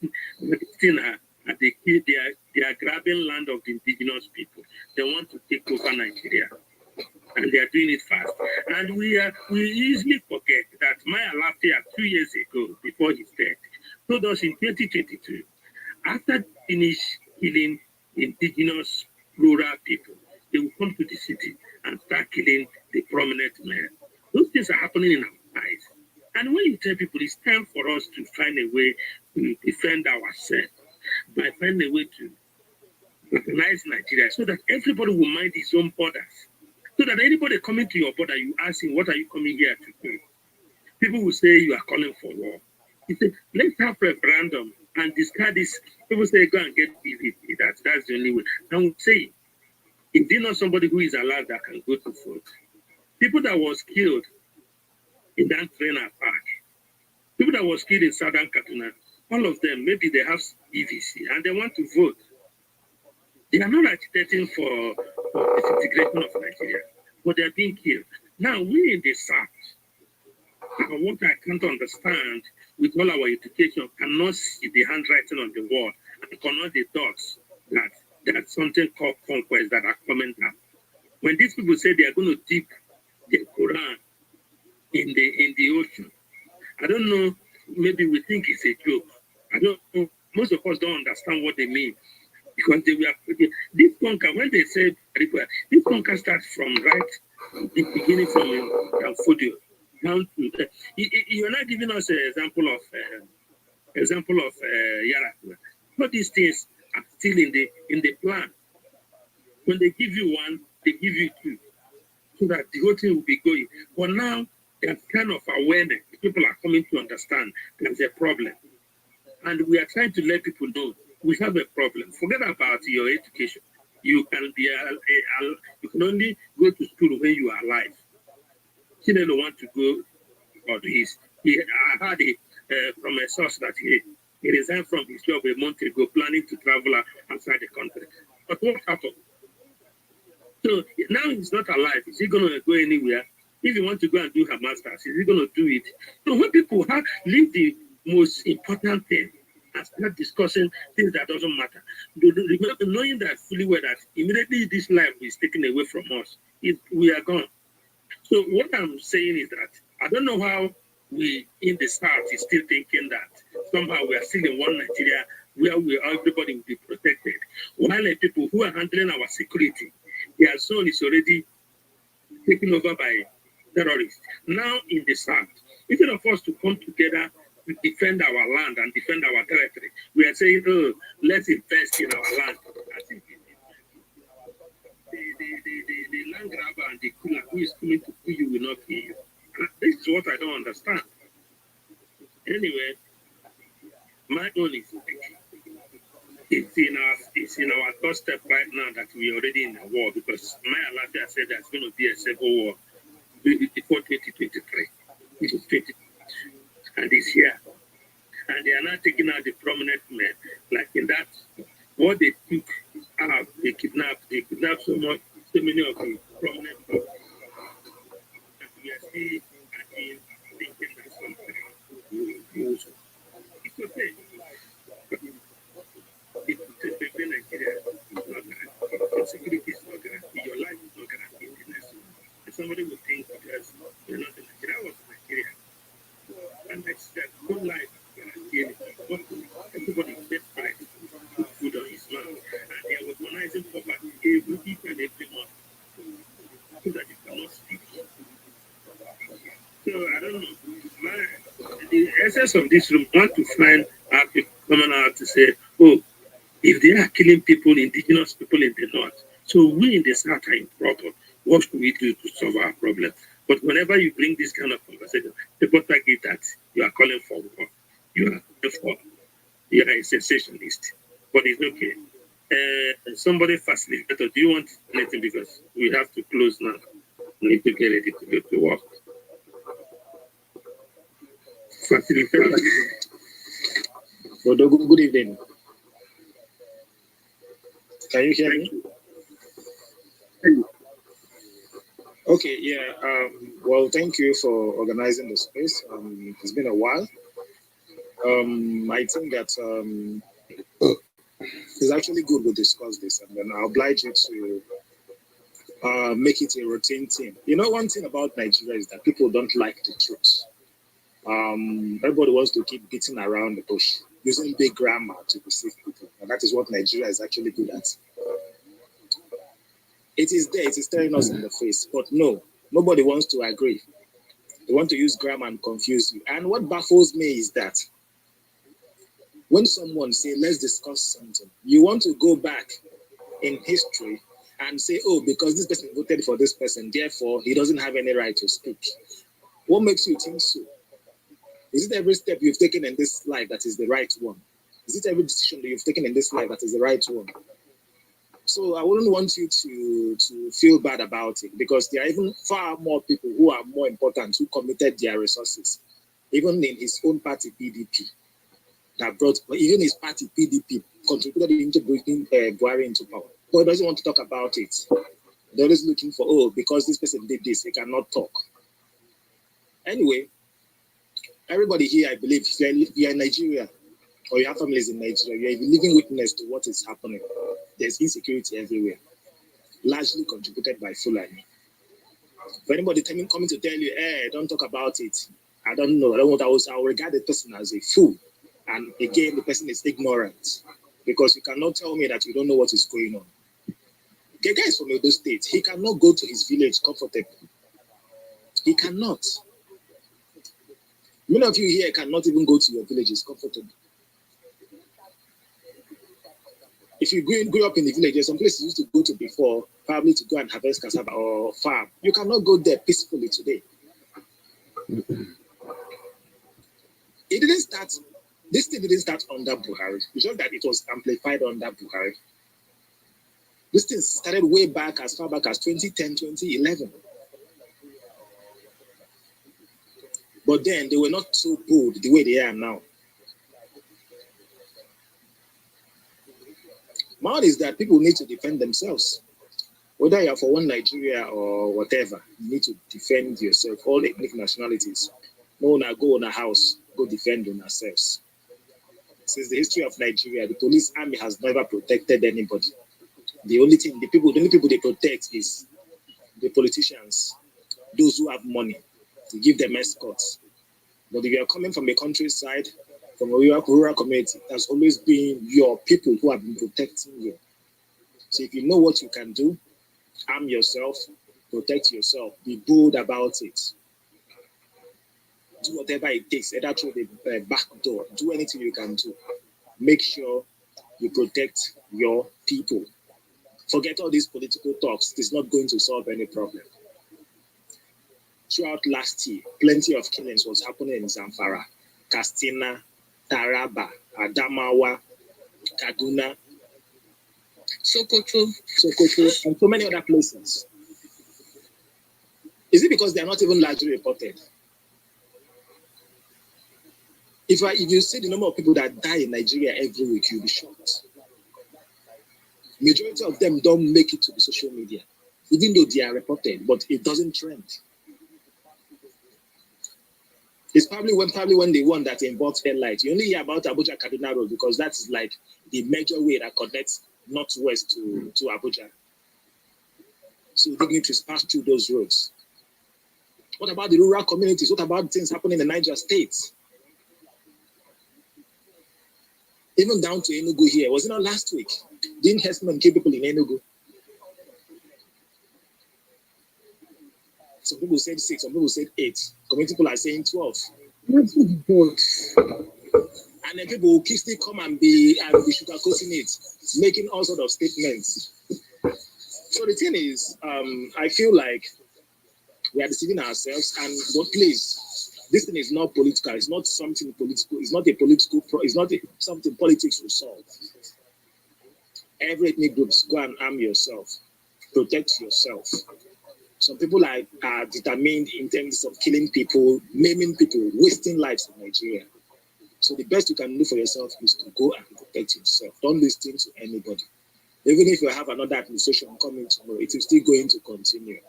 they are grabbing land of the indigenous people. They want to take over Nigeria, and they are doing it fast. And we easily forget that Maya Lafayette 2 years ago, before his death, told us in 2022, after finish killing indigenous rural people, they will come to the city and start killing the prominent men. Those things are happening in our eyes. And when you tell people it's time for us to find a way to defend ourselves by finding a way to recognize Nigeria so that everybody will mind his own borders. So that anybody coming to your border, you ask him, what are you coming here to do? People will say you are calling for war. You say, let's have referendum and discard this. People say, go and get PVP. That's the only way. And we say, if there's not somebody who is alive that can go to vote, people that was killed in that trainer park, people that was killed in Southern Kaduna, all of them, maybe they have EVC and they want to vote. They are not agitating for the disintegration of Nigeria, but they are being killed. Now, we in the South, what I can't understand with all our education, cannot see the handwriting on the wall and cannot the dots that there's something called conquest that are coming down. When these people say they are going to dip the Quran in the ocean, I don't know, maybe we think it's a joke. I don't know. Most of us don't understand what they mean. Because they were this conquer, when they said this conquer starts from right the beginning from Cambodia down to you're not giving us an example of Yarakua. But these things are still in the plan. When they give you one, they give you two, so that the whole thing will be going. But now there's kind of awareness. People are coming to understand there's a problem, and we are trying to let people know we have a problem. Forget about your education. You can be you can only go to school when you are alive. He didn't want to go or his. I heard it from a source that he resigned from his job a month ago, planning to travel outside the country. But what happened? So now he's not alive. Is he going to go anywhere? If you want to go and do her master's, is he going to do it? So when people leave the most important thing and start discussing things that doesn't matter, remember, knowing that fully well that immediately this life is taken away from us, we are gone. So what I'm saying is that I don't know how we in the South is still thinking that somehow we are still in one Nigeria where everybody will be protected, while the people who are handling our security, their zone is already taken over by terrorists. Now in the South, instead of us to come together to defend our land and defend our territory, we are saying, oh, let's invest in our land. I think the land grabber and the killer who is coming to kill you will not kill you. This is what I don't understand. Anyway, my own is it's in our doorstep right now that we're already in a war, because my Alafia said there's going to be a civil war before 2023, which is 20, and it's here. And they are not taking out the prominent men, like in that, what they took out, they kidnapped so many of the prominent people. And we are still again thinking that something will. It's okay. It's Nigeria is not guaranteed. Your security is not guaranteed. Your life is not guaranteed. And somebody would think because you're not in Nigeria, I was in Nigeria. And that's that good life guaranteed. Everybody is desperate to put food on his mouth. And they are organizing poverty every week and every month so that you cannot speak. So I don't know. The essence of this room want to find out people coming out to say, oh, if they are killing people, indigenous people in the north, so we in the south are in trouble. What should we do to solve our problem? But whenever you bring this kind of conversation, people target that you are calling for war. You are a sensationalist. But it's okay. Somebody facilitator, do you want anything? Because we have to close now. We need to get ready to go to work. Facilitator. Good evening. Can you hear me? Okay, yeah. Well, thank you for organizing the space. It's been a while. I think that it's actually good we discuss this, and then I'll oblige you to make it a routine thing. You know, one thing about Nigeria is that people don't like the truth. Everybody wants to keep beating around the bush, using big grammar to deceive people. And that is what Nigeria is actually good at. It is there, it is staring us in the face, but no, nobody wants to agree. They want to use grammar and confuse you. And what baffles me is that when someone say, let's discuss something, you want to go back in history and say, oh, because this person voted for this person, therefore he doesn't have any right to speak. What makes you think so? Is it every step you've taken in this life that is the right one? Is it every decision that you've taken in this life that is the right one? So I wouldn't want you to feel bad about it, because there are even far more people who are more important who committed their resources, even in his own party, PDP, that brought, even his party, PDP, contributed into bringing Buhari into power. But he doesn't want to talk about it. They're always looking for, oh, because this person did this, they cannot talk. Anyway, everybody here, I believe, if you're in Nigeria, or you have families in Nigeria, you're a living witness to what is happening. There's insecurity everywhere, largely contributed by Fulani. For anybody coming to tell you, hey, don't talk about it, I don't know, I'll regard the person as a fool. And again, the person is ignorant, because you cannot tell me that you don't know what is going on. The guy is from Edo State. He cannot go to his village comfortably. He cannot. Many of you here cannot even go to your villages comfortably. If you grew up in the village, there's some places you used to go to before, probably to go and harvest cassava or farm. You cannot go there peacefully today. It didn't start, this thing didn't start under Buhari. It's just that it was amplified under Buhari. This thing started way back, as far back as 2010, 2011. But then they were not so bold the way they are now. One is that people need to defend themselves. Whether you're for one Nigeria or whatever, you need to defend yourself, all ethnic nationalities. No one go in a house, go defend yourselves. Since the history of Nigeria, the police army has never protected anybody. The only people they protect is the politicians, those who have money, to give them escorts. But if you are coming from a countryside, from a rural community, that's always been your people who have been protecting you. So if you know what you can do, arm yourself, protect yourself, be bold about it. Do whatever it takes, either through the back door, do anything you can do. Make sure you protect your people. Forget all these political talks. It's not going to solve any problem. Throughout last year, plenty of killings was happening in Zamfara, Katsina, Taraba, Adamawa, Kaduna, Sokoto, and so many other places. Is it because they are not even largely reported? If you see the number of people that die in Nigeria every week, you'll be shocked. Majority of them don't make it to the social media, even though they are reported, but it doesn't trend. It's probably when they won that involves Fairlight. You only hear about Abuja Kaduna Road because that's like the major way that connects northwest to Abuja. So dignitaries pass through those roads. What about the rural communities? What about things happening in the Niger State? Even down to Enugu here. Was it not last week? Didn't Hesman kill people in Enugu? Some people said 6, some people said 8. Community people are saying 12. And then people will still come and be sugarcoating it, making all sorts of statements. So the thing is, I feel like we are deceiving ourselves. But please, this thing is not political. It's not something political. It's not a political. It's not something politics will solve. Every ethnic groups, go and arm yourself, protect yourself. Some people are determined in terms of killing people, maiming people, wasting lives in Nigeria. So the best you can do for yourself is to go and protect yourself. Don't listen to anybody. Even if you have another administration coming tomorrow, it is still going to continue.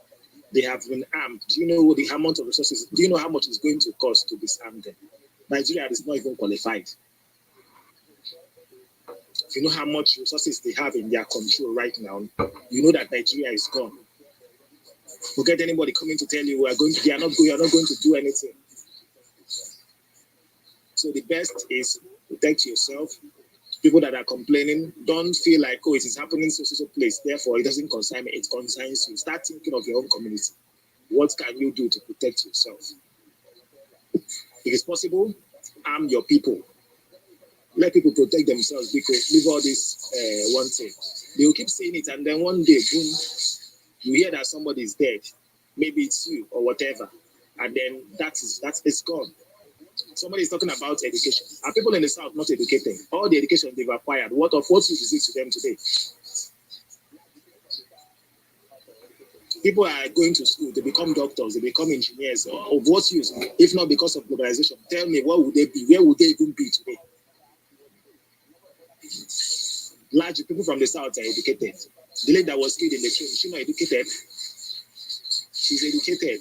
They have been armed. Do you know the amount of resources? Do you know how much it's going to cost to disarm them? Nigeria is not even qualified. If you know how much resources they have in their control right now, you know that Nigeria is gone. Forget anybody coming to tell you you are not going to do anything. So the best is protect yourself. People that are complaining, don't feel like, oh, it is happening so place, therefore it doesn't concern me, it concerns you. Start thinking of your own community. What can you do to protect yourself? If it's possible, arm your people. Let people protect themselves because leave all this one thing. They will keep saying it, and then one day, boom, you hear that somebody is dead. Maybe it's you or whatever, and then it's gone. Somebody is talking about education. Are people in the South not educated? All the education they've acquired, what use is it to them today? People are going to school, they become doctors, they become engineers. Of what use? If not because of globalization, tell me, what would they be? Where would they even be today? Large people from the South are educated. The lady that was killed in the train, she's not educated. She's educated.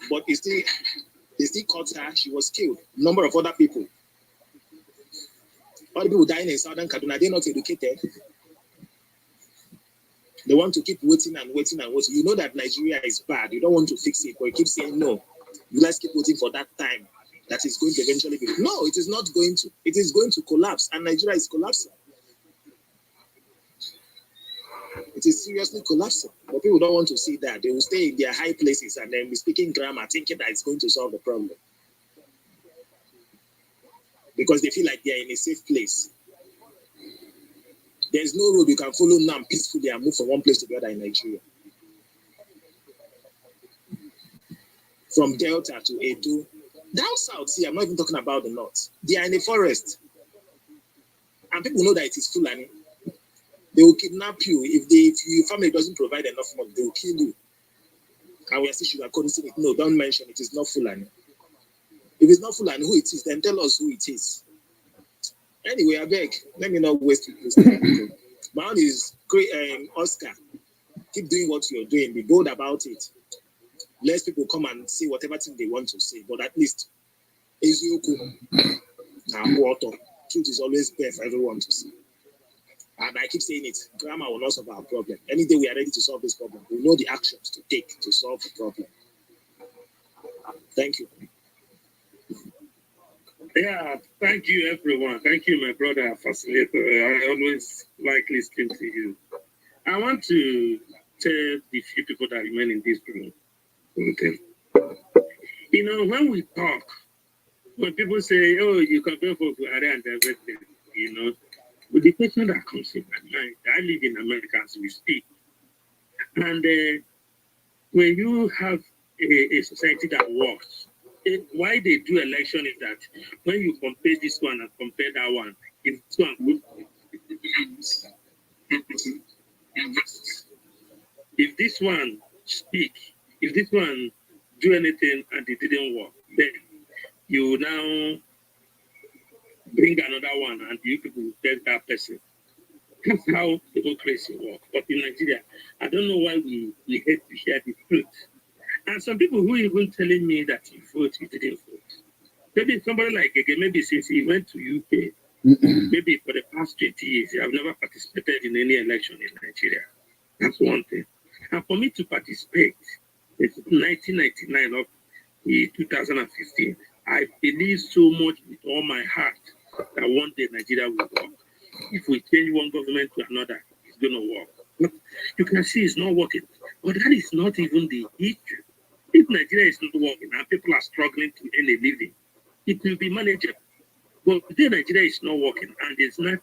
But they still caught her. She was killed. Number of other people. All the people dying in Southern Kaduna, they're not educated. They want to keep waiting and waiting and waiting. You know that Nigeria is bad. You don't want to fix it, but you keep saying no. Let's keep waiting for that time that is going to eventually be. No, it is not going to. It is going to collapse, and Nigeria is collapsing. It is seriously collapsing. But people don't want to see that. They will stay in their high places and then be speaking grammar, thinking that it's going to solve the problem. Because they feel like they are in a safe place. There's no road you can follow now peacefully and move from one place to the other in Nigeria. From Delta to Edo. Down south, see, I'm not even talking about the north. They are in a forest. And people know that it is Fulani. They will kidnap you. If your family doesn't provide enough money, they will kill you. And we are still sugarcoating it. No, don't mention it. It's not Fulani. If it's not Fulani, who it is, then tell us who it is. Anyway, I beg, let me not waste people's time. My own is great, Oscar. Keep doing what you're doing. Be bold about it. Let people come and say whatever thing they want to say. But at least, truth is always there for everyone to see. And I keep saying it, grammar will not solve our problem. Any day we are ready to solve this problem, we know the actions to take to solve the problem. Thank you. Yeah, thank you, everyone. Thank you, my brother, facilitator. I always like listening to you. I want to tell the few people that remain in this room. Okay. You know, when we talk, when people say, oh, you can go for Buhari and everything, you know, but the question that comes in my mind, I live in America as we speak. And when you have a society that works, why they do election is that when you compare this one and compare that one, if this one good, if this one speak, if this one do anything and it didn't work, then you now bring another one and you people tell that person. That's how democracy works. But in Nigeria, I don't know why we hate to hear the truth. And some people who even telling me that you vote, you didn't vote. Maybe somebody like again, maybe since he went to UK, maybe for the past 20 years, I've never participated in any election in Nigeria. That's one thing. And for me to participate, it's 1999 up to 2015, I believe so much with all my heart that one day Nigeria will work. If we change one government to another, it's going to work. But you can see it's not working. But that is not even the issue. If Nigeria is not working and people are struggling to earn a living, it will be manageable. But today Nigeria is not working and it's not,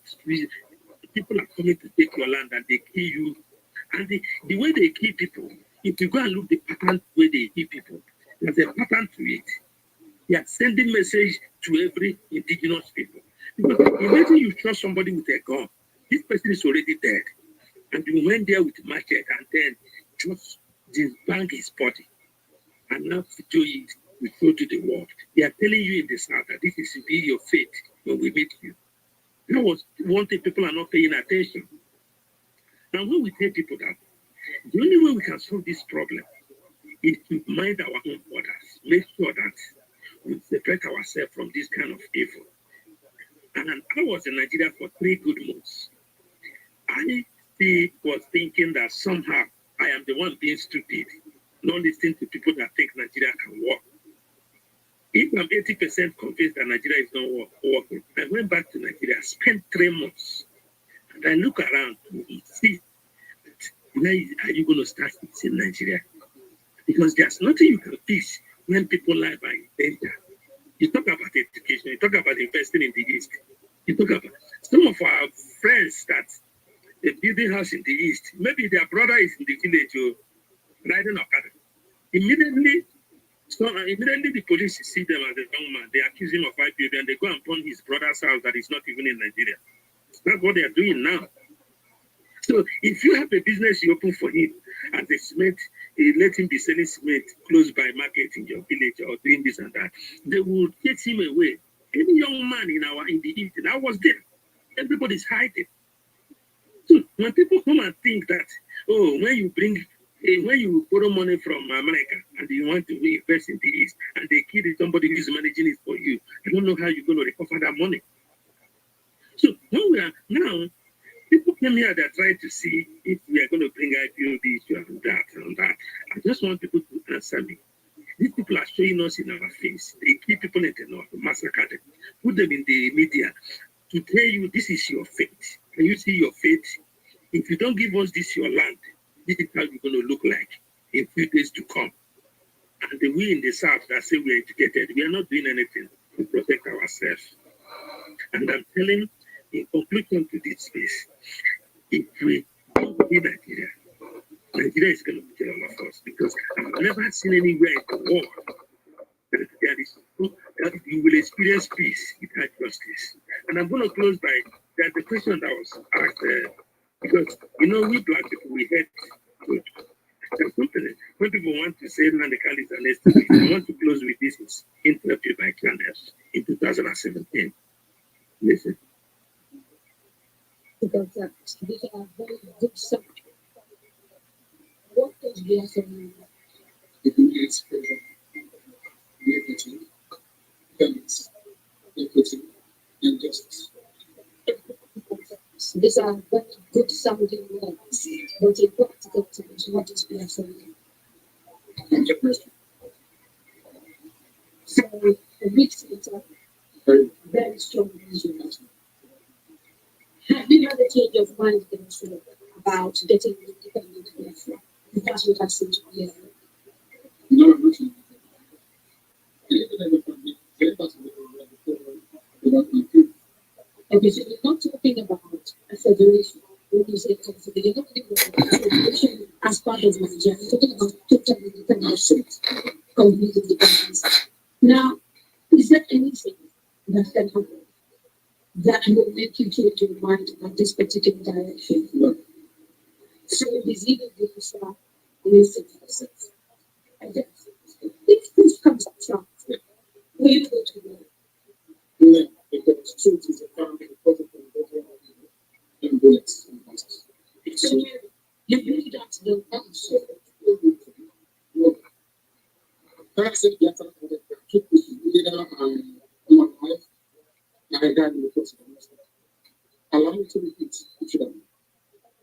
people are coming to take your land and they kill you. And the way they kill people, if you go and look the pattern where they kill people, there's a pattern to it. They are sending message to every indigenous people. Because imagine you trust somebody with a gun. This person is already dead. And you went there with machete and then just disband his body. And now to do it, we go to the world. They are telling you in the South that this is to be your fate when we meet you. That was one thing people are not paying attention. And when we tell people that, the only way we can solve this problem is to mind our own borders. Make sure that we separate ourselves from this kind of evil. And I was in Nigeria for 3 good months. I was thinking that somehow I am the one being stupid, not listening to people that think Nigeria can work. If I'm 80% convinced that Nigeria is not working, I went back to Nigeria, spent 3 months, and I look around to see where are you going to start fixing Nigeria? Because there's nothing you can fix when people live are in danger. You talk about education, you talk about investing in the East. You talk about some of our friends that they building house in the East, maybe their brother is in the village or riding a car. Immediately the police see them as a young man, they accuse him of IPOB and they go and burn his brother's house that is not even in Nigeria. That's what they are doing now. So if you have a business you open for him as a cement, you let him be selling cement close by market in your village or doing this and that, they will take him away. Any young man in the East, I was there. Everybody's hiding. So when people come and think that, oh, when you borrow money from America and you want to invest in the East and they kill somebody who is managing it for you, you don't know how you're going to recover that money. So when we are now, people came here that try to see if we are going to bring IPOB issue and that and that. I just want people to answer me. These people are showing us in our face. They kill people in the north, massacre them, put them in the media to tell you this is your fate. Can you see your fate? If you don't give us this your land, this is how you're going to look like in few days to come. And we in the south that say we're educated, we are not doing anything to protect ourselves. And I'm telling, in conclusion to this space, if we don't be Nigeria is going to kill all of us because I've never seen anywhere in the world that you will experience peace without justice. And I'm going to close by that the question that was asked because we black people we hate good. When people want to say Nandekal is an estimate, I want to close with this interview by Candace in 2017. Listen. Because these are very good subjects. What does Biafran equity, fairness, equity, and justice? These are very good sounding words, but in practical terms, what is Biafran? So, a week later, very strong reason. Have you had a change of mind about getting independent Biafra? That's what I seem to be. No, I'm not. Okay, so you're not talking about a federation. When you say confederation, you're not talking about a federation as part of Nigeria. You're talking about total independence, complete independence. Now, is there anything that can happen that will make you change your mind about this particular direction? No. So it is either this or anything else. I guess. If this comes up front, will you go to war? No, because truth is a family and bullets and buses. So you believe that the answer will be I said yes, I keep this leader and my wife, I died in the course of the ministry. Allow me to repeat, if you don't.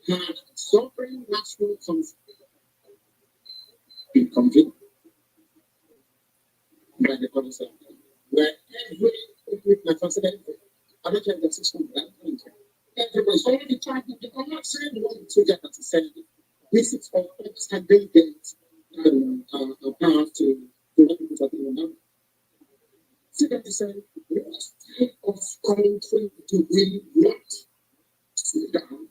Had sovereign national conflict been convened by the concept where every president, I don't care if that's everybody, so every time I'm not saying the one to get that to say this is for us and they get a path to what people are doing now. See that they say, what type of country do we want? Sit down,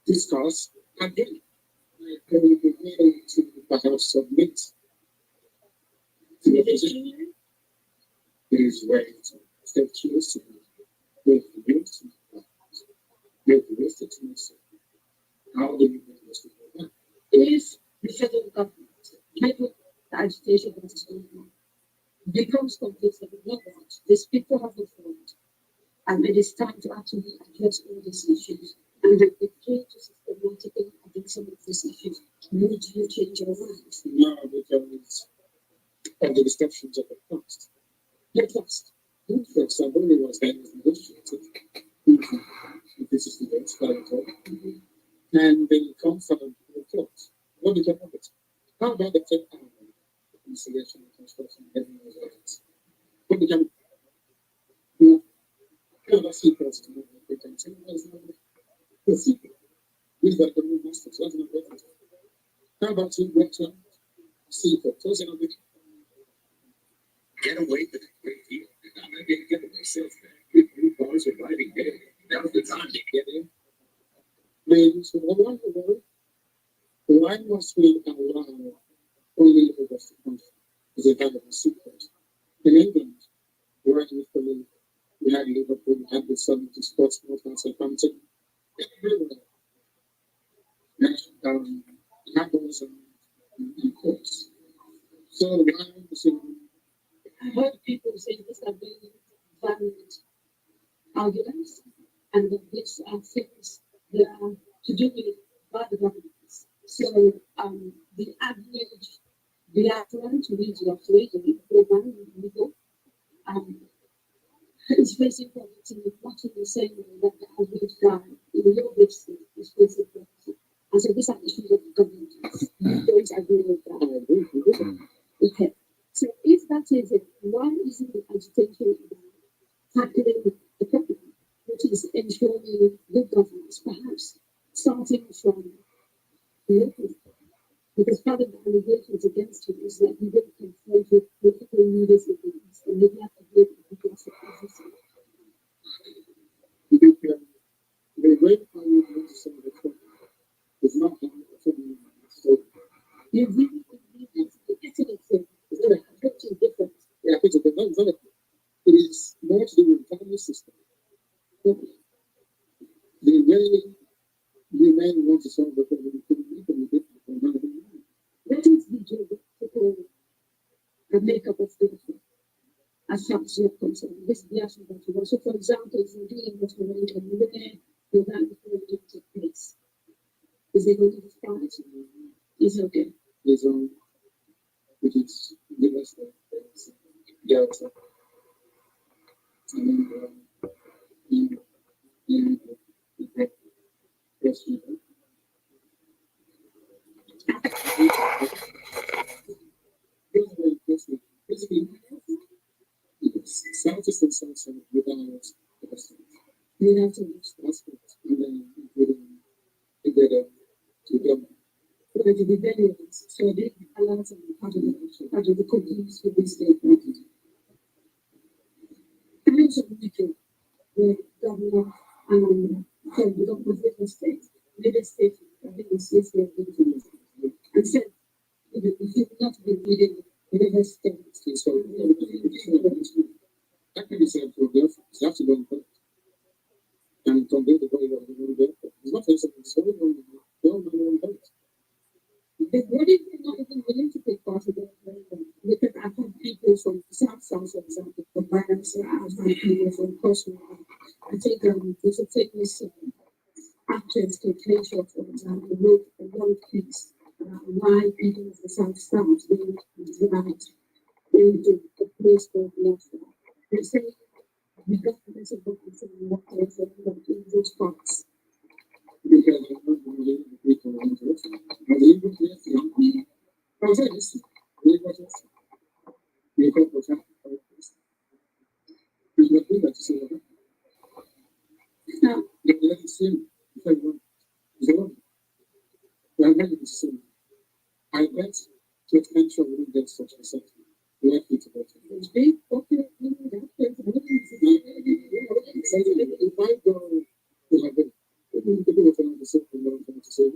discuss, and then we will be able to perhaps submit to the position. It is ready to step close to both the youth and the partners. Both the rest of the how do you make this work? If the federal government, given the agitation that is going on, becomes completely irrelevant, these people have informed, and it is time to actually address all these issues. And they begin to systematically address some of these issues. Would you change your mind? No, because of the discussions of the past. The past. For example, it was then negotiated. This is the explanatory. And they come from the court. What became of it? How about the third element? Reconciliation and construction of everyone's rights. What became of it? That's secrets to the continue as the secret. Is that the new masters? What's not what? How about you work on secret? What's not it? get away with a great deal. I'm not going to get it myself, man. If bars are driving day, now's the time to get in. Ladies, so why must we allow only the Western country as a kind of a secret? In England, where we had Liverpool, we had the 70 sports movements and something. Everywhere. Handles and courts. So why I heard people say this are very valid arguments and that these are things that are to do with bad governance. So the average Biafran, to read your phrase, the man, is facing poverty not in the same way that the average guy in your big state is facing poverty. And so these are issues of governance. You don't agree with that. Okay. So if that is it, why isn't the agitation about tackling the problem, which is ensuring good governance, perhaps starting from local? Because part of the allegations against you is that you don't confront with political leaders in the East, and maybe have to do it with the opposition. The way how you want to solve the problem is not how you solve it. You really it's not a completely different. Yeah, it's a different. It is more to do with the family system. The way you may want to solve the problem could be different from another. What is the geographical makeup of the different? As far as you're concerned, this is the action that you want. So, for example, if you're dealing with America, where the land project took place, is it going to be fine? It's okay. It's on, which is the rest of the Delta. And Southeast and South without the West. You have to reach aspects and then including together to government. But I did very well. So I did a lot of part of the cookies with this state. I also make the governor and the government of the state, the state, I think it's this year, and said, if you've not been reading the state, so that can be said for the office. You have to go and vote. And convey the body of the vote. It's not something so long, vote. The body is not even willing to take part in it. Because I've had people from South, for example, from Bayelsa, I've had people from Kosovo. I think there's a famous actress, Kate, for example, wrote a long piece about why people of the South don't right into a place called Biafra. They say the government of what they say in those parts. Because I'm not really the people in it. I live with this young people. I say this. You got this. You got what's happening. There's nothing that to say about it. Now, let it see. If I want. So, I'm ready to see. I bet to attention wouldn't get such a set. We have to go to it. Big, okay, if I go to have it, the people from the city know what to say.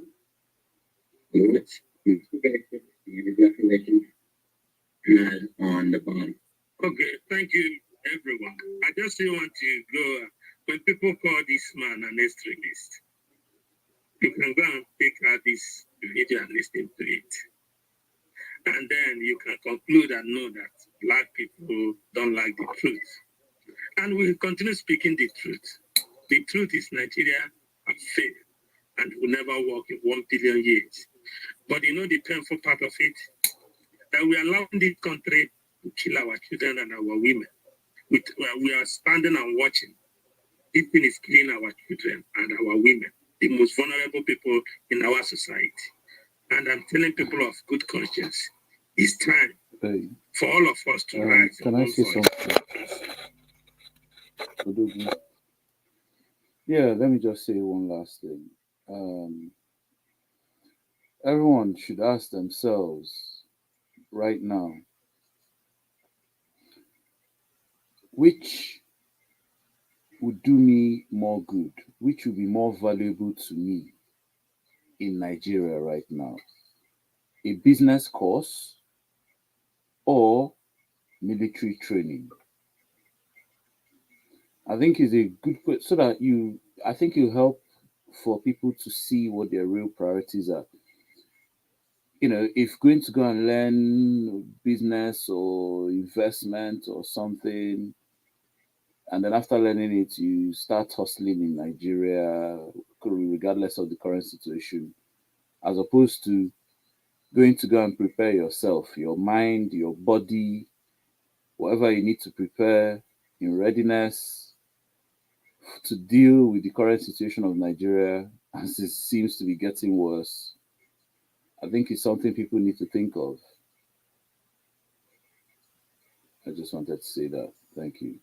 On the bottom. Okay, thank you, everyone. I just want to go. When people call this man an extremist, you can go and take out this video and listen to it. And then you can conclude and know that black people don't like the truth. And we'll continue speaking the truth. The truth is Nigeria has failed and will never work in 1 billion years. But you know the painful part of it? That we are allowing this country to kill our children and our women. We are standing and watching. This thing is killing our children and our women, the most vulnerable people in our society. And I'm telling people of good conscience, it's time for all of us to rise. Can I say something? Yeah, let me just say one last thing. Everyone should ask themselves right now, which would do me more good, which would be more valuable to me in Nigeria right now? A business course or military training? I think is a good question, so that I think it'll help for people to see what their real priorities are. If going to go and learn business or investment or something, and then after learning it, you start hustling in Nigeria, regardless of the current situation, as opposed to going to go and prepare yourself, your mind, your body, whatever you need to prepare in readiness to deal with the current situation of Nigeria as it seems to be getting worse. I think it's something people need to think of. I just wanted to say that. Thank you.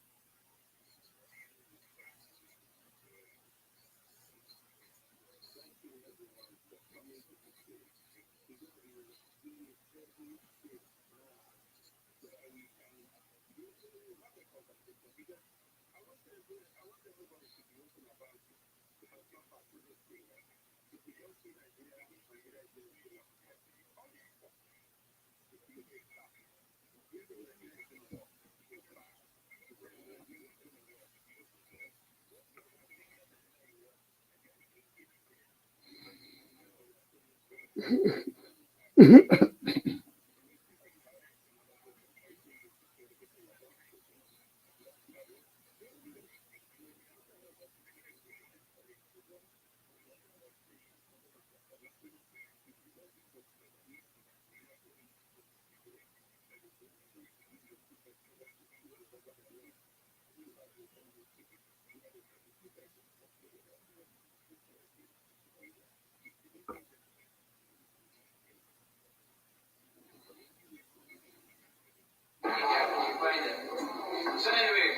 So anyway,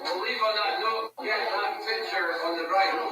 we'll leave on that note. Get that picture on the right.